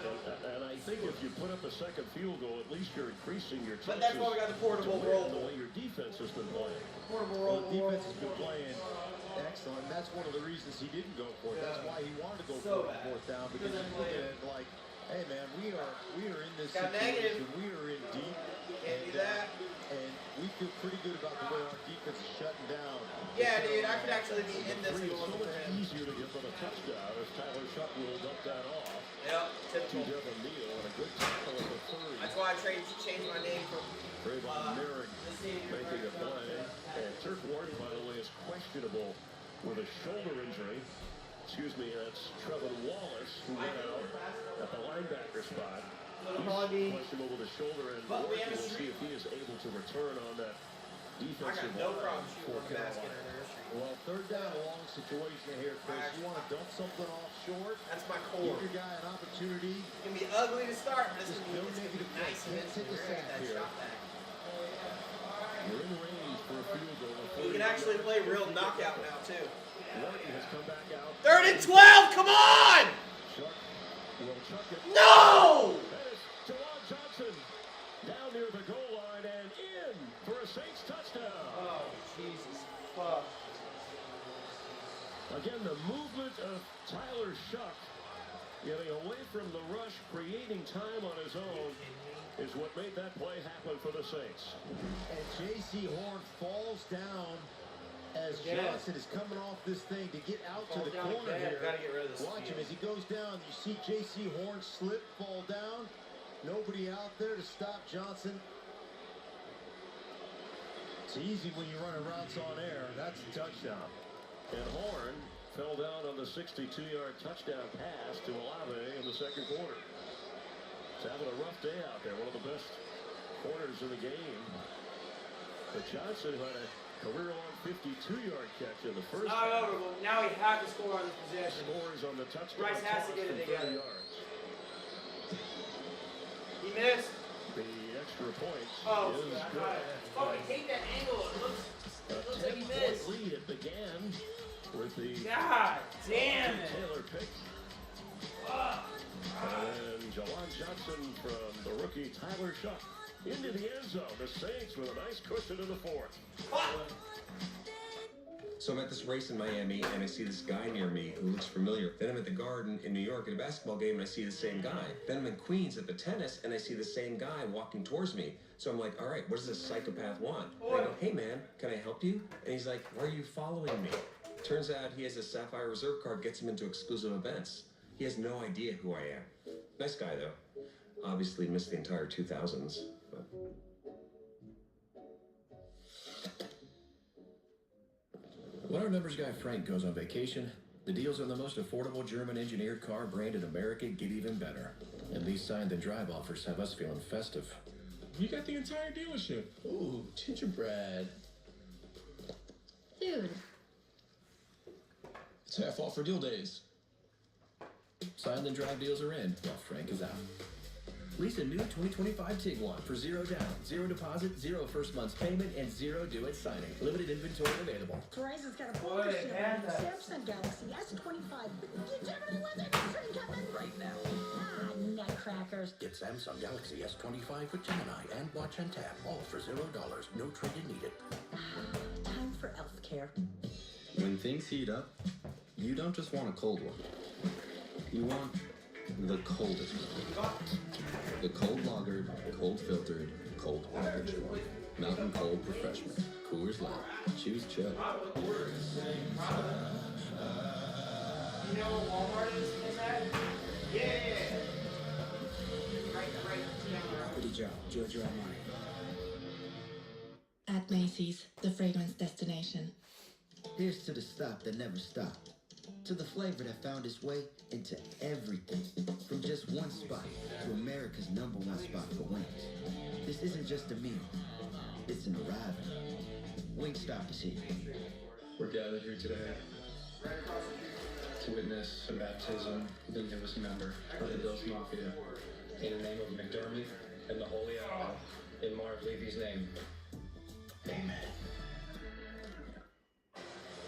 And I think if you put up a second field goal, at least you're increasing your chances. But that's why we got the portable roll. The way your defense has been playing. Portable roll. The defense has been playing excellent. That's one of the reasons he didn't go for it. That's why he wanted to go for it fourth down, because he's looking at it like, hey man, we are in this situation. We are in deep. Can't do that. And we feel pretty good about the way our defense is shutting down. Yeah, dude, I could actually be in this. It's so much easier to get them a touchdown as Tyler Shuck will dump that off. Yep, typical. To Devin Neal and a good tackle at the 30. That's why I changed my name from Trayvon Merrick making a play. And Turk Wharton, by the way, is questionable with a shoulder injury. Excuse me, that's Trevor Wallace, who went out at the linebacker spot. He's questionable with a shoulder, and we'll see if he is able to return on that defensive line for Carolina. Well, third down, a long situation here, Chris. You want to dump something off short? That's my core. Give your guy an opportunity. It's going to be ugly to start, but it's going to be nice and take a sack here. You're in range for a field goal. You can actually play real knockout now, too. Wharton has come back out. 3rd and 12, come on! Chuck will chuck it. No! That is Jawan Johnson down near the goal line and in for a Saints touchdown. Oh, Jesus, fuck. Again, the movement of Tyler Shuck, getting away from the rush, creating time on his own, is what made that play happen for the Saints. And J.C. Horn falls down As Johnson is coming off this thing to get out to the corner here. Gotta get rid of this. Watch him as he goes down. You see J.C. Horn slip, fall down. Nobody out there to stop Johnson. It's easy when you run routes on air. That's a touchdown. And Horn fell down on the 62-yard touchdown pass to Olave in the second quarter. He's having a rough day out there. One of the best corners in the game. But Johnson had a career-long 52-yard catch in the first half. Not over, but now he has to score on this possession. Scores on the touchdown. Bryce has to get it from 30 together. yards. He missed. The extra point Oh, is I good. fucking hate that angle. It looks like he 10-point missed. lead. It began with the God damn it. Taylor pick. And Jawan Johnson from the rookie Tyler Shuck into the end zone. The Saints with a nice cushion in the fourth. So I'm at this race in Miami, and I see this guy near me who looks familiar. Then I'm at the Garden in New York at a basketball game, and I see the same guy. Then I'm in Queens at the tennis, and I see the same guy walking towards me. So I'm like, all right, what does this psychopath want? And I go, hey man, can I help you? And he's like, why are you following me? Turns out he has a Sapphire Reserve card, gets him into exclusive events. He has no idea who I am. Nice guy, though. Obviously missed the entire 2000s, but... When our numbers guy Frank goes on vacation, the deals on the most affordable German-engineered car brand in America get even better. And these signed-and-drive offers have us feeling festive. You got the entire dealership. Ooh, gingerbread. Dude. It's half off for deal days. Signed-and-drive deals are in while Frank is out. Lease a new 2025 Tiguan for $0 down, 0 deposit, 0 first month's payment, and 0 due at signing. Limited inventory available. Verizon's got a bonus deal on the Samsung Galaxy S25. Determine whether the train coming right now. Ah, nutcrackers. Get Samsung Galaxy S25 with Gemini and Watch and Tap, all for $0. No trade-in needed. Time for elf care. When things heat up, you don't just want a cold one. You want the coldest one. The cold lagered, cold filtered, cold packaged one. Mountain Cold Refreshment. Coors Light. Choose chill. You know what Walmart is at? Yeah. Right. Good job, Giorgio Armani. At Macy's, the fragrance destination. Here's to the stop that never stopped. To the flavor that found its way into everything. From just one spot to America's #1 spot for wings. This isn't just a meal. It's an arrival. Wingstop is here. We're gathered here today to witness a baptism of the newest member of the Bills Mafia. In the name of McDermott and the Holy Owl, in Marv Levy's name. Amen.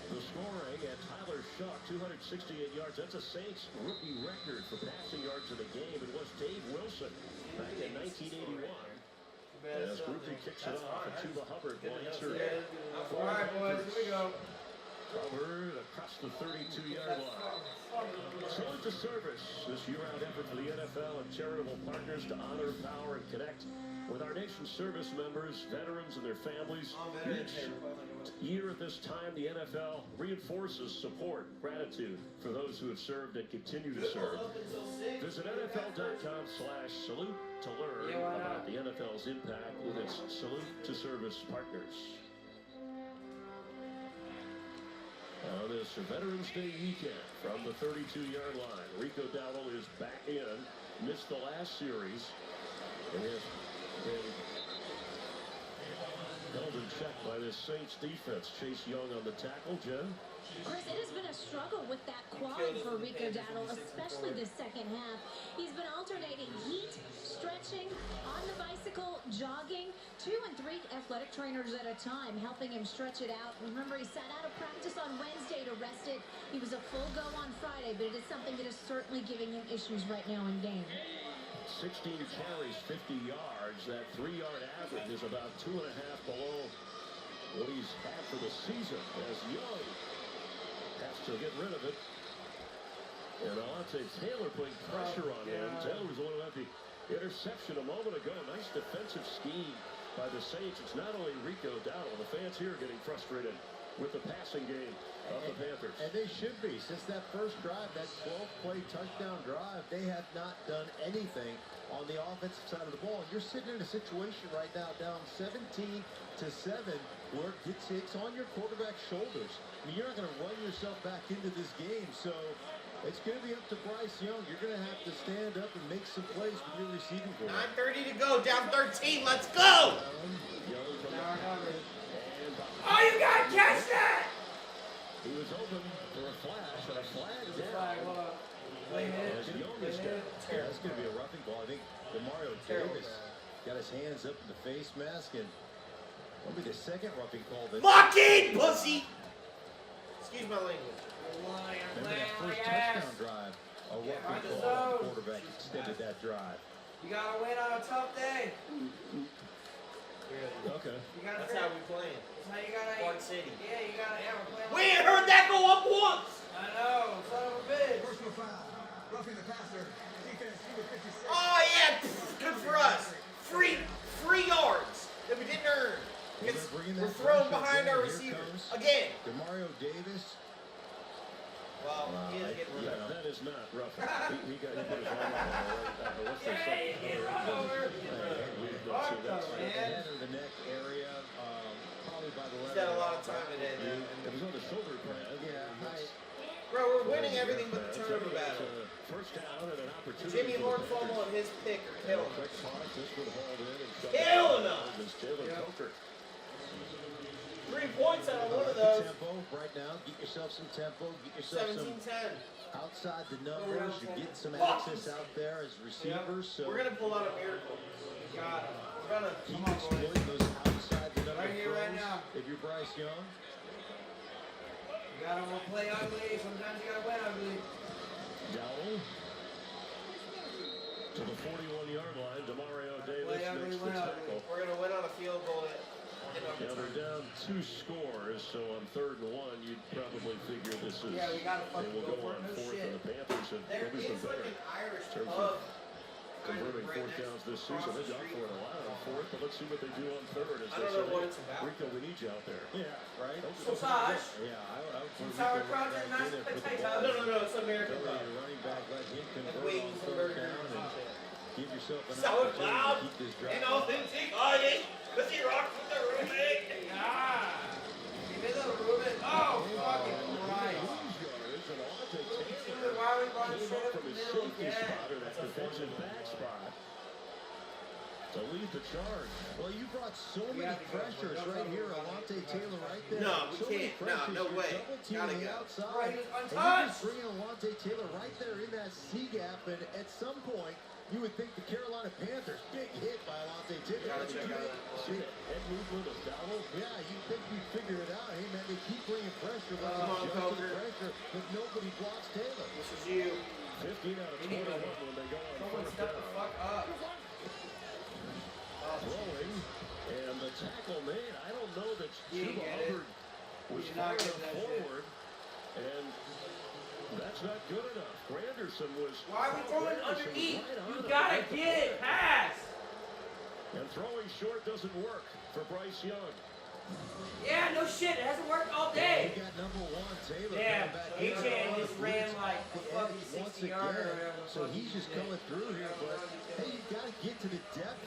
The scoring at Tyler Shuck, 268 yards. That's a Saints rookie record for passing yards in the game. It was Dave Wilson back in 1981. As Ruthie kicks it off, and Chuba Hubbard will answer. All right, boys, here we go. Covered across the 32-yard line. Salute to Service, this year-round effort for the NFL and charitable partners to honor, power, and connect with our nation's service members, veterans, and their families. Each year at this time, the NFL reinforces support, gratitude for those who have served and continue to serve. Visit NFL.com/salute to learn about the NFL's impact with its Salute to Service partners. On this Veterans Day weekend, from the 32-yard line, Rico Dowdle is back in. Missed the last series. And has been held in check by this Saints defense. Chase Young on the tackle. Jen? Chris, it has been a struggle with that quad for Rico Dowdle, especially the second half. He's been alternating heat, stretching, on the bicycle, jogging, 2 and 3 athletic trainers at a time, helping him stretch it out. Remember, he sat out of practice on Wednesday to rest it. He was a full go on Friday, but it is something that is certainly giving him issues right now in game. 16 carries, 50 yards. That 3-yard average is about 2.5 below what he's had for the season, as Young has to get rid of it. And Alontae Taylor putting pressure on him. Taylor was the one who had the interception a moment ago. Nice defensive scheme by the Saints. It's not only Rico Dowdle. The fans here are getting frustrated with the passing game of the Panthers. And they should be. Since that first drive, that 12-play touchdown drive, they have not done anything on the offensive side of the ball. And you're sitting in a situation right now down 17-7 where it's on your quarterback's shoulders. I mean, you're not going to run yourself back into this game. So it's going to be up to Bryce Young. You're going to have to stand up and make some plays with your receiving core. 9:30 to go, down 13. Let's go! Oh, you gotta catch that! He was open for a flash, and a flag There's a down. flag, hold on. Play hit. As Young is Play down. hit. Yeah, that's going to be a roughing ball. I think DeMario Davis got his hands up in the face mask, and that'll be the second roughing call. Lock in, pussy! Excuse my language. Remember that first touchdown drive? A roughing call. The quarterback extended that drive. You gotta win on a tough day. Okay. That's how we playing. That's how you gotta. Fun City. Yeah, you gotta. Yeah, we're playing. We ain't heard that go up once! I know, son of a bitch. Personal foul. Roughing the passer. Defense, number 56. Oh, yeah, good for us. Free yards that we didn't earn. We're throwing behind our receivers. Again. DeMario Davis. Well, he is getting run over. That is not rough. He put his arm on the what's the second? Head of the neck area, probably by the He's letter. got a lot of time today, man. It was on the shoulder pad. Yeah, Bro, we're winning everything but the turnover battle. First down and an opportunity. Jimmy Horn fumble and his pick are killing Quick pause, this would hauled in and shut Killing down. us. It was Taylor Coker. 3 points out of one of those. Tempo right now. Get yourself some tempo. Get yourself 17-10. outside the numbers. You're getting some access out there as receivers. So We're gonna pull out a miracle. God, we're gonna. keep exploiting those outside the number Right here, right throws. now. If you're Bryce Young, You gotta play ugly. Sometimes you gotta win ugly. Dowell to the 41-yard line. DeMario Davis Play ugly, makes the win ugly. tackle. We're gonna win on a field goal. Now they're down 2 scores, so on 3rd and 1, you'd probably figure this is. Yeah, we gotta they fucking will go go for it. on No 4th, shit. and the Panthers have There maybe some is like better an Irish in terms pub. of converting 4th downs this season. They've got for it a lot on 4th, but let's see what they do on 3rd. As I they don't know say, what it's about. Rico, we need you out there. yeah, right. Sausage. Yeah, I would Some put sauerkraut Rico and right mashed in there, put the potatoes. ball No, it's American ability pub. to running back, let him And convert on wings and 3rd burgers down and and shit. give yourself an Sauerkraut opportunity to keep this drive. and authentic onion. Let's eat rock with the roommate. Ah! Give me the Reuben. Oh, fucking Christ. Why are we running straight up the middle again? That's a defensive back spot to lead the charge. Well, you brought so many pressures right here. Alontae Taylor right there. No, we so many can't. No, pressures. no You're way. double teaming Gotta the go. outside. Right, he was And untouched. you're just bringing Alontae Taylor right there in that C gap. And at some point, you would think the Carolina Panthers, big hit by Alontae Taylor. Gotta check out that. See the head movement of Dowell? Yeah, you think you figure it out. Hey, man, they keep bringing pressure. But Come on, Coker. pressure, but nobody blocks Taylor. This is you. 15 out of 21 when they go on Someone 4th step the down. fuck up. Throwing, and the tackle made. I don't know that He Chuba didn't get it. Hubbard was He did far not get enough that shit. forward, and that's not good enough. Granderson was. Why are we throwing Granderson was underneath? right on You it. gotta Right get it. Pass. And throwing short doesn't work for Bryce Young. Yeah, no shit. It hasn't worked all day. We got number 1, Taylor. Yeah, coming back AJ in. just ran like a fucking Once 60 yarder or again. whatever the So fuck he's he just did. coming through here, but hey, you got to get to the depth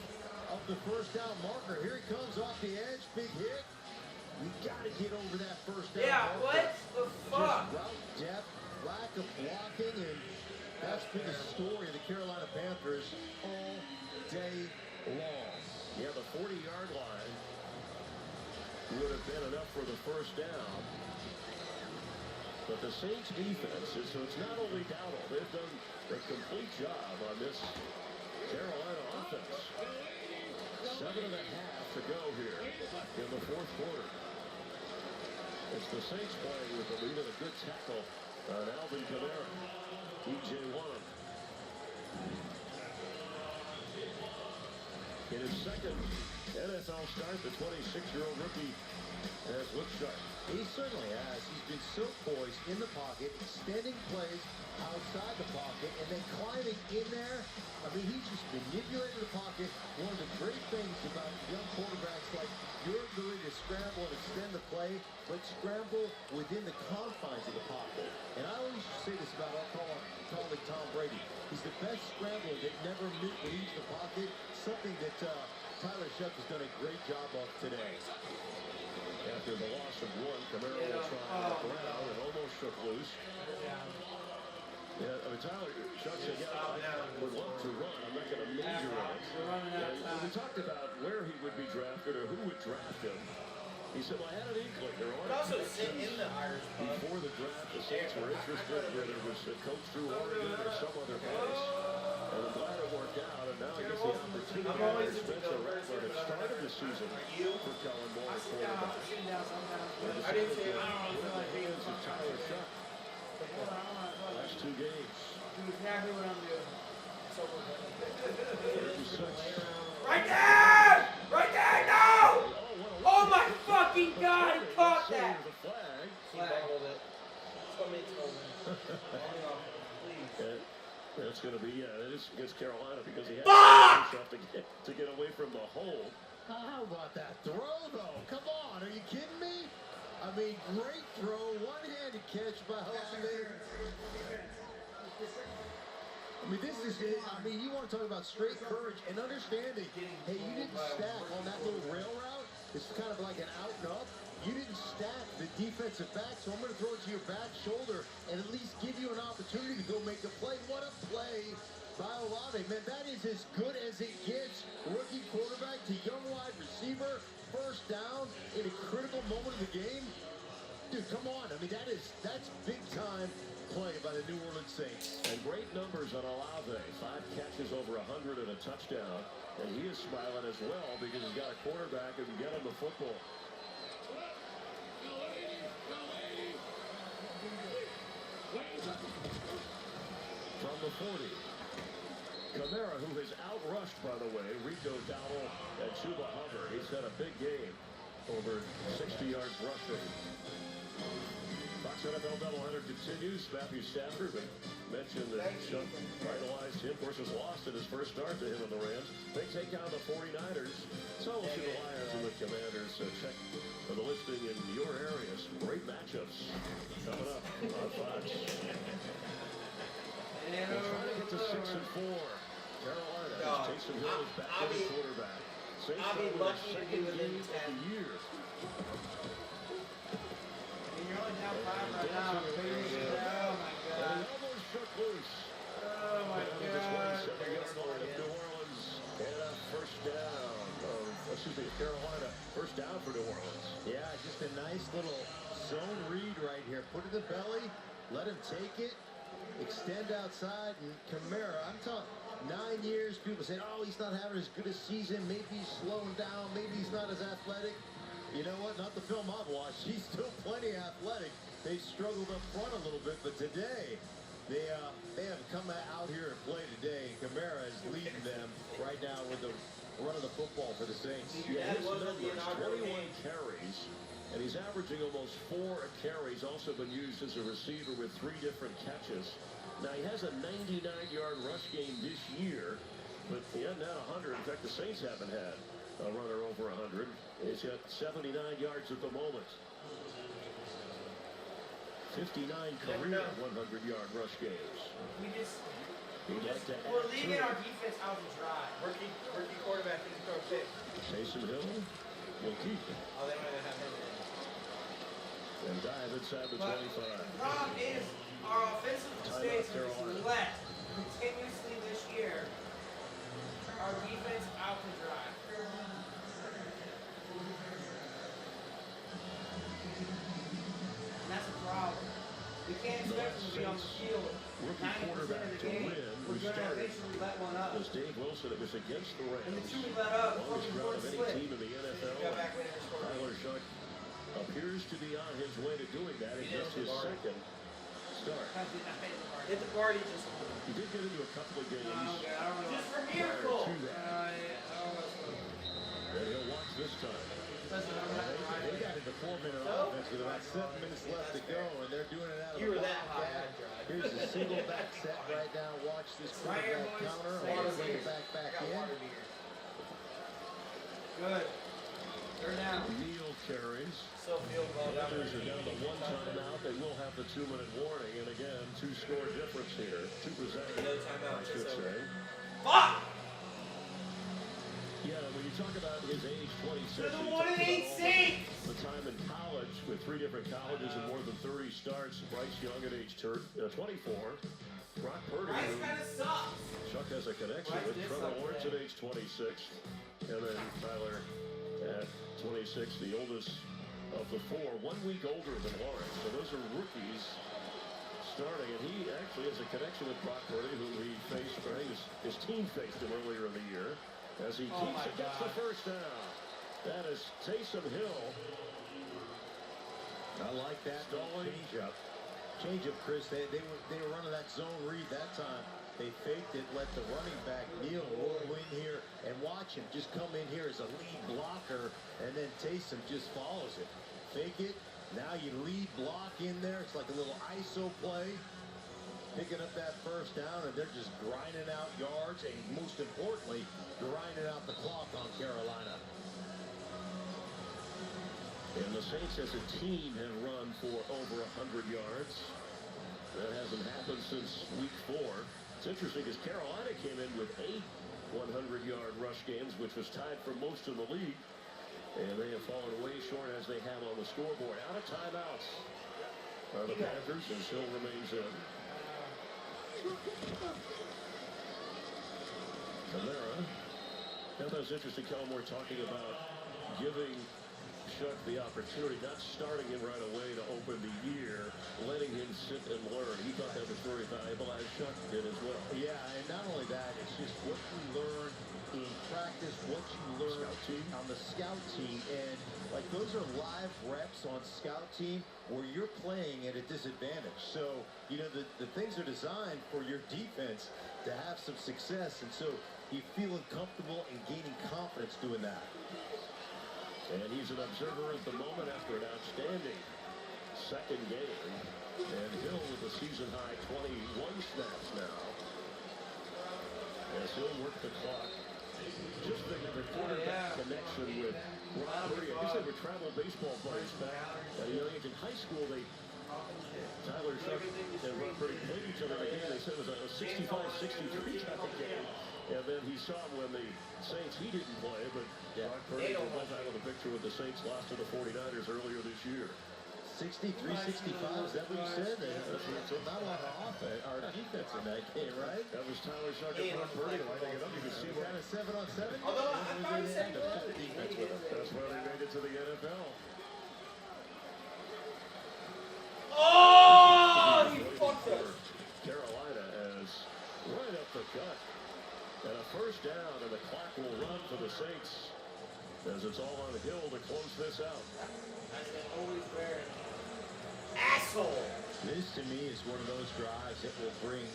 of the first down marker. Here he comes off the edge, big hit. You got to get over that first down Yeah, marker. what the fuck? Just route depth, lack of blocking, and that's been the story of the Carolina Panthers all day long. Yeah, the 40-yard line would have been enough for the first down. But the Saints defense is, so it's not only Dowell, they've done a complete job on this Carolina offense. 7.5 to go here in the 4th quarter. It's the Saints playing with the lead and a good tackle on Alvin Kamara. E.J. One. In his second NFL start, the 26-year-old rookie has looked sharp. He certainly has. He's been so poised in the pocket, extending plays outside the pocket, and then climbing in there. I mean, he's just manipulating the pocket. One of the great things about young quarterbacks, like your ability to scramble and extend the play, but scramble within the confines of the pocket. And I always say this about our colleague Tom Brady. He's the best scrambler that never leaves the pocket, something that Tyler Shuck has done a great job of today. After the loss of one, Camaro will try around and almost shook loose. Yeah, I mean, Tyler Shuck said, I would love to run. I'm not going to major on it. And we talked about where he would be drafted or who would draft him. He said, well, I had an inkling. There But also sit in the Irish pub. Before the draft, the Saints were interested whether it was coached through Oregon or some other place. And I'm glad it worked out. And now he gets the opportunity to Spencer Rattler that started the season for Kellen Moore, quarterback. I didn't say, I don't know, Hands of Tyler Shuck. Last 2 games. do exactly what I'm doing. Right there! Right there! No! Oh my fucking God! He caught that! He bubbled it. That's what makes it please. That's going to be, it is against Carolina because he had Fuck! to get away from the hole. How about that throw, though? Come on, are you kidding me? I mean, great throw, one-handed catch by Jose. I mean, this is it. I mean, you want to talk about straight courage and understanding. Hey, you didn't stack on that little rail route. It's kind of like an out and up. You didn't stack the defensive back, so I'm going to throw it to your back shoulder and at least give you an opportunity to go make a play. What a play by Olave. Man, that is as good as it gets. Rookie quarterback to young wide receiver. First down in a critical moment of the game. Dude, come on. I mean, that's big-time play by the New Orleans Saints. And great numbers on Olave. 5 catches over 100 and a touchdown. And he is smiling as well because he's got a quarterback who can get him the football. From the 40. Camara, who has outrushed, by the way, Rico Dowdle and Chuba Hubbard. He's had a big game, over 60 yards rushing. Fox NFL doubleheader continues. Matthew Stafford, but mentioned that Chuck idolized him. Of course, was lost in his first start to him and the Rams. They take on the 49ers. So we'll see the Lions and the Commanders. Check for the listing in your area. Some great matchups coming up on Fox. They're trying to get to 6-4. Carolina has Taysom Hill is back as quarterback. Saints I'll be lucky to be within 10. Of the year. You're only down 5 right now. Oh my God. And he almost shook loose. Oh my God. New Orleans and a first down. Carolina. First down for New Orleans. Yeah, just a nice little zone read right here. Put it in the belly, let him take it, extend outside, and Camara, I'm talking 9 years, people say, oh, he's not having as good a season, maybe he's slowing down, maybe he's not as athletic. You know what, not the film I've watched, he's still plenty athletic. They've struggled up front a little bit, but today, they have come out here to play today. Camara is leading them right now with the run of the football for the Saints. Yeah, his numbers, 21 carries, and he's averaging almost 4 carries. Also been used as a receiver with 3 different catches. Now, he has a 99-yard rush game this year, but he hasn't had 100. In fact, the Saints haven't had a runner over 100. He's got 79 yards at the moment. 59 career 100-yard rush games. We're leaving our defense out to dry. Rookie quarterback didn't throw a pick. Taysom Hill will keep it. Oh, they might have him in. And dive inside the 25. The problem is our offensive mistakes are just let continuously this year. Our defense out to dry. And that's a problem. We can't expect them to be on the field. Rookie quarterback to win. We're going to eventually let one up. As Dave Wilson, it was against the Rams. And the 2 we let up, Longest drought of any split. team in the NFL. Tyler Shuck appears to be on his way to doing that in just his second start. Hit the party just. He did get into a couple of games. Just for miracle. And he'll watch this time. They got into 4-minute offense with about 7 minutes left to go, and they're doing it out of the back. Here's a single back set right now. Watch this quarterback counter. Bring it back in. Good. They're down. Neal carries. So field goal down. Panthers are down to 1 timeout. They will have the 2-minute warning. And again, 2-score difference here. 2 possessions, No timeout. I should say. Fuck! Yeah, when you talk about his age, 26, They're the you 1 talk and 8 about seed. the time in college with 3 different colleges and more than 30 starts. Bryce Young at age 24. Brock Purdy, Bryce who kind of sucks. Chuck has a connection Bryce with. did Trevor suck Lawrence today. at age 26. And then Tyler at 26, the oldest of the 4. 1 week older than Lawrence. So those are rookies starting. And he actually has a connection with Brock Purdy, who he faced, or his team faced him earlier in the year. As he keeps it, gets the first down. That is Taysom Hill. I like that change-up. Change-up, Chris. They were running that zone read that time. They faked it, let the running back Neal roll in here, and watch him just come in here as a lead blocker, and then Taysom just follows it. Fake it. Now you lead block in there. It's like a little ISO play. Picking up that first down, and they're just grinding out yards, and most importantly, grinding out the clock on Carolina. And the Saints as a team have run for over 100 yards. That hasn't happened since week 4. It's interesting because Carolina came in with 8 100-yard rush games, which was tied for most in the league. And they have fallen way short as they have on the scoreboard. Out of timeouts are the Panthers, and Hill remains in. Camara. Now that was interesting, Kellen, we're talking about giving Chuck the opportunity, not starting him right away to open the year, letting him sit and learn. He thought that was very valuable, as Chuck did as well. Yeah, and not only that, it's just what you learn in practice, what you learn on the scout team. And like those are live reps on scout team where you're playing at a disadvantage. So, you know, the things are designed for your defense to have some success. And so you feeling comfortable and gaining confidence doing that. And he's an observer at the moment after an outstanding second game. And Hill with a season-high 21 snaps now. As he'll work the clock. Just the quarterback connection with Brock Purdy. I guess they were travel baseball buddies back at a young age. In high school, Tyler Shuck and Brock Purdy played each other in a game. They said it was a 65-63 type of game. And then he saw him when the Saints, he didn't play, but Brock Purdy was both out of the picture with the Saints, lost to the 49ers earlier this year. 63-65, is that what you said? Not a lot of offense, or defense in that game, right? That was Tyler Shuck and Brock Purdy lining it up. You can see kind of 7-on-7. Although I thought he said good. That's why they made it to the NFL. Oh, he fucked us. Carolina as right up the gut. And a first down, and the clock will run for the Saints as it's all on Hill to close this out. That's always fair. Asshole. This to me is one of those drives that will bring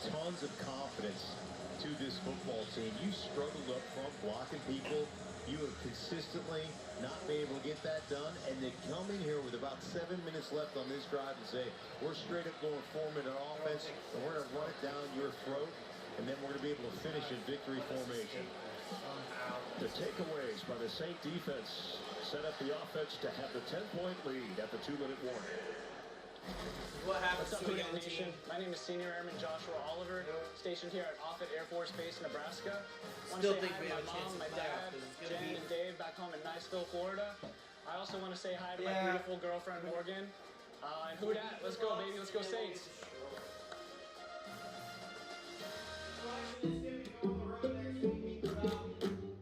tons of confidence to this football team. You struggled up front blocking people. You have consistently not been able to get that done, and they come in here with about 7 minutes left on this drive and say, we're straight up going 4-minute offense, and we're going to run it down your throat, and then we're going to be able to finish in victory formation. The takeaways by the Saint defense set up the offense to have the 10-point lead at the 2-minute warning. What happens What's up, to a Eagle young Nation? team? My name is Senior Airman Joshua Oliver, stationed here at Offutt Air Force Base, Nebraska. Want Still to say think hi we to have my a chance mom, in my playoffs dad, 'cause it's gonna Jen, be- and Dave back home in Niceville, Florida. I also want to say hi to my Yeah. beautiful girlfriend, Morgan. And who dat? Let's go, baby. Let's go, Saints.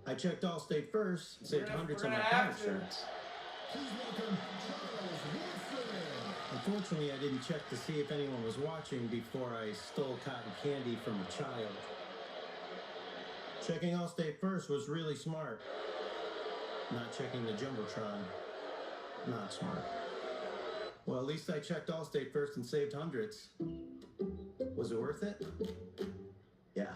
I checked Allstate first and saved hundreds on my car insurance. Unfortunately, I didn't check to see if anyone was watching before I stole cotton candy from a child. Checking Allstate first was really smart. Not checking the Jumbotron, not smart. Well, at least I checked Allstate first and saved hundreds. Was it worth it? Yeah.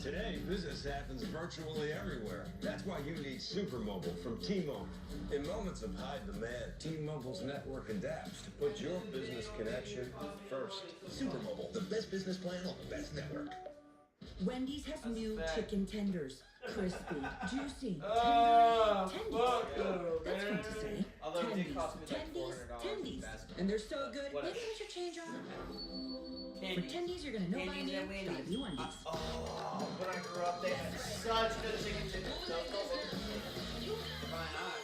Today, business happens virtually everywhere. That's why you need Supermobile from T-Mobile. In moments of high demand, T-Mobile's network adapts to put your business connection first. Supermobile, the best business plan on the best network. Wendy's has new chicken tenders. Crispy, juicy, tender, Oh, tendy. fuck. Well, it did cost me like $400. Tendies. And they're so good. What Maybe else? we should change our. Candies. For tendies, you're gonna know by Candies name. and Wendy's. Gotta be Wendy's. Oh, when I grew up, they had such good chicken tenders. Why not?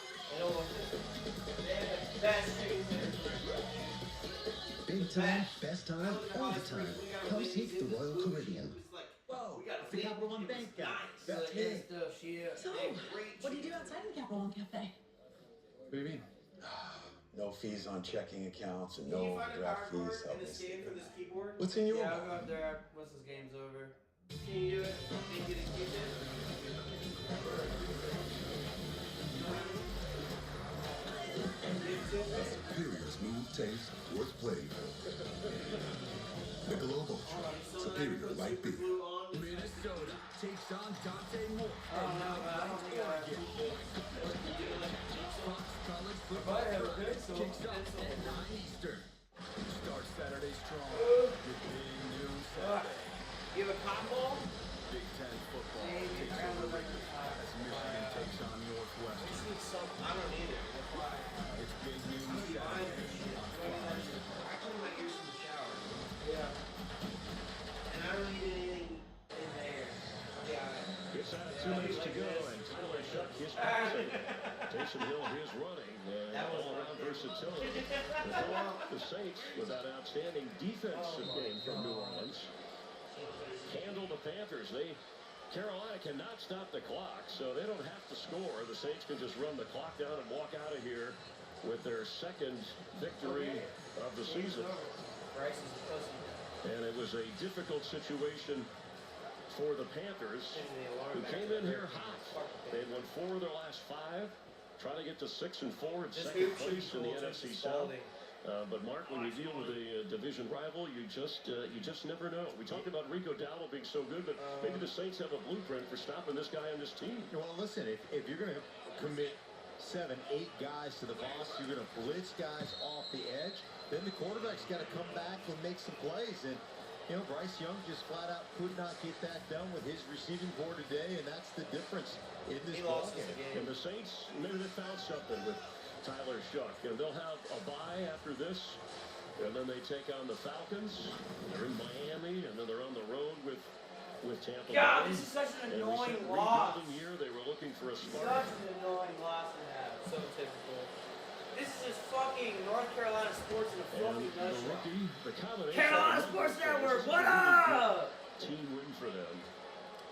They had the best chicken tenders. Big time, best time, all the time. Come seek the Royal Caribbean. Whoa, the Capital One Bank guy. That's me. So, what do you do outside of the Capital One Cafe? What do you mean? No fees on checking accounts and Can you no find a overdraft power cord fees. and a stand for this keyboard? What's in your Yeah, I'll wallet? go up there once this game's over. Can you do it? Can you get a Q-tip? Superior smooth taste, worth playing for. The Global Superior Light Beer. Minnesota takes on Dante Moore. Oh, no, but I don't think I Fox College football kicks off at 9 Eastern. Start Saturday strong. Your big news Saturday. You have a cotton ball? Big Ten football Maybe. takes I over don't like as Michigan takes on Northwestern. I don't need it. That's why. It's big news Saturday on Fox. I clean my ears in the shower. Yeah. And I don't need anything in there. Yeah. It's out of 2 minutes to go, and Tyler Shuck is passing. Taysom Hill is running. All-around versatility. The Saints, with that outstanding defensive game from New Orleans, handle the Panthers. Carolina cannot stop the clock, so they don't have to score. The Saints can just run the clock down and walk out of here with their second victory of the season. Bryce is a pussy. And it was a difficult situation for the Panthers, who came in here hot. They had won 4 of their last 5, trying to get to 6 and 4 in second place in the NFC South. But Mark, when you deal with a division rival, you just never know. We talked about Rico Dowdle being so good, but maybe the Saints have a blueprint for stopping this guy on this team. Well, listen, if you're going to commit 7, 8 guys to the box, you're going to blitz guys off the edge, then the quarterback's got to come back and make some plays. And Bryce Young just flat out could not get that done with his receiving core today, and that's the difference in this ballgame. And the Saints, maybe they found something with Tyler Shuck. And they'll have a bye after this, and then they take on the Falcons. They're in Miami, and then they're on the road with Tampa Bay. God, this is such an annoying loss. Rebuilding year, they were looking for a smart. Such an annoying loss to have. So typical. This is just fucking North Carolina sports in a filthy nutshell. The combination Carolina Sports Network, what up? Team win for them.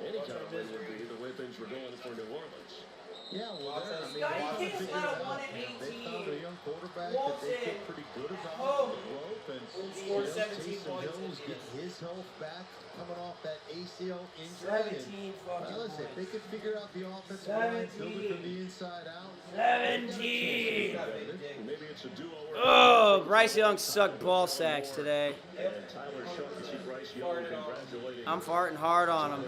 Any kind of win would be the way things were going for New Orleans. Yeah, well, You can't let a 1 and 18 they found a young quarterback waltz that they in. feel pretty good about Oh. the rope, and Scored 17 Taysom points. Hill is getting his health back, coming off that ACL injury. 17 fucking listen, if they points. could figure out the offensive line, build it from the inside out. 17. Maybe it's a duo. Oh, Bryce Young sucked ball sacks today. And Tyler Shuck, you see Bryce Young congratulating. I'm farting hard on him.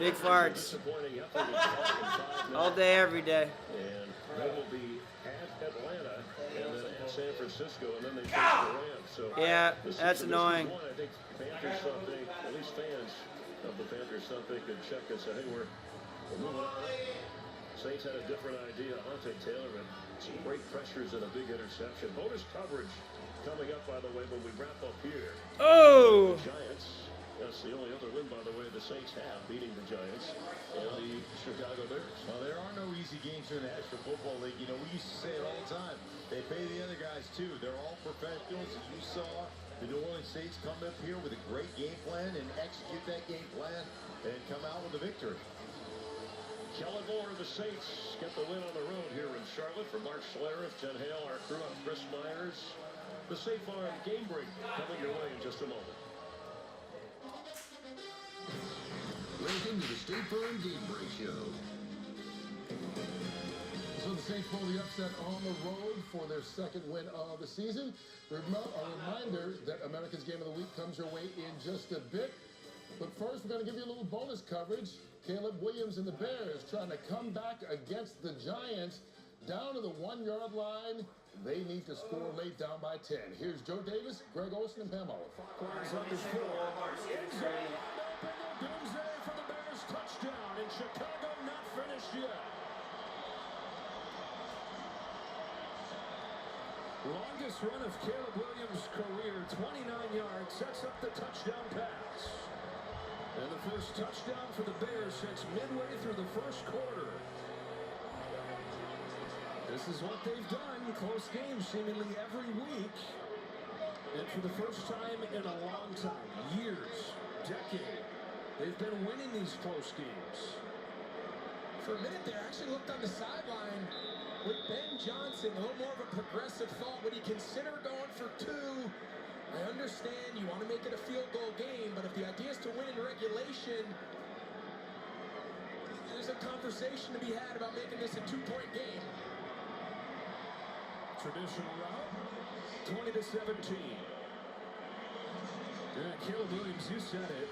Big farts. Disappointing effort in 5 All day, every day. And they will be at Atlanta and then at San Francisco, and then they face the Rams. So Yeah, this is that's the annoying. one. I think Panthers thought at least fans of the Panthers thought they could check and say, hey, we're moving on. Saints had a different idea. Hunter Taylor and some great pressures and a big interception. Bonus coverage coming up, by the way, when we wrap up here. Oh! The Giants. That's the only other win, by the way, the Saints have, beating the Giants and the Chicago Bears. Well, there are no easy games in the National Football League. We used to say it all the time. They pay the other guys, too. They're all professionals. As you saw, the New Orleans Saints come up here with a great game plan and execute that game plan and come out with a victory. Kellen Moore, the Saints get the win on the road here in Charlotte. For Mark Schlereth, Jen Hale, our crew, I'm Chris Myers. The Safe Farm Game Break coming your way in just a moment. Welcome to the State Farm Game Break Show. So the Saints pull the upset on the road for their second win of the season. A reminder that America's Game of the Week comes your way in just a bit. But first, we're going to give you a little bonus coverage. Caleb Williams and the Bears trying to come back against the Giants down to the 1-yard line. They need to score late, down by 10. Here's Joe Davis, Greg Olson, and Pam Olive. Doomsday for the Bears, touchdown in Chicago, not finished yet. Longest run of Caleb Williams' career, 29 yards, sets up the touchdown pass. And the first touchdown for the Bears since midway through the first quarter. This is what they've done, close games seemingly every week. And for the first time in a long time, years, decade, they've been winning these close games. For a minute there, I actually looked on the sideline with Ben Johnson, a little more of a progressive thought. Would he consider going for two? I understand you want to make it a field goal game, but if the idea is to win in regulation, there's a conversation to be had about making this a 2-point game. Traditional route, 20-17. Yeah, Caleb Williams, you said it.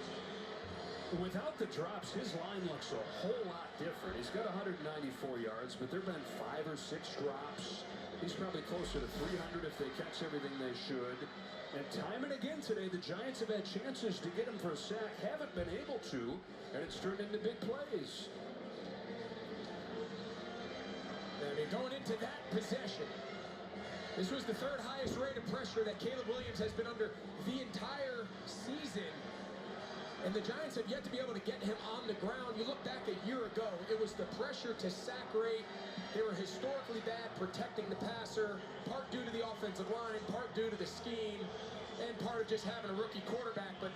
Without the drops, his line looks a whole lot different. He's got 194 yards, but there have been 5 or 6 drops. He's probably closer to 300 if they catch everything they should. And time and again today, the Giants have had chances to get him for a sack, haven't been able to, and it's turned into big plays. I mean, going into that possession, this was the 3rd highest rate of pressure that Caleb Williams has been under the entire season. And the Giants have yet to be able to get him on the ground. You look back a year ago, it was the pressure to sack rate. They were historically bad protecting the passer, part due to the offensive line, part due to the scheme, and part of just having a rookie quarterback. But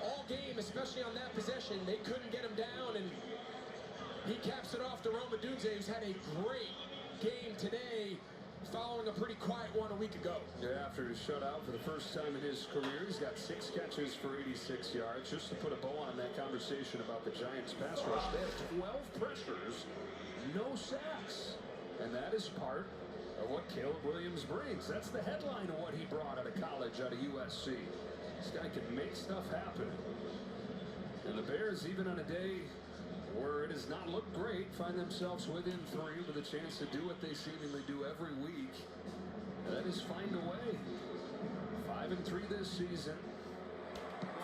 all game, especially on that possession, they couldn't get him down, and he caps it off to Rome Odunze, who's had a great game today, following a pretty quiet one a week ago. Yeah, after his shutout for the first time in his career, he's got 6 catches for 86 yards. Just to put a bow on that conversation about the Giants pass rush, they have 12 pressures, no sacks. And that is part of what Caleb Williams brings. That's the headline of what he brought out of college, out of USC. This guy can make stuff happen. And the Bears, even on a day where it has not looked great, find themselves within 3 with a chance to do what they seemingly do every week. And that is find a way. 5-3 this season.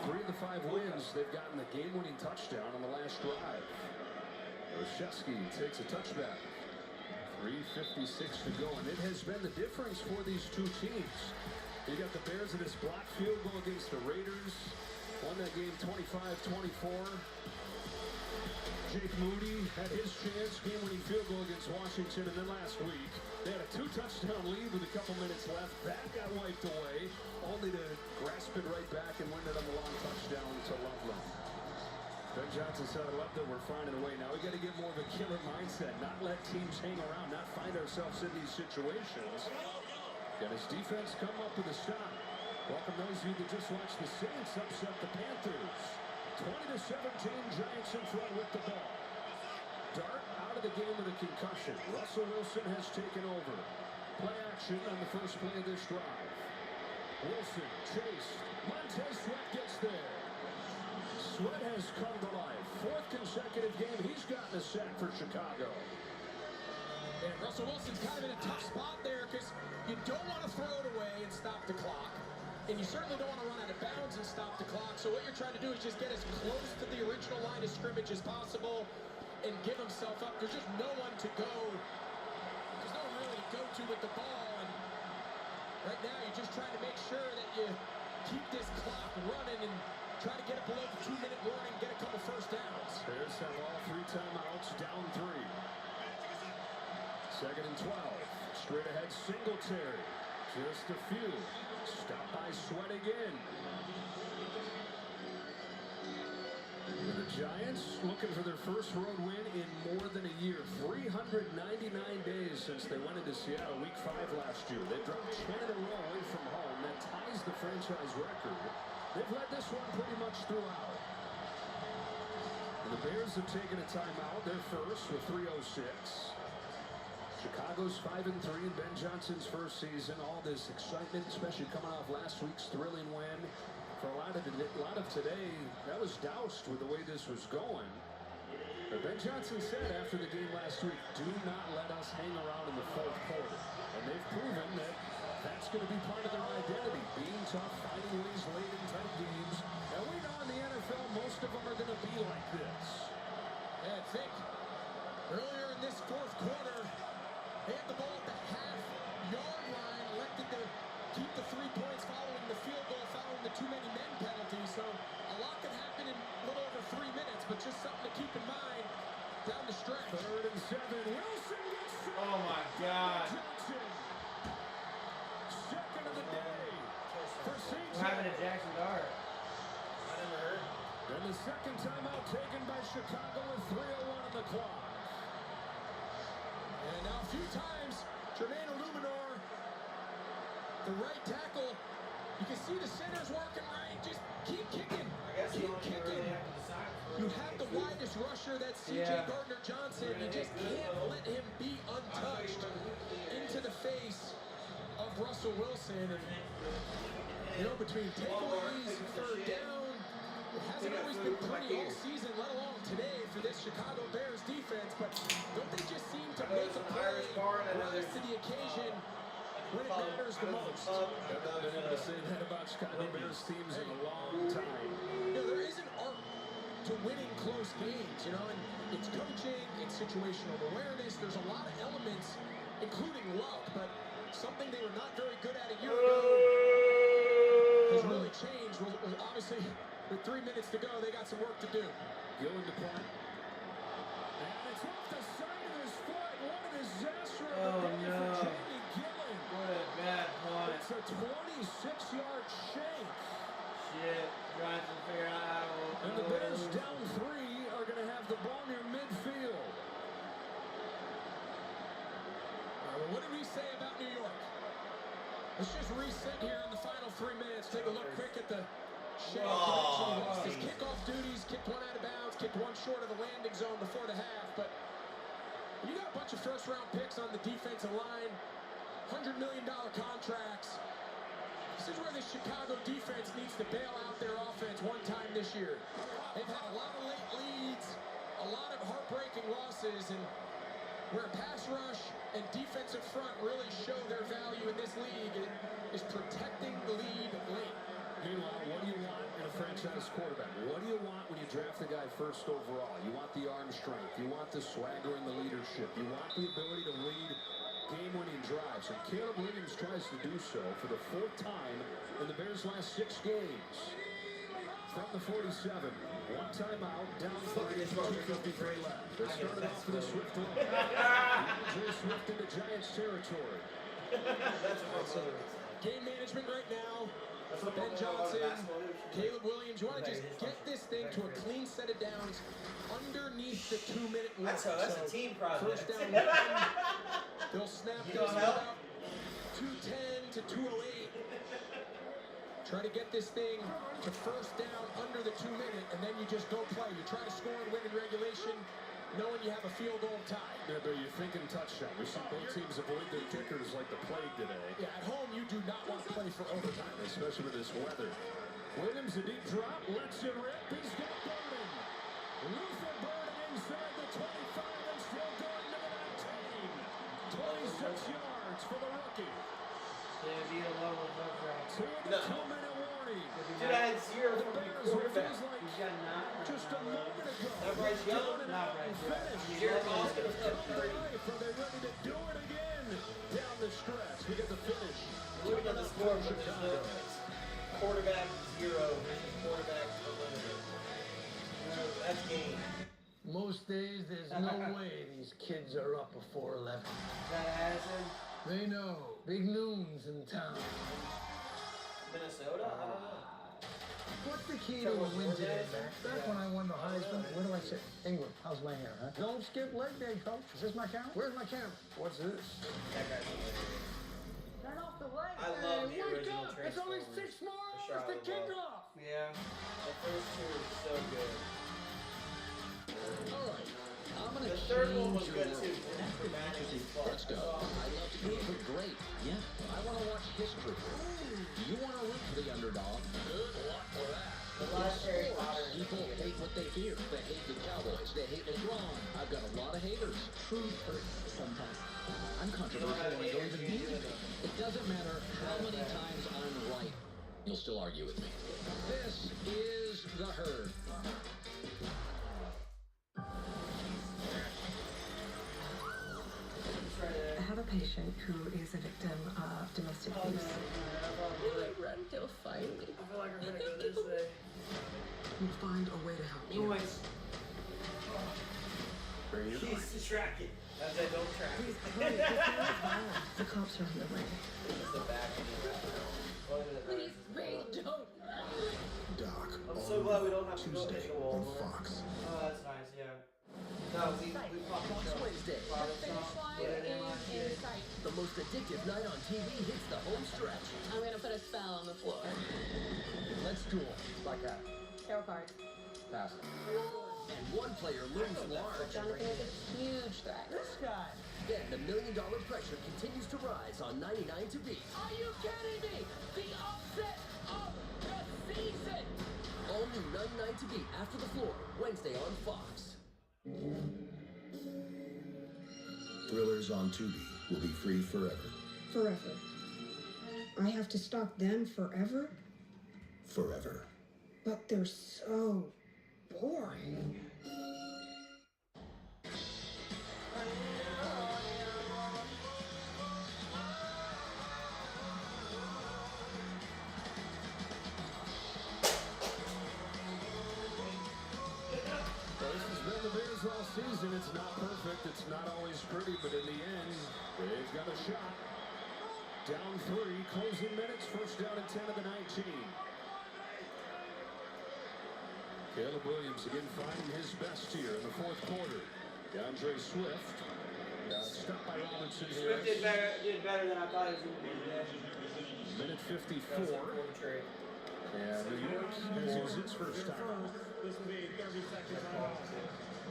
3 of the 5 wins, they've gotten the game-winning touchdown on the last drive. Olszewski takes a touchback. 3:56 to go, and it has been the difference for these two teams. You got the Bears in this blocked field goal against the Raiders. Won that game 25-24. Jake Moody had his chance, game-winning field goal against Washington, and then last week they had a 2-touchdown lead with a couple minutes left. That got wiped away, only to grasp it right back and win it on the long touchdown to Loveland. Ben Johnson said, I love that we're finding a way. Now we got to get more of a killer mindset, not let teams hang around, not find ourselves in these situations. And his defense come up with a stop. Welcome those of you that just watched the Saints upset the Panthers. 20-17, Giants in front with the ball. Dart out of the game with a concussion. Russell Wilson has taken over. Play action on the first play of this drive. Wilson chased. Montez Sweat gets there. Sweat has come to life. 4th consecutive game he's gotten a sack for Chicago. And Russell Wilson's kind of in a tough spot there because you don't want to throw it away and stop the clock. And you certainly don't want to run out of bounds and stop the clock. So what you're trying to do is just get as close to the original line of scrimmage as possible and give himself up. There's just no one to go. There's no one really to go to with the ball. And right now you're just trying to make sure that you keep this clock running and try to get it below the 2-minute warning, get a couple first downs. Bears have all 3 timeouts, down 3. 2nd and 12. Straight ahead, Singletary. Just a few. Stop by Sweat again. And the Giants looking for their first road win in more than a year. 399 days since they went into Seattle week 5 last year. They dropped 10 in a row away from home. That ties the franchise record. They've led this one pretty much throughout. And the Bears have taken a timeout. They're first with 3:06. Chicago's 5-3 in Ben Johnson's first season. All this excitement, especially coming off last week's thrilling win. For a lot of today, that was doused with the way this was going. But Ben Johnson said after the game last week, do not let us hang around in the 4th quarter. And they've proven that that's going to be part of their identity. Being tough, finding ways late in tight games. And we know in the NFL, most of them are going to be like this. And I think earlier in this 4th quarter, they had the ball at the half-yard line, elected And the second timeout taken by Chicago with 3:01 on the clock. And now a few times, Jermaine Illuminor, the right tackle, you can see the center's working right. Just keep kicking. Keep kicking. You have the widest rusher, that's C.J. Gardner-Johnson. You just can't let him be untouched into the face of Russell Wilson. And, you know, between takeaways, third down, it hasn't always been pretty all season, let alone today for this Chicago Bears defense. But don't they just seem to make a play, rise to the occasion when it matters the most? I've not been able to say that about Chicago Bears teams in a long time. You know, there is an art to winning close games, you know, and it's coaching, it's situational awareness. There's a lot of elements, including luck, but something they were not very good at a year ago has really changed. Was obviously, with 3 minutes to go, they got some work to do. Going to punt. And it's off the side of his foot. What a disaster of Oh, the day no. for Jamie Gillen. What a bad punt. It's a 26-yard shank. Shit. Giants will figure out how to. And the Bears down 3 are going to have the ball near midfield. Well, what did we say about New York? Let's just reset here in the final 3 minutes. Take a look quick at the shake connection. He lost his kickoff duties, kicked one out of bounds, kicked one short of the landing zone before the half. But when you got a bunch of first-round picks on the defensive line, $100 million contracts, this is where the Chicago defense needs to bail out their offense one time this year. They've had a lot of late leads, a lot of heartbreaking losses, and where pass rush and defensive front really show their value in this league is protecting the lead late. Meanwhile, what do you want in a franchise quarterback? What do you want when you draft a guy first overall? You want the arm strength. You want the swagger and the leadership. You want the ability to lead game-winning drives. And Caleb Williams tries to do so for the 4th time in the Bears' last 6 games. From the 47, one timeout, down 3, 2:53 left. They started off with a swift run. Andrew Swift into Giants territory. That's awesome. Game management right now. Ben Johnson, Caleb Williams, you want to just get this thing to a clean set of downs underneath the 2-minute mark. That's a team project. First down 1, they'll snap this about 2:10 to 2:08. Try to get this thing to first down under the 2-minute, and then you just go play. You try to score and win in regulation, knowing you have a field goal tie. Yeah, but you're thinking touchdown. We've seen both teams avoid their kickers like the plague today. Yeah, at home, you do not want to play for overtime. Especially with this weather. Williams, a deep drop, lets it rip. He's got Burden. Luther Burden inside the 25 and still going to the 19. 26 yards for the rookie. To the 2-minute warning. Dude, I had 0 from the quarterback. He's got 9. Just a moment ago. Not Bryce Young. Not Bryce Young. Jared Goff's going to put up 30. Are they ready to do it again? Down the stretch. We get the finish. Looking at the score, quarterback 0 versus quarterback unlimited. That's game. Most days, there's no way these kids are up before 11. Is that Addison? They know. Big noons in town. Minnesota? I don't know. What's the key to a win today, Max? Back when I won the Heisman, where do I sit? England. How's my hair, huh? Don't skip leg day, coach. Is this my camera? Where's my camera? What's this? That guy's Turn off the light. I love the Wake original up. It's only Transformers. 6 more hours to Charlotte kick Ball. off. Yeah. The first 2 are so good. All right. I'm gonna The third one was change good your too. world. Let's go. I love to be great. Yeah. I want to watch history. You want to root for the underdog? Good luck with that. People hate what they fear. They hate the Cowboys. They hate LeBron. I've got a lot of haters. Truth hurts sometimes. I'm controversial and I don't even mean it. It doesn't matter how many times I'm right. You'll still argue with me. This is The Herd. I have a patient who is a victim of domestic abuse. Will I run till finally? I feel like we're gonna go this way. We'll find a way to help you. Noise. He's distracted. As I don't track. Please hurry. This is not violent. The cops are on their way. This is the back. Please, Ray, don't. Doc, I'm so glad glad we don't have to go Tuesday hit the wall. on Fox. Oh, that's nice, yeah. No, we popped the show. Wednesday. The most addictive night on TV hits the home stretch. I'm gonna put a spell on the floor. Let's duel. Like that. Tarot cards. Pass. And one player looms large. Jonathan is a huge threat. This guy. Then the $1 million pressure continues to rise on 99 to beat. Are you kidding me? The upset of the season. All new 99 to beat after the floor. Wednesday on Fox. Thrillers on Tubi will be free forever. Forever. I have to stalk them forever? Forever. But they're so boring. All season, it's not perfect, it's not always pretty, but in the end, they've got a shot. Down 3, closing minutes, first down and 10 of the 19. Caleb Williams again finding his best here in the fourth quarter. DeAndre Swift got stopped by Robinson. Swift did better than I thought he was going to do today. Minute 54. And New York has used its first time. This will be 30 seconds.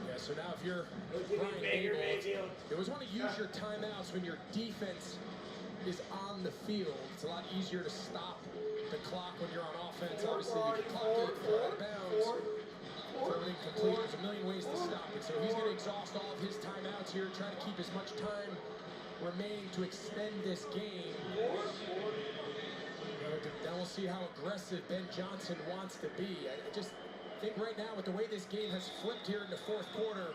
Yeah, so now if you're Brian Abel, you always want to use your timeouts when your defense is on the field. It's a lot easier to stop the clock when you're on offense. Obviously, you can clock it for out of bounds, for an incomplete. There's a million ways to stop it. So he's going to exhaust all of his timeouts here, try to keep as much time remaining to extend this game. Then we'll see how aggressive Ben Johnson wants to be. I just think right now, with the way this game has flipped here in the fourth quarter,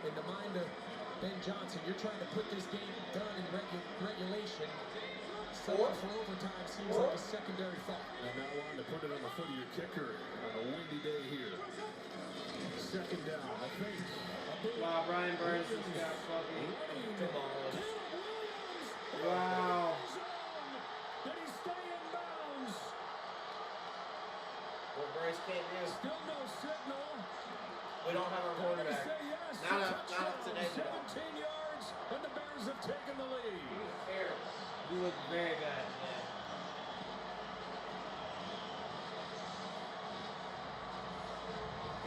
in the mind of Ben Johnson, you're trying to put this game done in regulation. Selling for overtime seems like a secondary thought. And now on to put it on the foot of your kicker on a windy day here. Second down, I think. Wow, Brian Burns just got fucking demolished. Wow. Did he stay in bounds? What Bryce can't do. Still no signal. We don't have our quarterback. Yes, Not today. 17 yards, and the Bears have taken the lead. You look very bad today.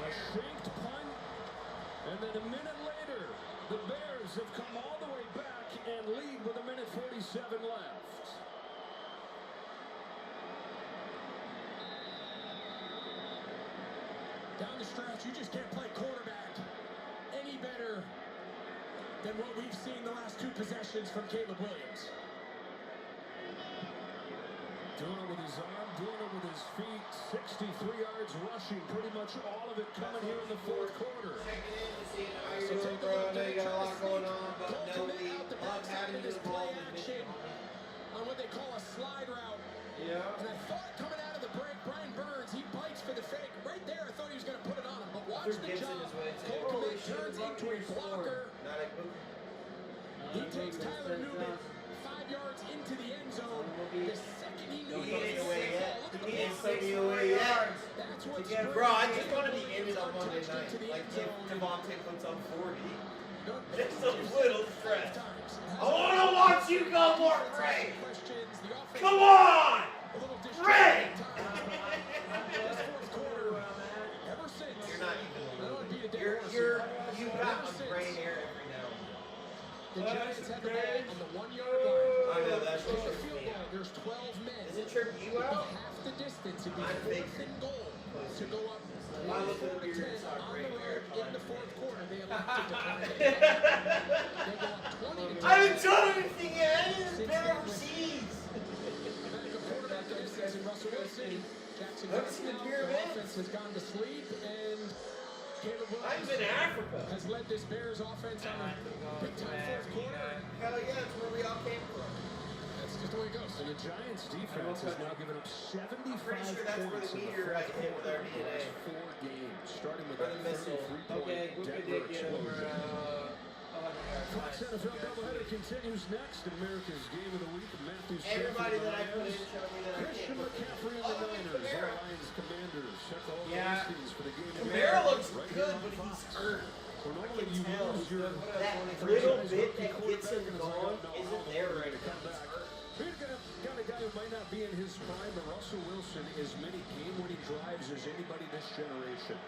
A shanked punt, and then a minute later, the Bears have come all the way back and lead with a minute 47 left. Down the stretch, you just can't play quarterback any better than what we've seen the last two possessions from Caleb Williams. Doing it with his arm, doing it with his feet. 63 yards rushing, pretty much all of it coming here in the fourth quarter. So take a look, you got a lot going on, but no, the Bucs having this play action on what they call a slide route. Yeah. And I thought coming out of the break, Brian Burns, he bites for the fake. Right there, I thought he was going to put it on him, but watch the jump. Comish turns into a blocker. He takes Tyler Newman 5 yards into the end zone. The second he knew he ain't away yet. He ain't taking away yet. Bro, I just want to be ended on Monday night. Like if Devontae puts on 40. Just a little stress. I want to watch you go more Ray. Come on! Ray! You're not even. You got a brain air every now and then. The Giants have the ball on the 1 yard line. I know that's what There's a trips field me goal. out. There's 12 men. Does it trip you out? Half the distance. It'd be I'm big. fourth and goal to go up. I look at the beard and saw on brain the air. road in the fourth quarter. They elected to play. They go up 20 to I haven't done anything yet. I didn't been overseas. The quarterback of this season, Russell Wilson. Jackson offense has gone to sleep, and Caleb I've been in Africa. Has led this Bears offense on a big-time fourth quarter. Hell yeah, that's where we all came from. That's just the way it goes. And the Giants defense has now given up 75 pretty sure that's where the meteorite hit with our DNA. 4 games, starting with For a the missile. 33-point Okay, we Denver did get over explosion. 100 yards. Fox NFL doubleheader continues next. America's Game of the Week. Matthew Everybody that I put in showed me that I Christian can't put in. McCaffrey and the Niners. Lions Commanders. Check all the Yeah. listings for the game. Kamara looks right good, here on but he's Fox. hurt. Well, I normally can you tell lose your that little bit that gets him going isn't there right now. We're gonna got a guy who might not be in his prime, but Russell Wilson is many game-winning drives as anybody this generation.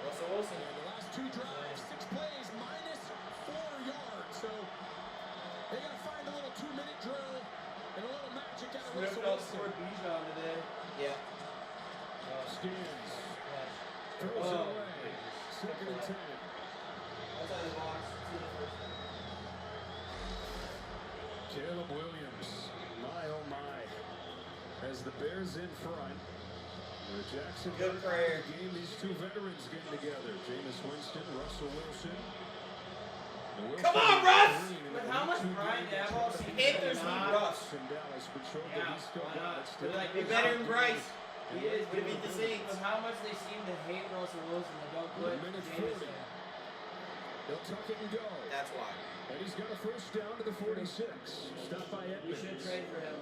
Russell Wilson. The last 2 drives, 6 plays, minus 4 yards. So they got to find a little 2-minute drill and a little magic out of Russell Wilson. Scored Bijan today. Yeah. Skins. Throws it away. 2nd and 10. Outside the box. Caleb Williams. My, oh my. As the Bears in front. The Jackson Good prayer. Game, these 2 veterans getting together. Jameis Winston, Russell Wilson. Come on, Russ! But how much Brian Daboll see Panthers need Russ? In Dallas, but showed Yeah, that he's still why got not? it. They're like, they're better than Bryce. He is, but beat the Saints. But how much they seem to hate Russell Wilson, they don't put Jameis in. They'll tuck it and go. That's why. And he's got a first down to the 46. Stop by Edmonds. We should trade for him.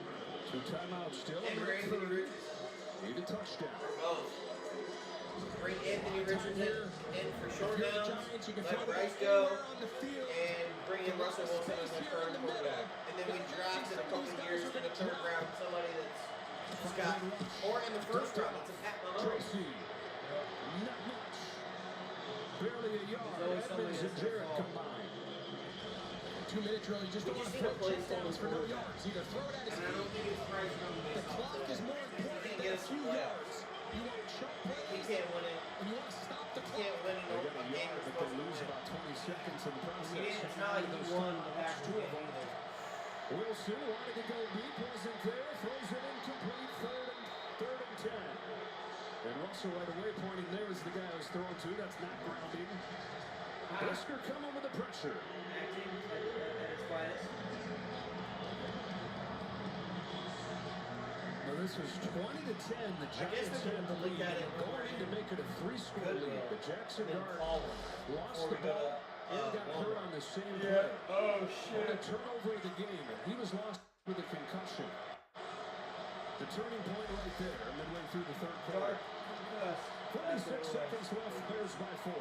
2 timeouts still. And bring Anthony Richardson. Need a touchdown. Both. Bring Anthony Richardson in for short downs. Let Bryce go. And bring in Russell Wilson as the third quarterback. And then we draft in a couple of years in the 3rd round somebody that's just got, or in the 1st round, that's a Pat Mahomes. Not much. Barely a yard. Edmonds and Jarrett combined. 2-minute drill, you just don't want to throw checkdowns for no yards. Either throw it at his And I don't think it's Bryce coming The clock is more important than a few yards. You want chunk plays. He can't win it. And you want to stop the He clock. can't win it. They got a A game yard, is but supposed they to lose win. about 20 seconds in the process. He didn't, it's not like he won the past 2 of them either. Wilson wanted to go deep, wasn't there. Throws it incomplete. 3rd and 10. And Russell right away pointing there is the guy who's throwing to. That's not grounding. Brisker coming with the pressure. Acting at its finest. Well, this was 20 to 10. The Giants had the lead. Going in to make it a 3-score lead. The Jackson guard lost the ball and got hurt on the same play. Oh, shit. And a turnover of the game. And he was lost with a concussion. The turning point right there, midway through the 3rd quarter. 46 seconds left. Bears by 4.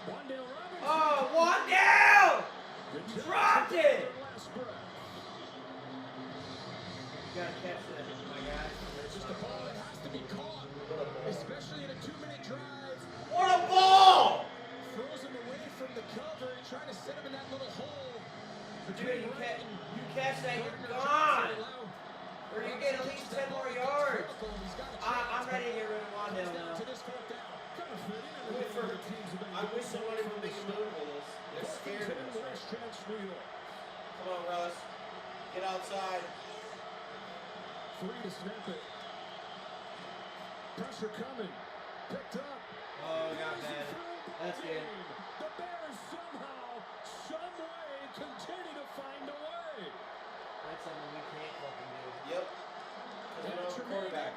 Wandale Robinson. Oh, one down! Dropped it! You gotta catch that, my guy. It's just a ball that has to be caught, especially in a 2-minute drive. What a ball! Throws him away from the cover and trying to set him in that little hole. Dude, you catch that, you're gone! Or you get at least 10 more yards. I'm ready to get rid of Wandale now. I wish somebody would make a move for this. They're scared of us. Come on, Russ. Get outside. 3 to snap it. Pressure coming. Picked up. Oh, got bad. That's good. The Bears somehow, some way, continue to find a way. That's something we can't fucking do. Yep. Because we don't have a quarterback.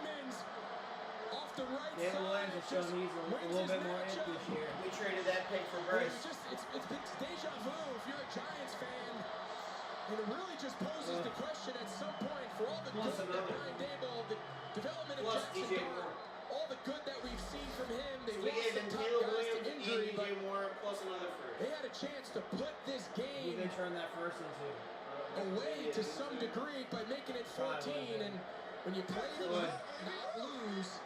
Off the right Caleb Williams has shown he's a little bit more in this year. We traded that pick for Bryce. It's been deja vu if you're a Giants fan. And it really just poses the question at some point for all the good that Brian Daboll, the development of Jackson Dart, all the good that we've seen from him. They lost the top guys to injury, but plus another first. they had a chance to put this game Who they turn that first into? away to some degree by making it 14. And when you play to not lose,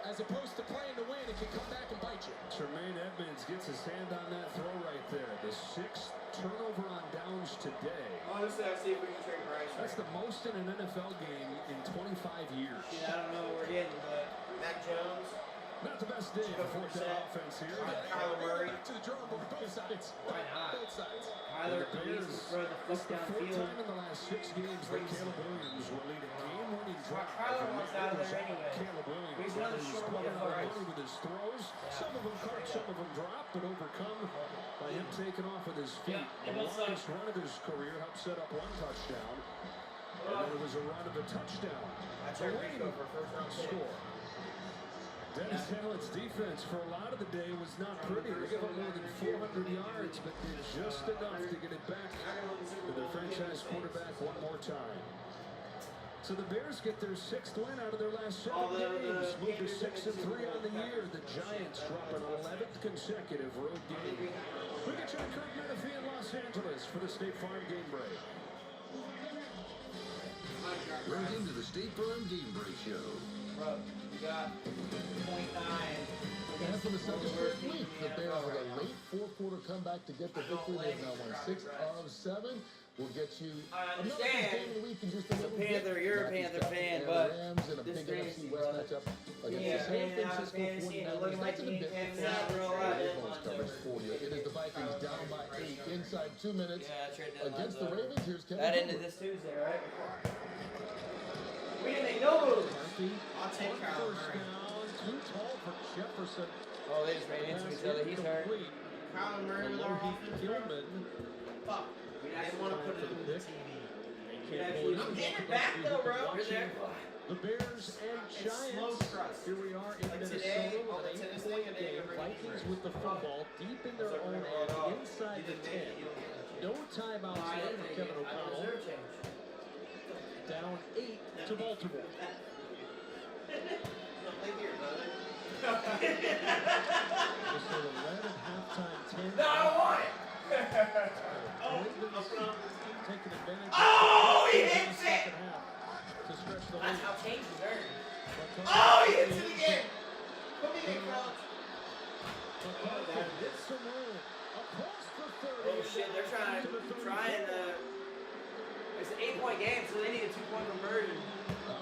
as opposed to playing to win, it can come back and bite you. Tremaine Edmonds gets his hand on that throw right there. The 6th turnover on downs today. Honestly, I'll see if we can trade Bryce. That's the most in an NFL game in 25 years. Yeah, I don't know what we're getting, but Mac Jones. Not the best day for that offense here. Kyler Murray. Back to the drawing board, both sides. Why not? Both sides. Kyler Bears spread the foot downfield. Time in the last 6 games that Caleb Williams will lead a game-winning drive. Kyler wants out of there anyway. Caleb Williams. He's another short one of Bryce. With his throws, some of them caught, some of them dropped, but overcome by him taking off with his feet. The longest run of his career helped set up 1 touchdown, and then it was a run of a touchdown. That's our Rico for first round pick. Score. Dennis Hamlet's defense for a lot of the day was not pretty. They gave up more than 400 yards, but did just enough to get it back to their franchise quarterback one more time. So the Bears get their 6th win out of their last 7 games. Moved to 6-3 on the year. The Giants drop an 11th consecutive road game. We get you to Kirk Menefee in Los Angeles for the State Farm Game Break. Welcome to the State Farm Game Break Show. Bro, we got 0.9. And for the second straight week, the Bears with a late fourth-quarter comeback to get the victory. They've now won 6 of 7. We'll get you another game of the week in just a little bit. You're a Panther fan, but Rams in a big NFC West matchup against the San Francisco 49ers. That's in a bit coverage for you. It is the Vikings down by 8 inside 2 minutes against the Ravens. Here's Kevin. That ended this Tuesday, right? We didn't make no moves. I'll take Kyle Murray. Too tall for Jefferson. Oh, they just ran into each other. He's hurt. Kyle Murray with our offense. Fuck. I didn't want to put it in the TV. I'm getting it back though, bro. You're there. The Bears and Giants. Here we are in Minnesota with an 8-point game. Vikings with the football deep in their own end, inside the 10. No timeouts there for Kevin O'Connell. Down 8 to Baltimore. Just a led at halftime 10. No, I don't want it. Taking advantage. Oh, he hits it. To stretch the That's lead. how changes earn. Oh, he hits it again. Put me in front. Oh shit, they're trying. It's an 8-point game, so they need a 2-point conversion.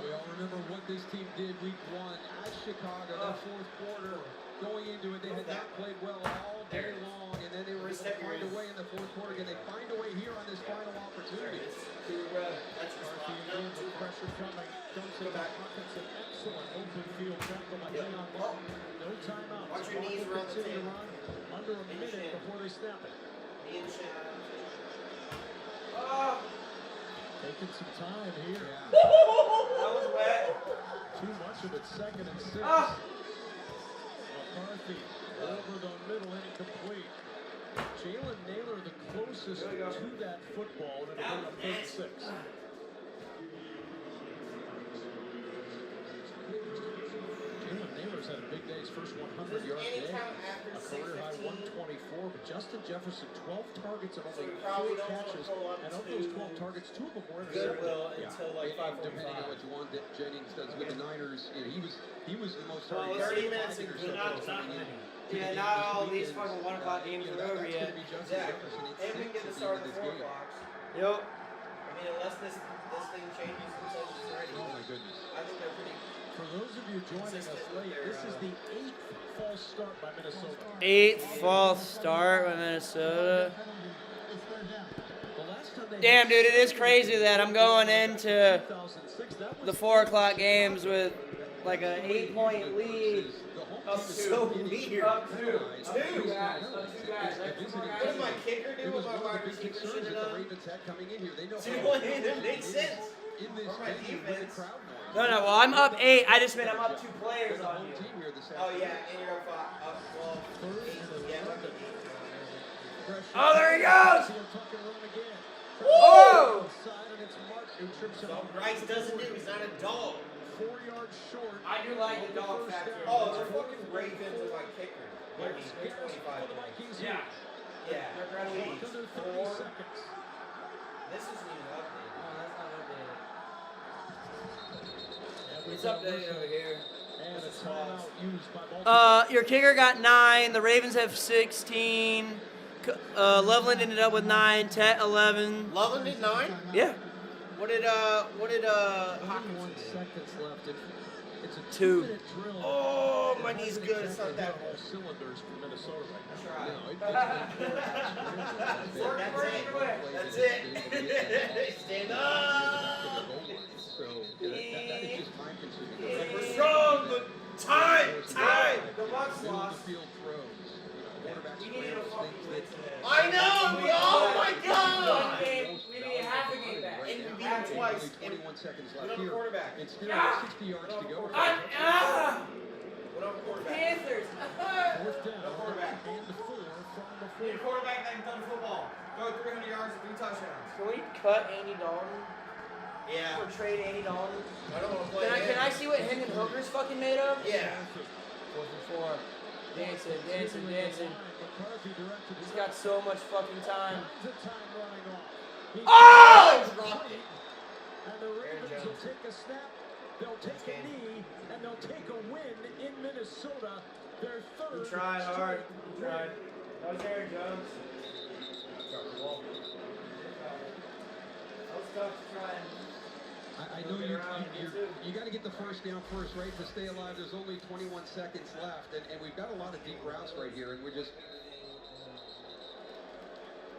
We all remember what this team did week 1 at Chicago. That fourth quarter, going into it, they had not played well all day long, and then they were able to find a way in the fourth quarter. Again, they find a way here on this final opportunity. That's the pressure coming. Dumps it back. It's an excellent open field tackle by Leon Martin. No timeouts. Watch your knees run the Continue to table. run under a minute before they snap it. Taking some time here. That was wet. Too much of it. 2nd and 6. McCarthy over the middle, incomplete. Jalen Naylor the closest to that football, and it'll be a 3rd and 6. Jalen Naylor's had a big day, his first 100-yard day, a career-high 124, but Justin Jefferson, 12 targets and only 4 catches, and of those 12 targets, 2 of them were intercepted. Until like 5:45. Depending on what you want, Jennings does with the Niners, you know, he was the most Well, targeted. 30 minutes and yeah, not all these fucking 1 o'clock games are over yet. Exactly. And we can get the start of the 4 o'clock. Yep. I mean, unless this thing changes themselves already. Oh my goodness. I think they're pretty. For those of you joining us late, this is the 8th false start by Minnesota. 8th false start by Minnesota. Damn, dude, it is crazy that I'm going into the 4 o'clock games with like an 8-point lead. So weird. Up 2. 2 guys. What does my kicker do with my wide receiver shit it up? See, it makes sense. Or my defense. No, well, I'm up 8. I just meant I'm up 2 players on you. Oh, yeah, and you're up 12. 8. Yeah, oh, there he goes! Whoa! So Bryce doesn't do. He's not a dog. 4 yards short. I do like the dog factor. Oh, they're fucking Ravens and my kicker. I mean, they're 25. Yeah. Yeah. Please. 4. This isn't even updated. Oh, that's not updated. It's updated over here. And a timeout used by Baltimore. Your kicker got 9. The Ravens have 16. Loveland ended up with 9. Tet 11. Loveland did 9? Yeah. What did 21 seconds left. It's a 2. 2-minute drill. Oh, my knee's good. It's not that all cylinders for Minnesota right now. That's it. Stand up. So that is just time consuming. We're strong, but time. The Bucs lost. Field throws. We needed a fucking blitz today. I know. Oh my God. We need half a game back. And we beat him twice. 21 seconds left here. It's still 60 yards to go. What Put up a quarterback. Panthers. No quarterback. Need a quarterback that can throw the football. Throw 300 yards and 3 touchdowns. Can we cut Andy Dalton? Yeah. Or trade Andy Dalton? I don't want to play Can I see what Hendon Hooker's fucking made of? Yeah. 4 for 4. Dancing. He's got so much fucking time. Oh! Dropped it. And the Ravens will take a snap, they'll take a knee, and they'll take a win in Minnesota. Their third. We tried hard. We tried. That was Aaron Jones. That was tough to try and. I know you got to get the first down first, right, to stay alive. There's only 21 seconds left, and we've got a lot of deep routes right here, and we're just.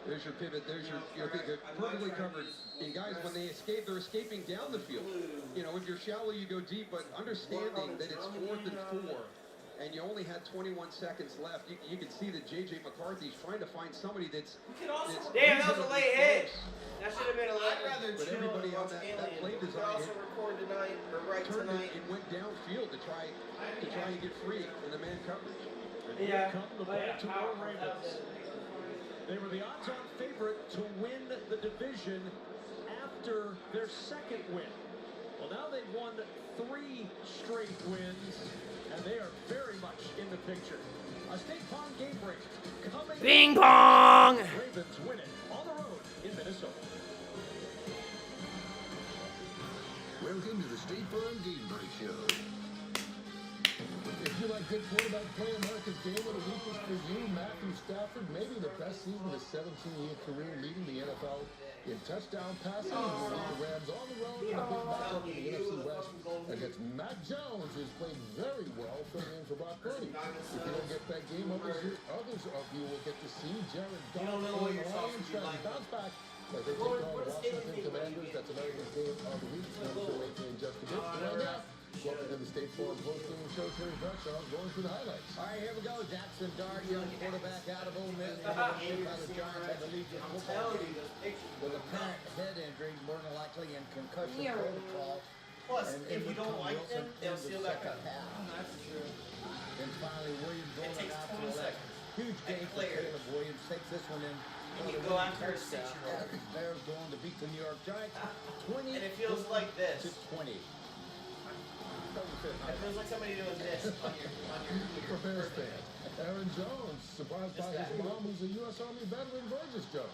There's your pivot. There's your big, perfectly covered. And guys, when they escape, they're escaping down the field. You know, if you're shallow, you go deep, but understanding that it's 4th and 4, and you only had 21 seconds left, you can see that J.J. McCarthy's trying to find somebody that's Damn, that was a late hit. That should have been a late. I'd rather but chill everybody and on watch that play Alien. We design also record tonight, or right turned tonight. it went downfield to try and get free in the man coverage. And here come the Baltimore Ravens. They were the odds-on favorite to win the division after their second win. Well, now they've won 3 straight wins, and they are very much in the picture. A State Farm game break coming. Bing bong! Ravens win it on the road in Minnesota. Welcome to the State Farm Game Break Show. If you like good quarterback play, America's Game of the Week is for you. Matthew Stafford, maybe the best season of his 17-year career, leading the NFL in touchdown passing. He will lead the Rams on the road in a big matchup in the NFC West against Mac Jones, who's played very well, filling in for Brock Purdy. If you don't get that game, others of you will get to see Jared Goff and the Lions trying to bounce back as they take on the Washington Commanders. That's America's Game of the Week. It's going to wait in just a bit. Right now, welcome to the State Farm post-game show. Terry Bradshaw going through the highlights. All right, here we go. Jackson Dart, young quarterback out of Ole Miss. By the Giants, I believe, in football game with apparent head injury, more than likely in concussion protocol. Plus, And if in you don't Wilson like them, they'll in the seal that second cut. half. That's true. And finally, Williams rolling takes out 20 to the left. seconds. Huge game for Caleb Williams. Takes this one in. And you go after a 6-year-old. Bears going to beat the New York Giants 20 And it feels like this. to 20. It feels like somebody doing this on your For Bears fan, Aaron Jones, surprised by his mom, who's a U.S. Army veteran, Burgess Jones.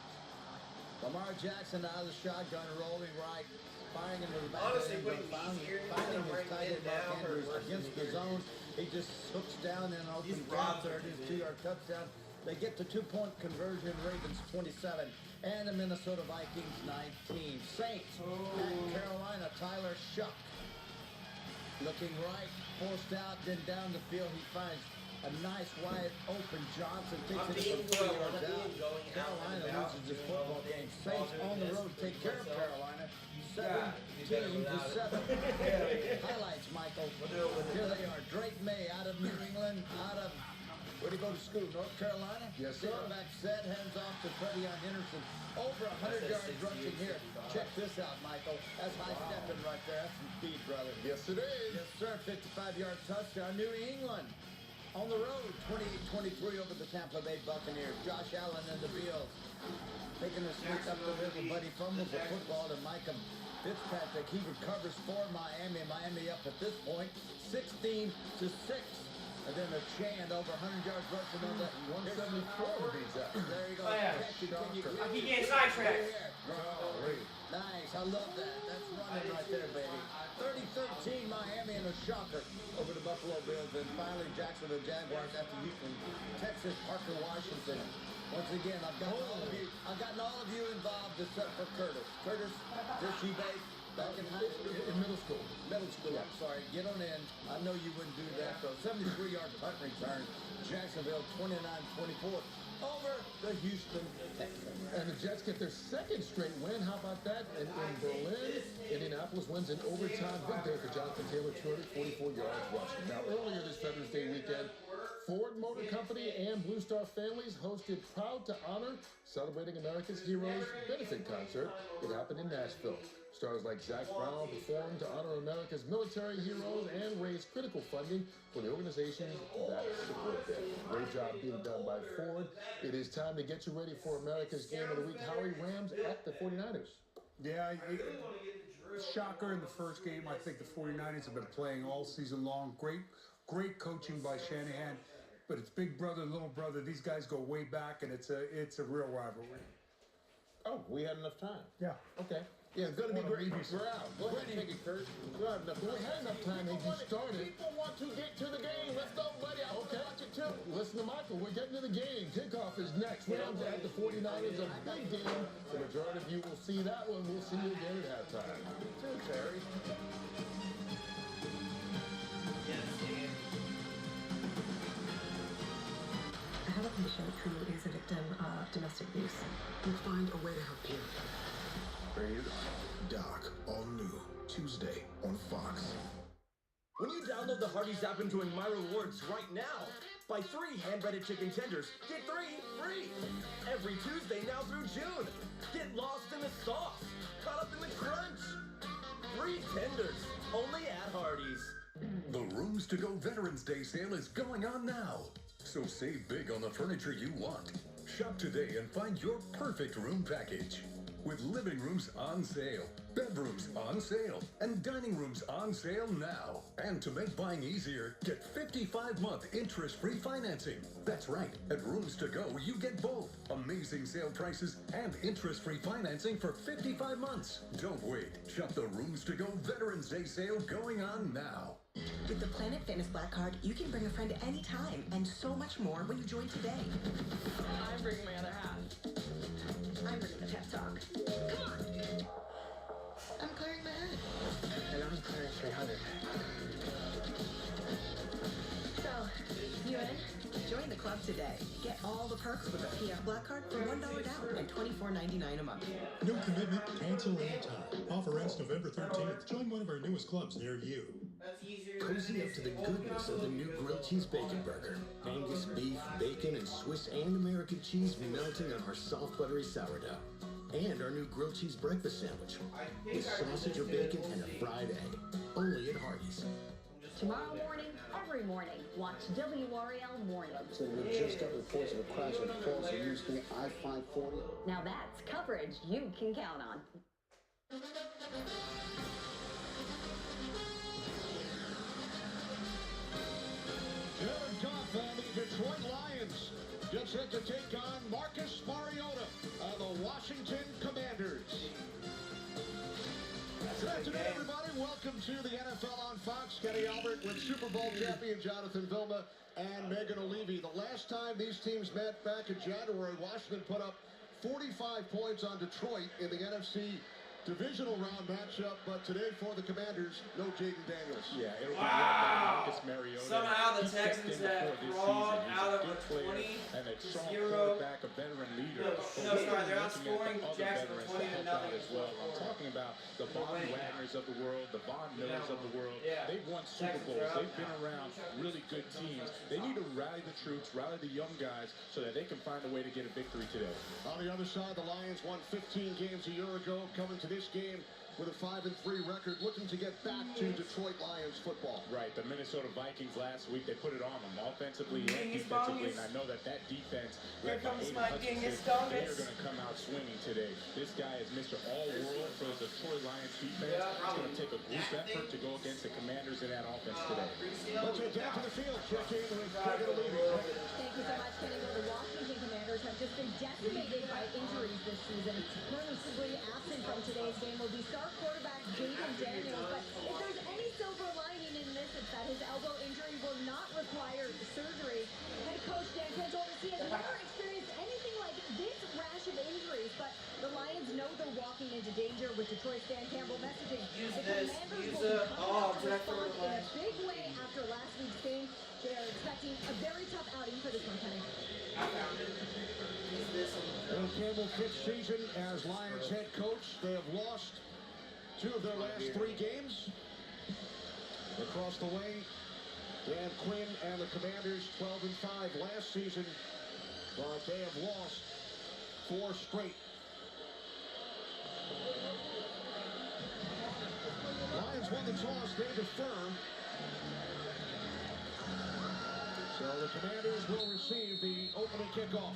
Lamar Jackson out of the shotgun, rolling right, firing into the back. Honestly, end, putting finding easier his than tight end down Mark Andrews or against the zone. He just hooks down in an open gap there. His 2-yard touchdown. They get the 2-point conversion. Ravens 27 and the Minnesota Vikings 19. Saints at Carolina. Tyler Shuck looking right, forced out, then down the field. He finds a nice wide open Johnson. Takes it for 4 yards out. Carolina loses this football game. Saints on the road take care of Carolina. 17 to 7. Highlights, Michael. Here they are. Drake May out of New England, out of where'd he go to school? North Carolina? Yes, sir. Back set, hands off to Freddie Henderson. Over 100 yards rushing here. Check this out, Michael. That's high stepping right there. That's some speed, brother. Yes, it is. Yes, sir. 55-yard touchdown. New England on the road. 28-23 over the Tampa Bay Buccaneers. Josh Allen and the Bills taking a sneak up the middle, but he fumbles the football to Micah Fitzpatrick. He recovers for Miami. Miami up at this point 16 to 6. And then a chant over 100 yards rushing on that 174 beats out. There you go. Oh, yeah. I keep getting sidetracked. Nice. I love that. That's running right there, baby. 30-13 Miami and a shocker over the Buffalo Bills. And finally Jacksonville Jaguars after Houston, Texas, Parker Washington. Once again, I've gotten all of you involved except for Curtis. Curtis, this you base. Back in high school? In middle school. Middle school, I'm sorry. Get on in. I know you wouldn't do that, though. 73-yard punt return. Jacksonville 29-24 over the Houston Texans. And the Jets get their second straight win. How about that? And in Berlin, Indianapolis wins in overtime. Big day for Jonathan Taylor, 244 yards rushing. Now, earlier this Veterans Day weekend, Ford Motor Company and Blue Star Families hosted Proud to Honor, Celebrating America's Heroes benefit concert. It happened in Nashville. Stars like Zach Brown performed to honor America's military heroes and raise critical funding for the organizations that support them. Great job being done by Ford. It is time to get you ready for America's Game of the Week. Howie, Rams at the 49ers. Yeah, shocker in the first game. I think the 49ers have been playing all season long. Great coaching by Shanahan. But it's big brother, little brother. These guys go way back, and it's a real rivalry. Oh, we had enough time. Yeah. Okay. Yeah, it's going to be great. We're out. Go ahead and take it, Kurt. We don't have enough time. We had enough time as you started. People want to get to the game. Let's go, buddy. I want to watch it too. Listen to Michael. We're getting to the game. Kickoff is next. Rams at the 49ers. A big game. The majority of you will see that one. We'll see you again at halftime. Too, Terry. I have a patient who is a victim of domestic abuse. We'll find a way to help you. Where are you going? Doc, all new, Tuesday on Fox. When you download the Hardee's app and join My Rewards right now, buy 3 hand-breaded chicken tenders, get 3 free. Every Tuesday now through June. Get lost in the sauce, caught up in the crunch. 3 tenders, only at Hardee's. The Rooms to Go Veterans Day sale is going on now. So save big on the furniture you want. Shop today and find your perfect room package. With living rooms on sale, bedrooms on sale, and dining rooms on sale now. And to make buying easier, get 55-month interest-free financing. That's right, at Rooms to Go, you get both amazing sale prices and interest-free financing for 55 months. Don't wait. Shop the Rooms to Go Veterans Day sale going on now. With the Planet Fitness Black Card, you can bring a friend anytime, and so much more when you join today. I'm bringing my other half. I'm bringing the pep talk. Come on. I'm clearing my head. And I'm clearing 300. So, you in? Join the club today. Get all the perks with the PF Black Card for $1 down and $24.99 a month. No commitment, cancel anytime. Offer ends November 13th. Join one of our newest clubs near you. Cozy up to the goodness of the new grilled cheese bacon burger. Angus beef, bacon, and Swiss and American cheese melting on our soft buttery sourdough. And our new grilled cheese breakfast sandwich with sausage or bacon and a fried egg. Only at Hardee's. Tomorrow morning, every morning, watch WRAL Morning. So we just got reports of a crash on Falls and Houston I-540. Now that's coverage you can count on. Jared Goff and the Detroit Lions get set to take on Marcus Mariota and the Washington Commanders. Good afternoon, everybody. Welcome to the NFL on Fox. Kenny Albert with Super Bowl champion Jonathan Vilma and Megan O'Leary. The last time these teams met back in January, Washington put up 45 points on Detroit in the NFC divisional round matchup, but today for the Commanders, no Jaden Daniels. Yeah, it'll be Wow. Marcus Mariota. Somehow the He stepped Texans in have before this crawled season. He's out a of good a player 20 and a to strong 0. quarterback, a veteran leader. No, But no, we're sorry, they're looking at outscoring the other Jacksonville veterans 20 to to help out nothing. as well. I'm talking about the Von Wagners of the world, the Von Millers of the world. Yeah. They've won Super Texans Bowls. are out They've been now. around really good teams. They need to rally the troops, rally the young guys, so that they can find a way to get a victory today. On the other side, the Lions won 15 games a year ago, coming to this game with a 5-3 record, looking to get back to Detroit Lions football. Right, the Minnesota Vikings last week, they put it on them offensively and Dingus defensively, bongus. and I know that defense, Here led by comes Aiden my Hutchinson, dingus they are dongus. going to come out swinging today. This guy is Mr. All-World for the Detroit Lions defense. It's going to take a group effort to go against the Commanders in that offense today. Let's get down to the field. Check in with Megan O'Leary. Thank you so much, Kenny. Well, the Washington Commanders have just been decimated by injuries this season. Noticeably absent from today's game will be star quarterback Jaden Daniels. But if there's any silver lining in this, it's that his elbow injury will not require surgery. Head coach Dan Quinn told us he has never experienced anything like this rash of injuries. But the Lions know they're walking into danger with Detroit's Dan Campbell messaging. Use The this. Commanders Use will be a. coming Oh, out to Jack for respond the in a Lions. big way after last week's game. They are expecting a very tough outing for this one, Kenny. Dan Campbell, 5th season as Lions head coach. They have lost 2 of their last 3 games. Across the way, Dan Quinn and the Commanders 12-5 last season, but they have lost 4 straight. Lions won the toss, they defer. So the Commanders will receive the opening kickoff.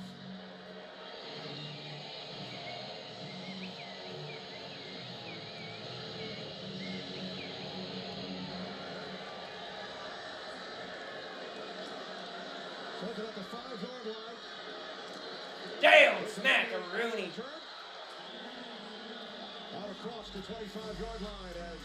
Taken at the 5-yard line. Damn, smackaroonie. Out across the 25-yard line as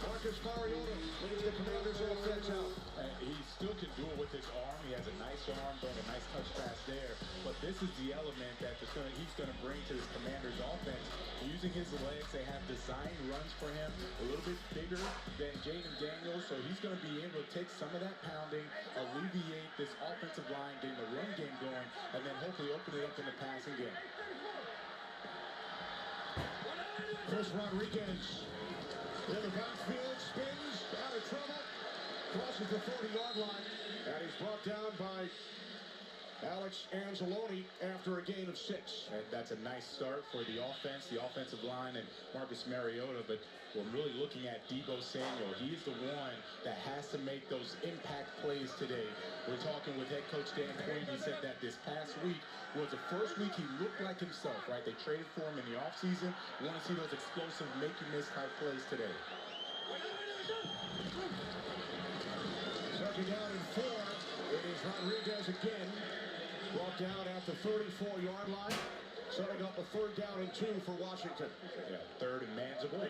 Marcus Mariota leads the Commanders offense out. He still can do it with his arm. He has a nice arm, throwing a nice touch pass there. But this is the element that he's going to bring to this Commanders offense. Using his legs, they have designed runs for him a little bit bigger than Jaden Daniels. So he's going to be able to take some of that pounding, alleviate this offensive line, getting the run game going, and then hopefully open it up in the passing game. Chris Rodriguez in the backfield, spins, out of trouble, crosses the 40-yard line, and he's brought down by Alex Anzalone after a gain of 6. And that's a nice start for the offense, the offensive line, and Marcus Mariota. But we're really looking at Deebo Samuel. He's the one that has to make those impact plays today. We're talking with head coach Dan Quinn. He said that this past week was the first week he looked like himself, right? They traded for him in the offseason. We want to see those explosive make-you-miss type plays today. Second down and 4. It is Rodriguez again. Brought down at the 34-yard line. Setting up a 3rd down and 2 for Washington. Yeah, 3rd and manageable.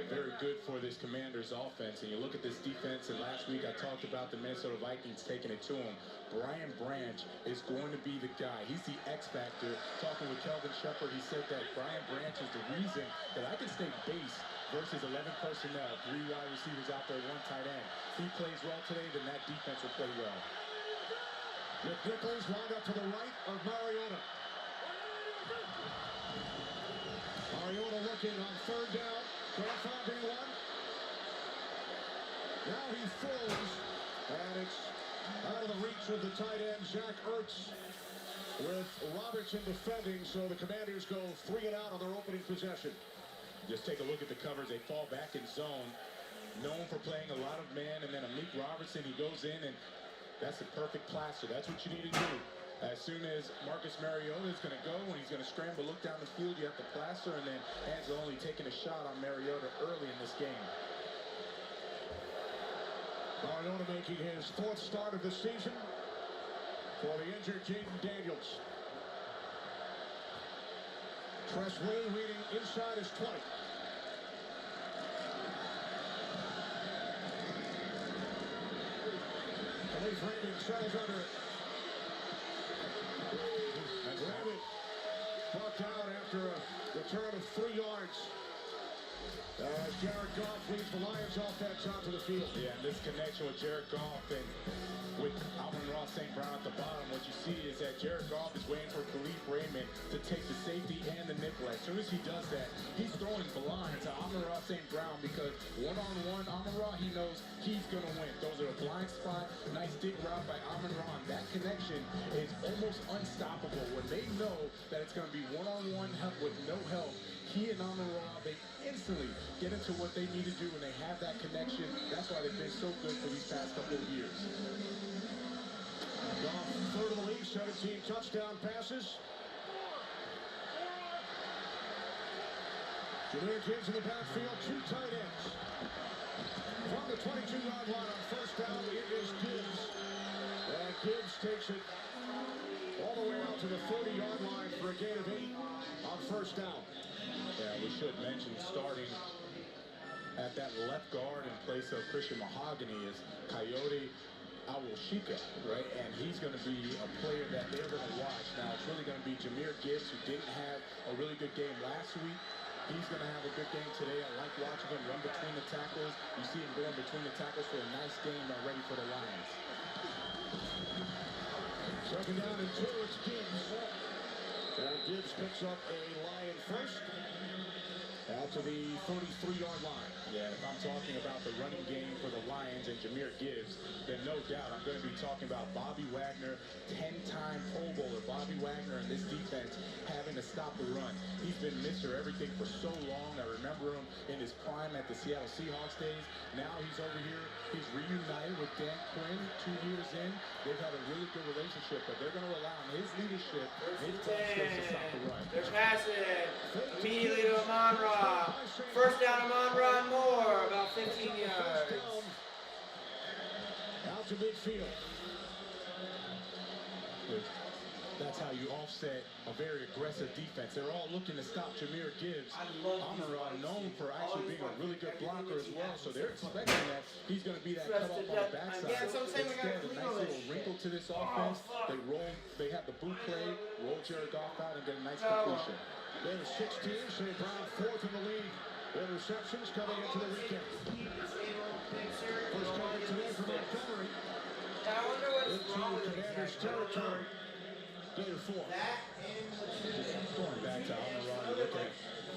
Very good for this Commanders offense. And you look at this defense, and last week I talked about the Minnesota Vikings taking it to him. Brian Branch is going to be the guy. He's the X factor. Talking with Kelvin Shepard, he said that Brian Branch is the reason that I can stay base versus 11 personnel, 3 wide receivers out there, 1 tight end. If he plays well today, then that defense will play well. McNichols lined up to the right of Mariota. Mariota looking on 3rd down. Can't find anyone. Now he throws, and it's out of the reach of the tight end, Zach Ertz, with Robertson defending, so the Commanders go 3 and out on their opening possession. Just take a look at the covers. They fall back in zone. Known for playing a lot of man, and then Amik Robertson, he goes in, and that's the perfect plaster. That's what you need to do. As soon as Marcus Mariota is going to go, and he's going to scramble, look down the field, you have to plaster, and then Anzalone taking a shot on Mariota early in this game. Mariota making his 4th start of the season for the injured Jaden Daniels. Tress Way reading inside his 20. Khalif Raymond settles under it. Raymond brought down after a return of 3 yards. As Jared Goff leads the Lions offense onto the field. Yeah, and this connection with Jared Goff and with Amon-Ra St. Brown at the bottom, what you see is that Jared Goff is waiting for Khalif Raymond to take the safety and the nickel. As soon as he does that, he's throwing blind to Amon-Ra St. Brown because one-on-one, Amon-Ra, he knows he's going to win. Those are a blind spot, nice dig route by Amon-Ra. That connection is almost unstoppable. When they know that it's going to be one-on-one help with no help, he and Amon-Ra, they instantly get into what they need to do, and they have that connection. That's why they've been so good for these past couple of years. Goff, 3rd of the league, 17 touchdown passes. Jahmyr Gibbs in the backfield, 2 tight ends. From the 22-yard line on 1st down, it is Gibbs. And Gibbs takes it all the way out to the 30-yard line for a gain of 8 on 1st down. Yeah, we should mention starting at that left guard in place of Christian Mahogany is Coyote Awashika, right? And he's going to be a player that they're going to watch. Now, it's really going to be Jahmyr Gibbs, who didn't have a really good game last week. He's going to have a good game today. I like watching him run between the tackles. You see him going between the tackles for a nice game already for the Lions. 2nd down and 2, it's Gibbs. And Gibbs picks up a Lion first. Out to the 33-yard line. Yeah, if I'm talking about the running game for the Lions and Jahmyr Gibbs, then no doubt I'm going to be talking about Bobby Wagner, 10-time Pro Bowler Bobby Wagner, and this defense having to stop the run. He's been Mr. Everything for so long. I remember him in his prime at the Seattle Seahawks days. Now he's over here. He's reunited with Dan Quinn 2 years in. They've had a really good relationship, but they're going to rely on his leadership, his skills to stop the run. They're passing immediately to Amon-Ra. First down, Amon-Ra and more, about 15 yards. Out to midfield. That's how you offset a very aggressive defense. They're all looking to stop Jahmyr Gibbs. Amon-Ra known for actually being a really good blocker as well, so they're expecting that he's going to be that cutoff on the backside. Instead, a nice little wrinkle to this offense. They have the boot play, roll Jared Goff out, and get a nice completion. There's 16, St. Brown fourth in the league. Their receptions coming into the weekend. First target today for Montgomery. I wonder what's wrong with the Commanders' territory. Gator 4. Just going back to Amon-Ra, look at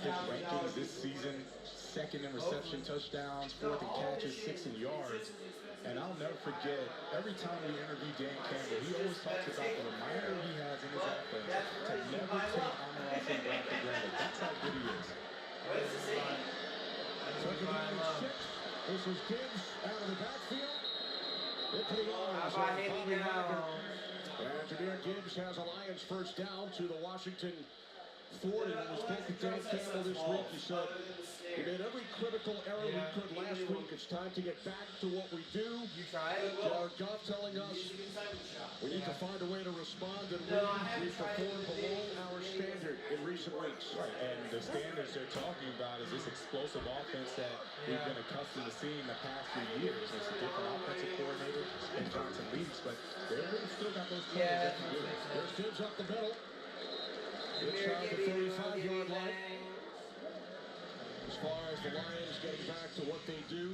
his rankings this season. Second in reception touchdowns, fourth in catches, sixth in yards. And I'll never forget, every time we interview Dan Campbell, he always talks about the reminder he has in his offense to never take Amon-Ra St. Brown for granted. That's how good he is. Second down and 6. This is Gibbs out of the backfield. Into the arms of Bobby Wagner. And Jahmyr Gibbs has a Lions first down to the Washington 40. When we spoke with Dan Campbell this week, he said, we made every critical error we could last week. It's time to get back to what we do. Jared Goff telling us we need to find a way to respond and win. We've performed below our standard in recent weeks. Right, and the standards they're talking about is this explosive offense that we've been accustomed to seeing the past few years. It's a different offensive coordinator in Johnson Leeds, but they're really still got those players that can do it. There's Gibbs up the middle. Inside the 35-yard line. As far as the Lions getting back to what they do,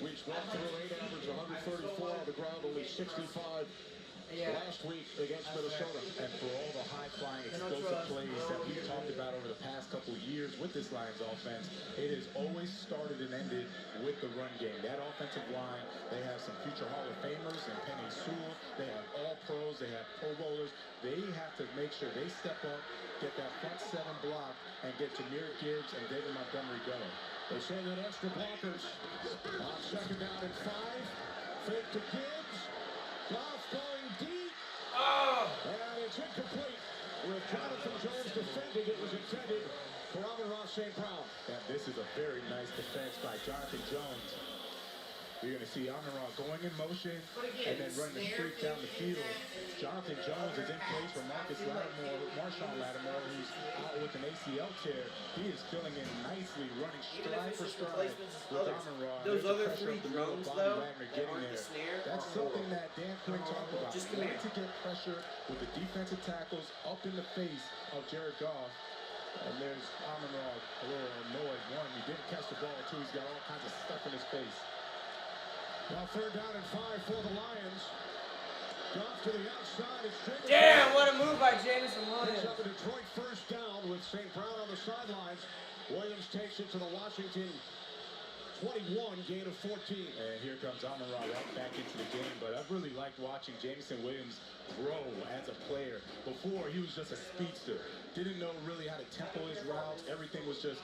weeks 1 through 8 average 134 on the ground, only 65 last week against Minnesota. And for all the high-flying explosive plays that we've talked about over the past couple of years with this Lions offense, it has always started and ended with the run game. That offensive line, they have some future Hall of Famers and Penny Sewell. They have all pros. They have Pro Bowlers. They have to make sure they step up, get that front seven block, and get Jahmyr Gibbs and David Montgomery going. They send in extra blockers on second down and 5. Fake to Gibbs. Goff going deep. And it's incomplete. With Jonathan Jones defending, it was intended for Amon-Ra St. Brown. And this is a very nice defense by Jonathan Jones. You're going to see Amon-Ra going in motion and then running the streak down the field. Jonathan Jones is in place for Marshawn Lattimore, who's out with an ACL tear. He is filling in nicely, running stride for stride with Amon-Ra. Those other 3 drones, though, Wagner getting there. That's something that Dan Quinn talked about. Just wanting to get pressure with the defensive tackles up in the face of Jared Goff. And there's Amon-Ra a little annoyed. One, he didn't catch the ball. Two, he's got all kinds of stuff in his face. Now third down and 5 for the Lions. Goff to the outside. It's damn, what a move by Jameson Williams. Picks up a Detroit first down with St. Brown on the sidelines. Williams takes it to the Washington 21, gain of 14. And here comes Amon-Ra right back into the game. But I've really liked watching Jameson Williams grow as a player. Before, he was just a speedster. Didn't know really how to tempo his routes. Everything was just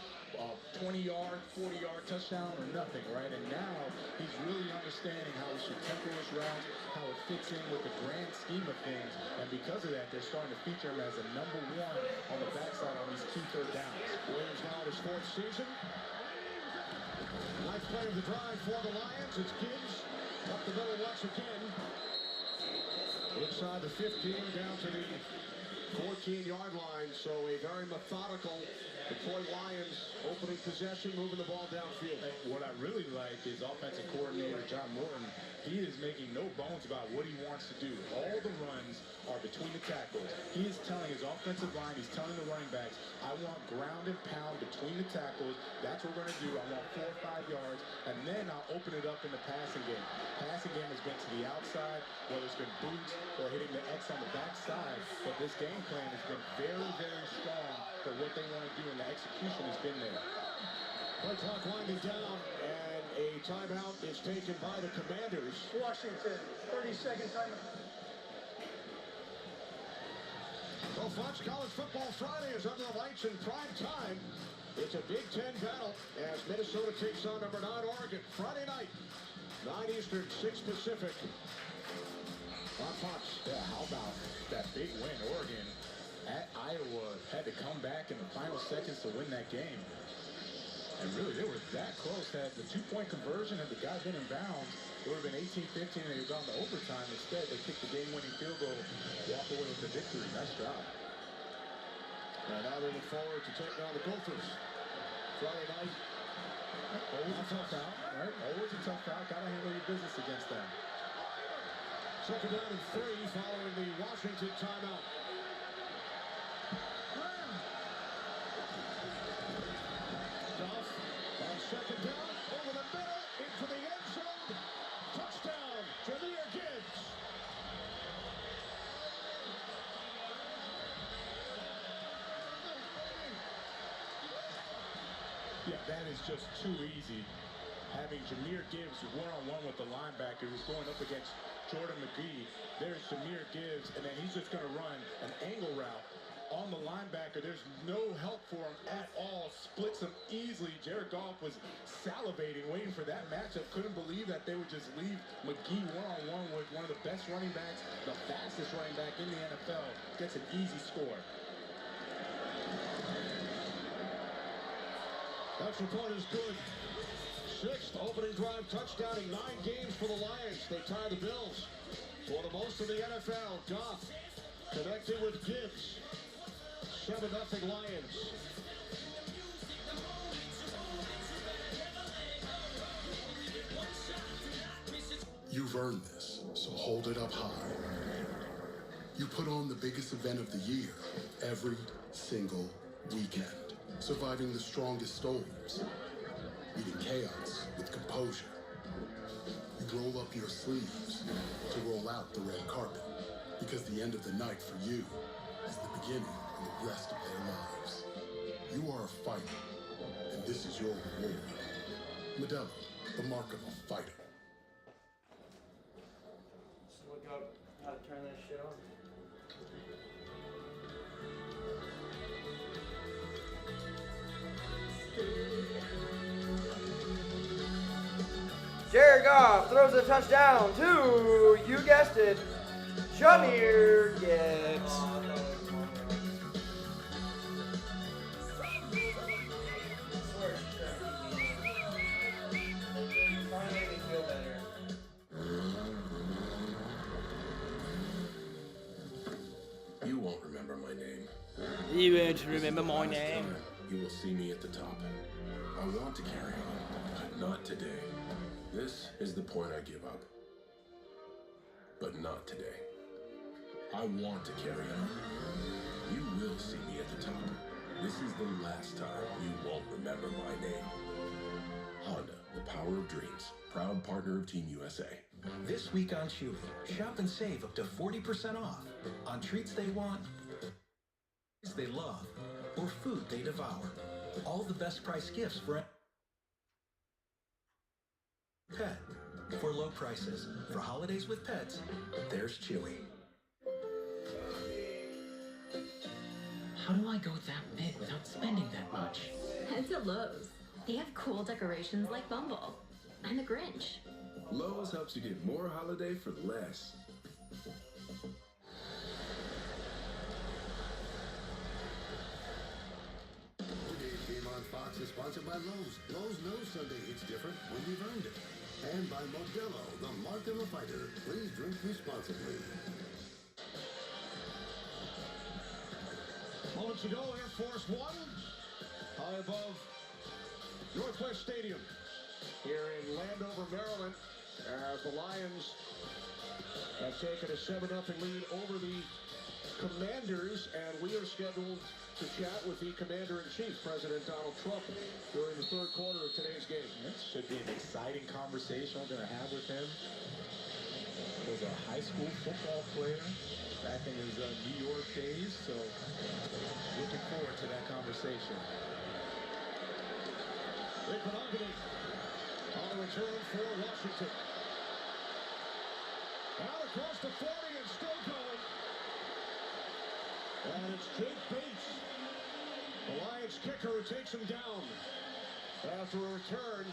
20-yard, 40-yard touchdown or nothing, right? And now he's really understanding how he should tempo his routes, how it fits in with the grand scheme of things. And because of that, they're starting to feature him as a #1 on the backside on these key third downs. Williams now in his 4th season. Nice play of the drive for the Lions. It's Gibbs up the middle once again. Inside the 15, down to the 14-yard line. So a very methodical Detroit Lions opening possession, moving the ball downfield. What I really like is offensive coordinator John Morton. He is making no bones about what he wants to do. All the runs are between the tackles. He is telling his offensive line, he's telling the running backs, I want ground and pound between the tackles. That's what we're going to do. I want 4 or 5 yards, and then I'll open it up in the passing game. Passing game has been to the outside, whether it's been boots or hitting the X on the backside. But this game game plan has been very, very strong for what they want to do, and the execution has been there. Play clock winding down, and a timeout is taken by the Commanders. Washington, 30-second timeout. Well, Fox College Football Friday is under the lights in prime time. It's a Big Ten battle as Minnesota takes on number 9 Oregon. Friday night, 9 Eastern, 6 Pacific. On Fox. Yeah, how about that big win? Oregon at Iowa had to come back in the final seconds to win that game. And really, they were that close. Had the 2-point conversion, had the guy been in bounds, it would have been 18-15, and they were gone to overtime. Instead, they kicked the game-winning field goal, walk away with the victory. Nice job. And now they look forward to taking on the Gophers. Friday night. Always a tough out, right? Always a tough out. Got to handle your business against them. Second down and 3 following the Washington timeout. Goff on second down, over the middle, into the end zone. Touchdown, Jahmyr Gibbs. Yeah, that is just too easy. Having Jahmyr Gibbs one-on-one with the linebacker who's going up against Jordan McGee. There's Jahmyr Gibbs, and then he's just going to run an angle route on the linebacker. There's no help for him at all. Splits him easily. Jared Goff was salivating, waiting for that matchup. Couldn't believe that they would just leave McGee one-on-one with one of the best running backs, the fastest running back in the NFL. Gets an easy score. Extra point is good. 6th opening drive touchdown in 9 games for the Lions. They tie the Bills. For the most of the NFL, Goff connected with Gibbs. 7-0 Lions. You've earned this, so hold it up high. You put on the biggest event of the year every single weekend, surviving the strongest storms, meeting chaos with composure. You roll up your sleeves to roll out the red carpet, because the end of the night for you is the beginning of the rest of their lives. You are a fighter, and this is your reward. Modelo, the mark of a fighter. Just look up how to turn that shit on. Jared Goff throws a touchdown to, you guessed it, Jahmyr Gibbs. You won't remember my name. You won't remember my name. You will see me at the top. I want to carry on, but not today. This is the point I give up. But not today. I want to carry on. You will see me at the top. This is the last time you won't remember my name. Honda, the power of dreams. Proud partner of Team USA. This week on Chewy, shop and save up to 40% off on treats they want, they love, or food they devour. All the best price gifts for pet. For low prices, for holidays with pets, there's Chewy. How do I go that big without spending that much? Head to Lowe's. They have cool decorations like Bumble and the Grinch. Lowe's helps you get more holiday for less. Today's Game on Fox is sponsored by Lowe's. Lowe's knows Sunday hits different when you've earned it. And by Modelo, the mark of a fighter. Please drink responsibly. Moments ago, Air Force One, high above Northwest Stadium here in Landover, Maryland, as the Lions have taken a 7-0 lead over the Commanders, and we are scheduled to chat with the Commander-in-Chief, President Donald Trump, during the third quarter of today's game. This should be an exciting conversation we're going to have with him. He was a high school football player, back in his New York days, so looking forward to that conversation. Big monogamy on the return for Washington. Out across the 40 and still going. And it's Jake Bates, the Lions kicker, who takes him down after a return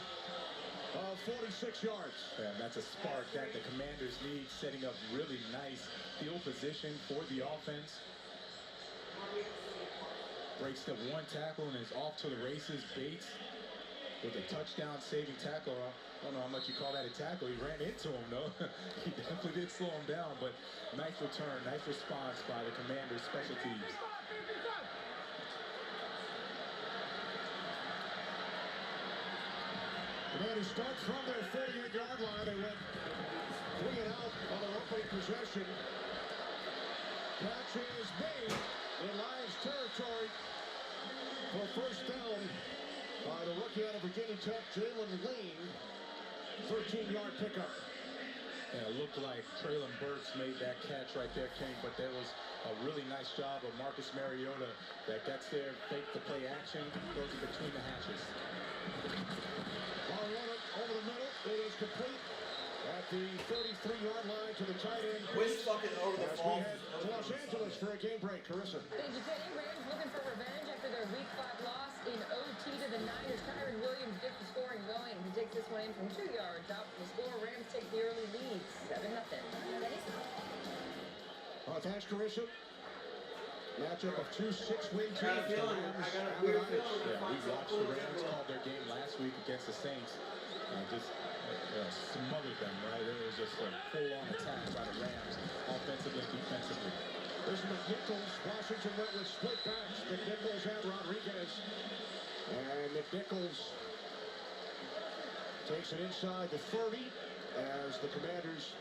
of 46 yards. And that's a spark that the Commanders need, setting up really nice field position for the offense. Breaks the one tackle and is off to the races. Bates with a touchdown-saving tackle. I don't know how much you call that a tackle. He ran into him, though. He definitely did slow him down, but nice return, nice response by the Commanders' special teams. Commanders start from their 48-yard line. They went 3 and out on their opening possession. Catch is made in Lions territory for first down by the rookie out of Virginia Tech, Jalen Lane. 13-yard pickup. Yeah, it looked like Traylon Burks made that catch right there, King, but there was a really nice job of Marcus Mariota that gets there, fake the play action, goes in between the hatches. Mariota over the middle. It is complete at the 33-yard line to the tight end. Whiz fucking over the ball. We head to Los Angeles for a game break. Carissa. Thank you, Kenny. Rams looking for revenge after their Week 5 loss in OT to the Niners. Kyron Williams gets the scoring going. He takes this one in from 2 yards out from the score. Rams take the early lead, 7-0. Thanks, Carissa. Matchup of 2 6-win teams. I got a weird feeling. Yeah, we watched the Rams call their game last week against the Saints. Just smothered them, right? It was just a full-on attack by the Rams, offensively and defensively. This is McNichols. Washington went with split backs. McNichols and Rodriguez. And McNichols takes it inside the 30 as the Commanders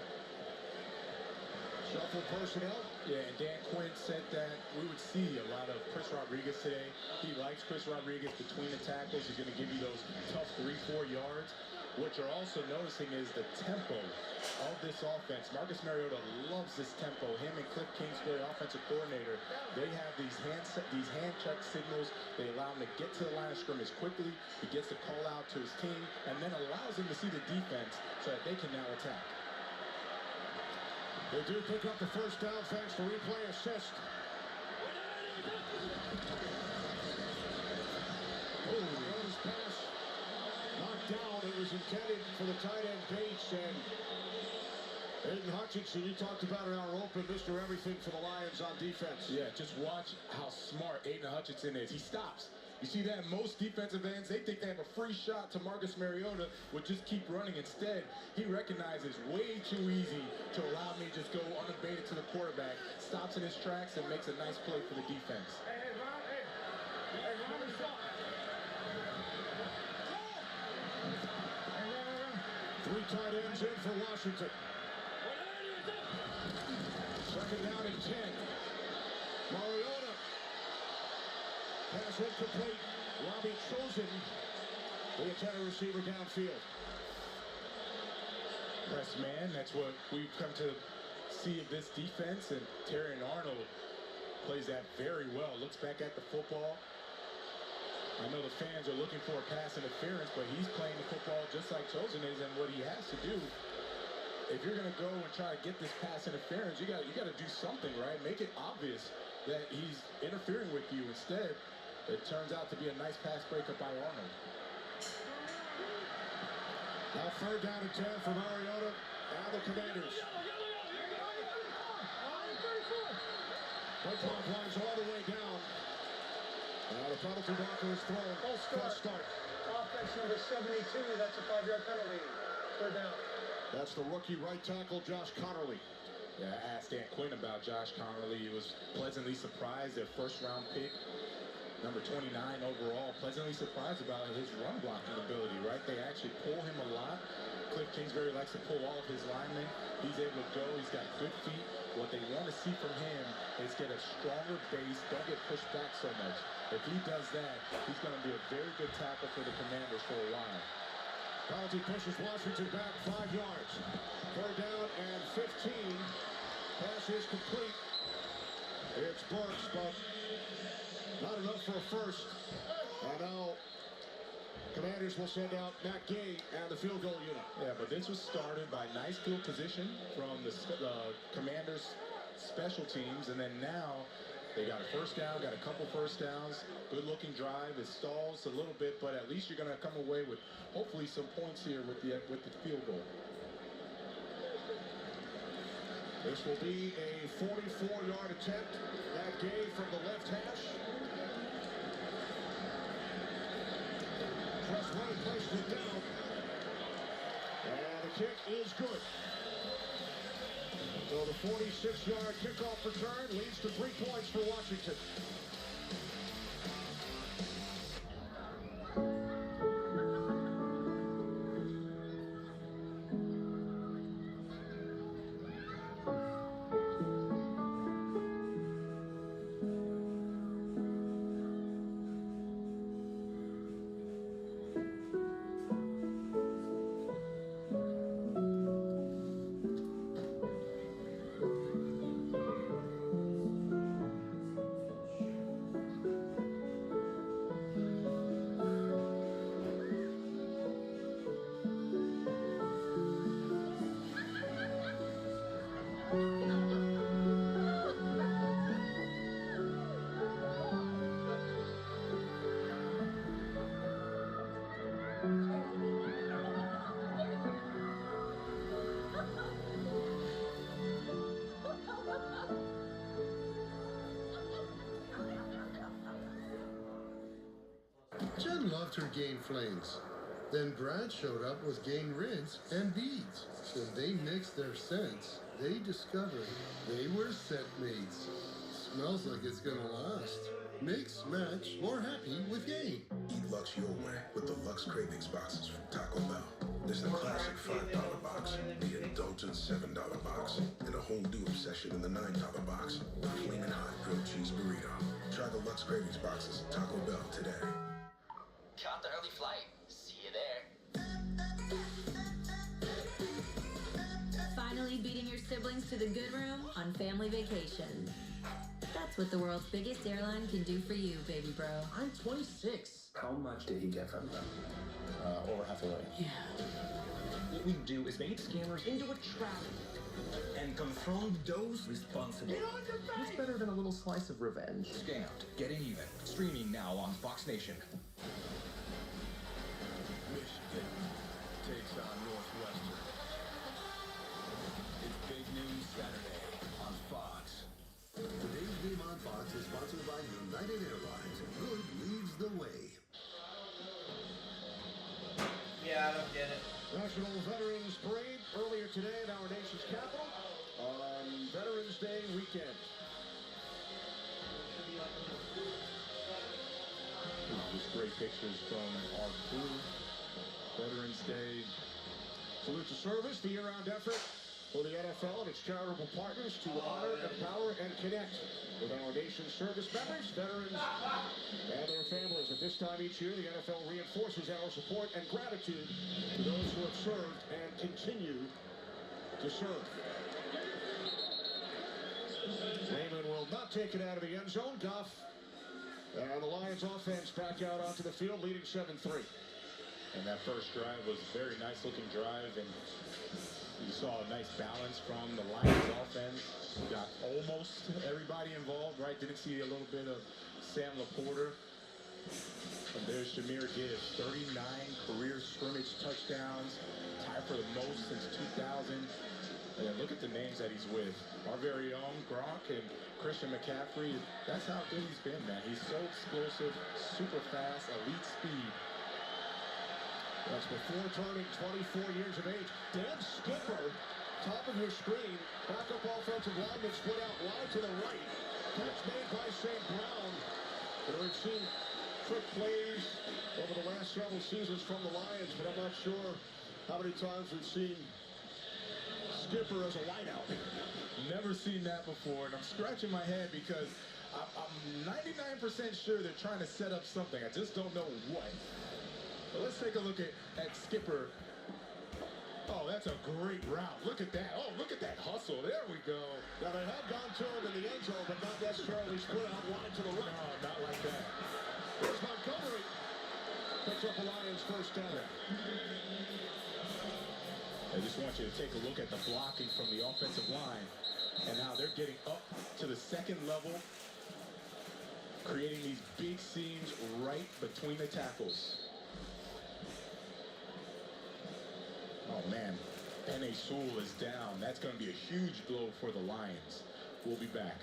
shuffle personnel. Yeah, and Dan Quinn said that we would see a lot of Chris Rodriguez today. He likes Chris Rodriguez between the tackles. He's going to give you those tough 3-4 yards. What you're also noticing is the tempo of this offense. Marcus Mariota loves this tempo. Him and Cliff Kingsbury, offensive coordinator, they have these hand check signals. They allow him to get to the line of scrimmage quickly. He gets the call out to his team and then allows him to see the defense so that they can now attack. They do pick up the first down thanks to replay assist. Rose pass knocked down. It was intended for the tight end Bates, and Aiden Hutchinson, you talked about in our open, Mr. Everything for the Lions on defense. Yeah, just watch how smart Aiden Hutchinson is. He stops. You see that most defensive ends, they think they have a free shot to Marcus Mariota, would just keep running. Instead, he recognizes way too easy to allow me to just go unabated to the quarterback, stops in his tracks, and makes a nice play for the defense. Three tight ends in for Washington. Second down and 10. Mariota. Pass incomplete. Robbie Chosen, the intended receiver downfield. Press man, that's what we've come to see of this defense, and Terrion Arnold plays that very well. Looks back at the football. I know the fans are looking for a pass interference, but he's playing the football just like Chosen is, and what he has to do, if you're going to go and try to get this pass interference, you got to do something, right? Make it obvious that he's interfering with you. Instead, it turns out to be a nice pass breakup by Arnold. Now third down and 10 for Mariota and the Commanders. Play clock lines all the way down. Now the penalty marker is thrown. False start. Offense number 72. That's a 5-yard penalty. Third down. That's the rookie right tackle, Josh Connerly. Yeah, I asked Dan Quinn about Josh Connerly. He was pleasantly surprised, their first-round pick. Number 29 overall, pleasantly surprised about his run blocking ability, right? They actually pull him a lot. Cliff Kingsbury likes to pull all of his linemen. He's able to go. He's got good feet. What they want to see from him is get a stronger base, don't get pushed back so much. If he does that, he's going to be a very good tackle for the Commanders for a while. Penalty pushes Washington back 5 yards. Third down and 15. Pass is complete. It's Burks, but not enough for a first. And now Commanders will send out Matt Gay and the field goal unit. Yeah, but this was started by nice field position from the Commanders special teams, and then now they got a first down, got a couple first downs, good-looking drive. It stalls a little bit, but at least you're going to come away with hopefully some points here with the field goal. This will be a 44-yard attempt. Matt Gay from the left hash. Press right, places it down. And the kick is good. So the 46-yard kickoff return leads to 3 points for Washington. Jen loved her gain flings. Then Brad showed up with gain rinse and beads. When they mixed their scents, they discovered they were scent mates. Smells like it's gonna last. Mix, match, more happy with Gain. Eat Lux your way with the Lux Cravings boxes from Taco Bell. There's the classic $5 box, the indulgent $7 box, and a whole new obsession in the $9 box. The flaming hot grilled cheese burrito. Try the Lux Cravings boxes at Taco Bell today. Caught the early flight. See you there. Finally beating your siblings to the good room on family vacation. That's what the world's biggest airline can do for you, baby bro. I'm 26. How much did he get from them? Over $500,000. Yeah. What we do is bait scammers into a trap and confront those responsible. It's better than a little slice of revenge. Scammed. Getting even. Streaming now on Fox Nation. Michigan takes on Northwestern. It's Big News Saturday on Fox. Today's game on Fox is sponsored by United Airlines. Good leads the way. Yeah, I don't get it. National Veterans Parade earlier today in our nation's capital on Veterans Day weekend. Just great pictures from our crew. Veterans Day. Salute to service, the year-round effort for the NFL and its charitable partners to honor, empower, and connect with our nation's service members, veterans, and their families. At this time each year, the NFL reinforces our support and gratitude to those who have served and continue to serve. Raymond will not take it out of the end zone. Goff and the Lions offense back out onto the field, leading 7-3. And that first drive was a very nice looking drive, and you saw a nice balance from the Lions offense. Got almost everybody involved, right? Didn't see a little bit of Sam Laporta. And there's Jahmyr Gibbs, 39 career scrimmage touchdowns, tied for the most since 2000. And then look at the names that he's with. Our very own Gronk and Christian McCaffrey. That's how good he's been, man. He's so explosive, super fast, elite speed. That's before turning 24 years of age. Dan Skipper, top of your screen, backup offensive lineman split out wide to the right. Catch made by St. Brown. We've seen trick plays over the last several seasons from the Lions, but I'm not sure how many times we've seen Skipper as a wideout. Never seen that before, and I'm scratching my head because I'm 99% sure they're trying to set up something. I just don't know what. But let's take a look at Skipper Oh, that's a great route. Look at that. Oh, look at that hustle. There we go. Now, they have gone to him in the end zone, but not necessarily split out wide to the right. No, not like that. Here's Montgomery. Picks up a Lions first down. I just want you to take a look at the blocking from the offensive line and how they're getting up to the second level, creating these big seams right between the tackles. Oh, man. Penny Sewell is down. That's going to be a huge blow for the Lions. We'll be back.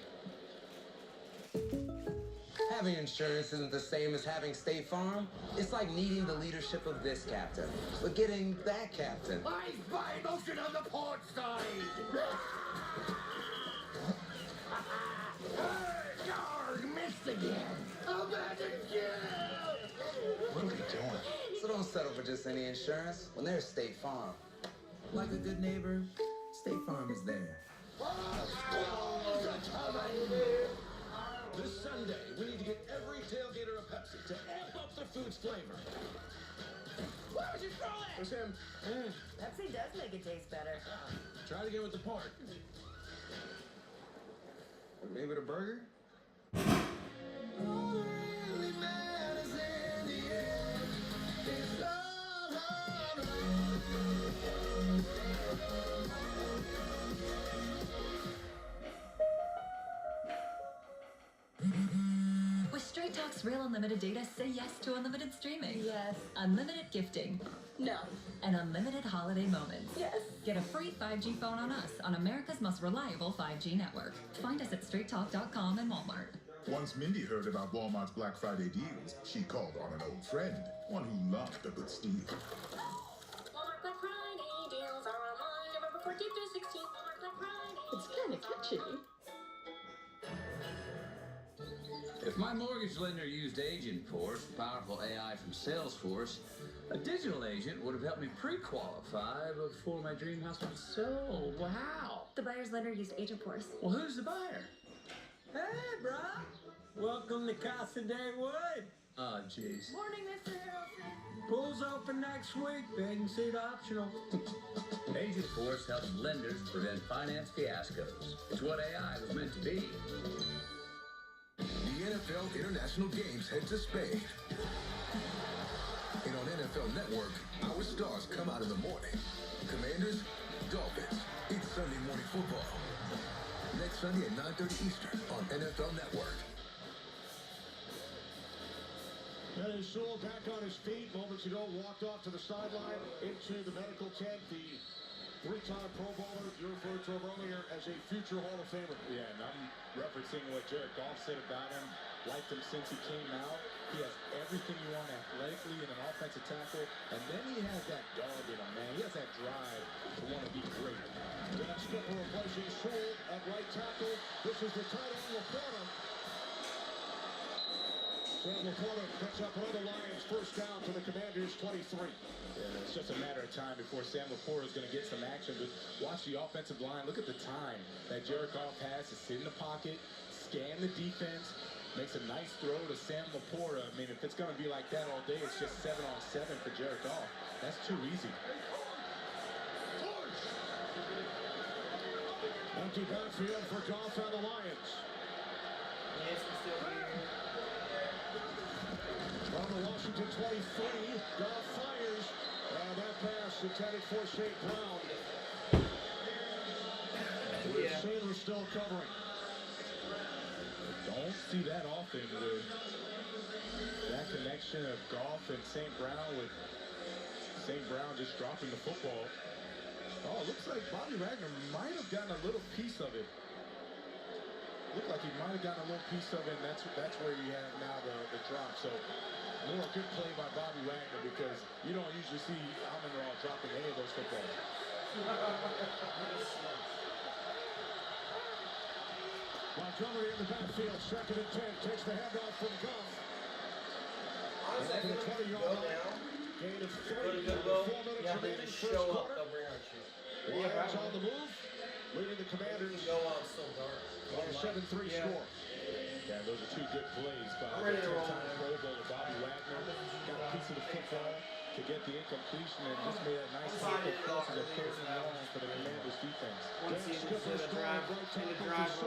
Having insurance isn't the same as having State Farm. It's like needing the leadership of this captain, but getting that captain. Eyes by motion on the port side. Guard missed again. Abandon What are we doing? So don't settle for just any insurance when there's State Farm. Like a good neighbor, State Farm is there. This Sunday, we need to get every tailgater a Pepsi to amp up the food's flavor. Where would you throw that? It's him. Pepsi does make it taste better. Try it again with the pork. Maybe the burger? With Straight Talk's Real Unlimited data, say yes to unlimited streaming. Yes. Unlimited gifting. No. And unlimited holiday moments. Yes. Get a free 5G phone on us on America's most reliable 5G network. Find us at straighttalk.com and Walmart. Once Mindy heard about Walmart's Black Friday deals, she called on an old friend, one who loved a good steal. Walmart Black Friday deals are online November 14th through 16th. Walmart Black Friday. It's kind of catchy. If my mortgage lender used Agent Force, powerful AI from Salesforce, a digital agent would have helped me pre-qualify before my dream house was sold. Wow. The buyer's lender used Agent Force. Well, who's the buyer? Hey, bro. Welcome to Casa de Wood. Oh, jeez. Morning, Mr. Harrelson. Pool's open next week. Bathing suit optional. Agent Force helps lenders prevent finance fiascos. It's what AI was meant to be. The NFL International Games head to Spain. And on NFL Network, our stars come out in the morning. Commanders, Dolphins. It's Sunday morning football. Next Sunday at 9:30 Eastern on NFL Network. Penny Sewell back on his feet. Moments ago, walked off to the sideline into the medical tent. The three-time Pro Bowler you referred to him earlier as a future Hall of Famer. Yeah, and I'm referencing what Jared Goff said about him. Liked him since he came out. He has everything you want athletically in an offensive tackle. And then he has that dog in him, man. He has that drive to want to be great. Dan Skipper replacing Sewell at right tackle. This is the tight end, Laporta. Sam Laporta picks up another Lions first down to the Commanders' 23. Yeah, it's just a matter of time before Sam Laporta is going to get some action. But watch the offensive line. Look at the time that Jared Goff has to sit in the pocket, scan the defense, makes a nice throw to Sam Laporta. I mean, if it's going to be like that all day, it's just 7-on-7 for Jared Goff. That's too easy. Empty backfield for Goff and the Lions. Yes, we're still here. On the Washington 23, Goff fires. And that pass intended for St. Brown. With Sailor still covering. Don't see that often with that connection of Goff and St. Brown, with St. Brown just dropping the football. Oh, it looks like Bobby Wagner might have gotten a little piece of it. Looked like he might have gotten a little piece of it, and that's where you have now the drop. So more good play by Bobby Wagner, because you don't usually see Almendahl dropping any of those footballs. Montgomery in the backfield, 2nd and 10, takes the handoff from Goff. Honestly, I feel like we can go now. Gain of 3. Really good, Will. 4 minutes Yeah, if they remaining just first show up, quarter. they'll bring our shit. Lions on the move, leading the Commanders. Go on, so dark. On a 7-3 score. Yeah, those are two good plays by I'm ready to roll. Pro Bowler Bobby Wagner. Got a piece of the football. to get the incompletion and just made a nice pocket crosses of 3rd and long for the Commanders defense. One season to the drive real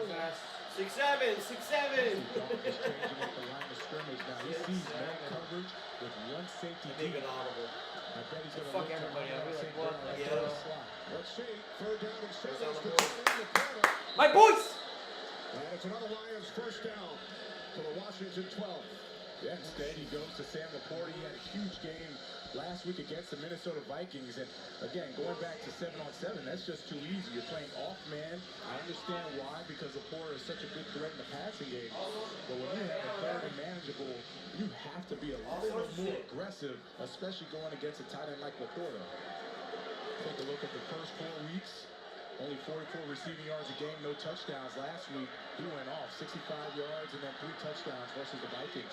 fast. 6-7, 6-7. Is changing at the line of scrimmage now. He sees man coverage with one safety deep. I bet he's going to fuck everybody up. Like, what? Let's see. 3rd down and 7 is the corner. My boys! And it's another Lions first down to the Washington 12. Yeah, instead he goes to Sam Laporte. He had a huge game last week against the Minnesota Vikings. And again, going back to 7-on-7, that's just too easy. You're playing off man. I understand why, because Laporte is such a good threat in the passing game. But when you have a 3rd and manageable, you have to be a little more aggressive, especially going against a tight end like Laporte. Take a look at the first 4 weeks. Only 44 receiving yards a game, no touchdowns. Last week, he went off 65 yards and then 3 touchdowns versus the Vikings.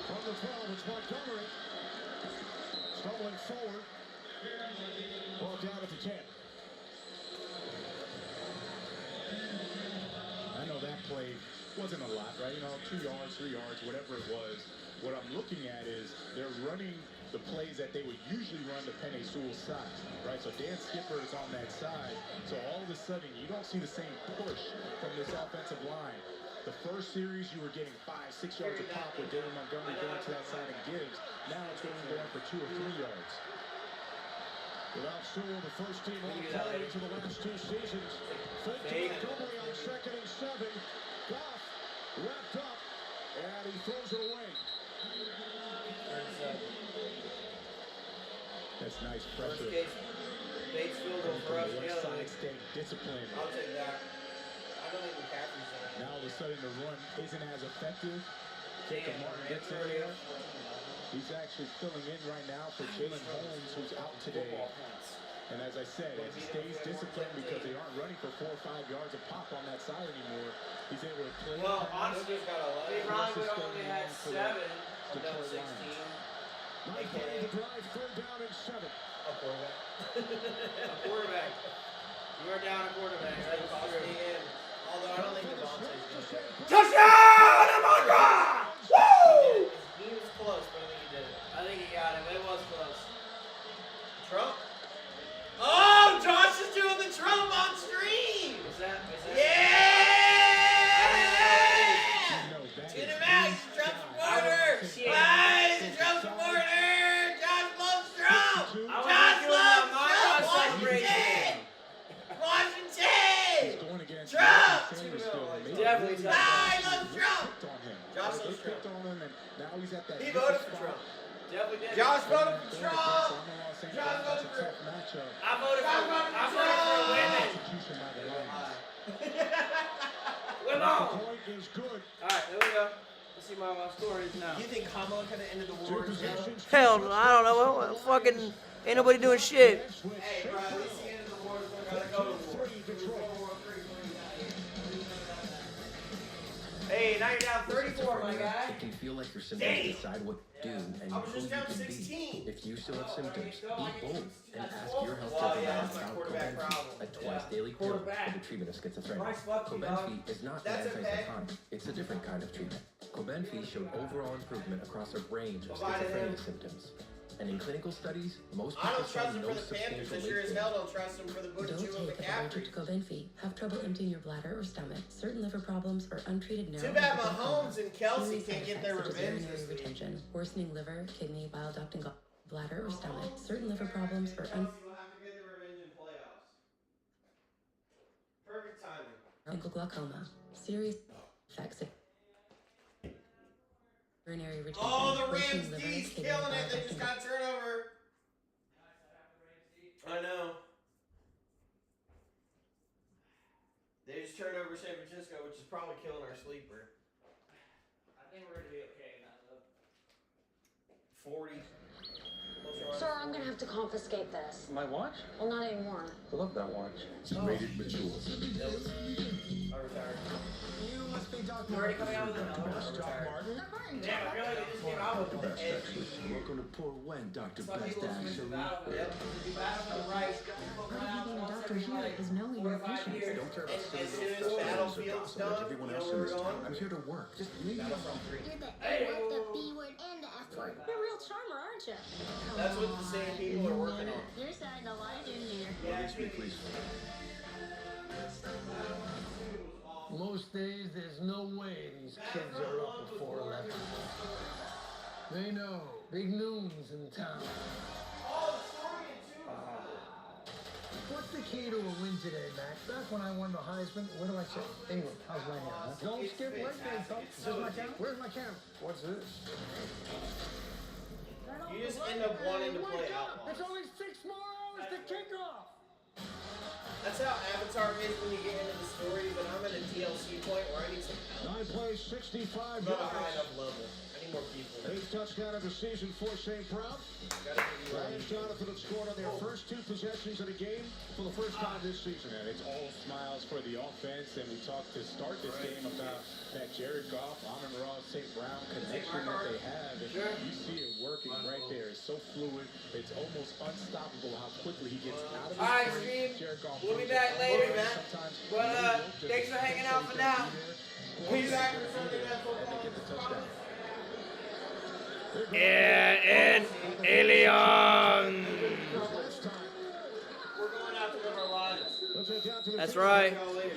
From the 12, it's Montgomery. Stumbling forward. Ball down at the 10. I know that play wasn't a lot, right? 2 yards, 3 yards, whatever it was. What I'm looking at is they're running the plays that they would usually run to Penei Sewell's side, right? So Dan Skipper is on that side. So all of a sudden, you don't see the same push from this offensive line. The first series, you were getting 5-6 yards a pop with David Montgomery going to that side and Gibbs. Now it's going for 2 or 3 yards. Without Sewell, the first team all time into the last 2 seasons. Fake to Montgomery on 2nd and 7. Goff wrapped up, and he throws it away. That's nice pressure. Bates field goal for us. Left side staying disciplined. I'll take that. I don't think McCaffrey's there. Now all of a sudden the run isn't as effective. Jacob Martin gets in there. He's actually filling in right now for Jalen Holmes, who's out today. And as I said, as he stays disciplined because they aren't running for 4 or 5 yards a pop on that side anymore, he's able to play. Well, honestly, he's got 11. They probably would only had 7. I'm down 16. Nice play to drive, 3rd down and 7. A quarterback. A quarterback. You are down a quarterback. That cost me in. Although I don't think Devontae's going to. Touchdown, Amon-Ra! Woo! He was close, but I think he did it. I think he got it, but it was close. Trump? Oh, Josh is doing the Trump on stream! Is that? Yeah! To the max, Trump supporter! Hi, the Trump supporter! Josh loves Trump! Josh loves Trump! Washington! Washington! Trump! Definitely. I love Trump! Josh They loves Trump. picked on him, and now he's at that. He voted for Trump. Definitely did. Josh voted for Trump! Josh voted for I voted for women. Women. The point is good. Alright, there we go. Let's see my stories now. You think Kamala could have ended the war? Hell no, I don't know. Well, fucking ain't nobody doing shit. Hey, bro, at least the end of the war is going to go to war. Hey, now you're down 34, my guy. It can feel like your symptoms decide what to do and I was who just you down can 16. be. If you still have symptoms, be bold and ask your healthcare provider about Cobenfy, a twice-daily pill for the treatment of schizophrenia. Cobenfy is not an antipsychotic. It's a different kind of treatment. Cobenfy showed overall improvement across a range of schizophrenia symptoms. And in clinical studies, most I people don't saw trust him no for the Panthers. I substantial sure as weight hell gain. don't trust him for the Buddha Don't Jew of take if allergic McCaffrey. to Cobenfy, have trouble emptying your bladder or stomach, certain liver problems, or untreated Too bad neuroendocrine Mahomes and Kelsey Serious can't side get their effects such as revenge urinary this week. retention, worsening liver, kidney, bile duct, and bladder or stomach, certain liver problems, or Kelsey will have to get their revenge in playoffs. Perfect timing. ankle glaucoma, serious effects of urinary retention, Oh, the worsening Rams liver, D's kidney, killing bile it. They duct, just and got turnover. I know. They just turned over San Francisco, which is probably killing our sleeper. I think we're gonna be okay now, though. 40. Sir, I'm gonna have to confiscate this. My watch? Well, not anymore. I love that watch. Rated mature. I retired. You must be Dr. Already coming out with another one. Damn, I feel like they just came out with one. Welcome to Port When, Dr. Some Best people switch to Actually. battle. Yep. You battle for the right. Part of being a doctor here is knowing your patients. I don't care about As civil soon as stuff or Battlefield's gossip like done, everyone you know else where in we're this town. going? I'm here to work. Just leave me alone. You're the A word, the B word, and the F word. You're a real charmer, aren't you? That's what the same people are working on. You're starting to like him, dear. Yeah, please. Most days, there's no way these kids are up before 11. They know. Big news in town. What's the key to a win today, Mac? Back when I won the Heisman, what do I say? England, how's my hair, huh? Don't skip leg day, folks. Is this my camera? Where's my camera? What's this? You just end up wanting to play Outlaws. It's only 6 more hours to kick off. That's how Avatar is when you get into the story, but I'm at a DLC point where I need some help. 9 plays, 65 I'm not a high yards. enough level. I need more people. 8th touchdown of the season for St. Brown. Ryan and Jonathan have scored on their first 2 possessions in a game for the first time this season. And it's all smiles for the offense. And we talked to start this game about that Jared Goff, Amon-Ra, St. Brown connection that they have. And you see it working right there. It's so fluid. It's almost unstoppable how quickly he gets out of the All right, screen. Steve. Jared Goff We'll be back later, man. But thanks for hanging out for now. We'll be back for Sunday Night Football. And Alien. We're going out to live our lives. Let's head down to the That's right. See y'all later.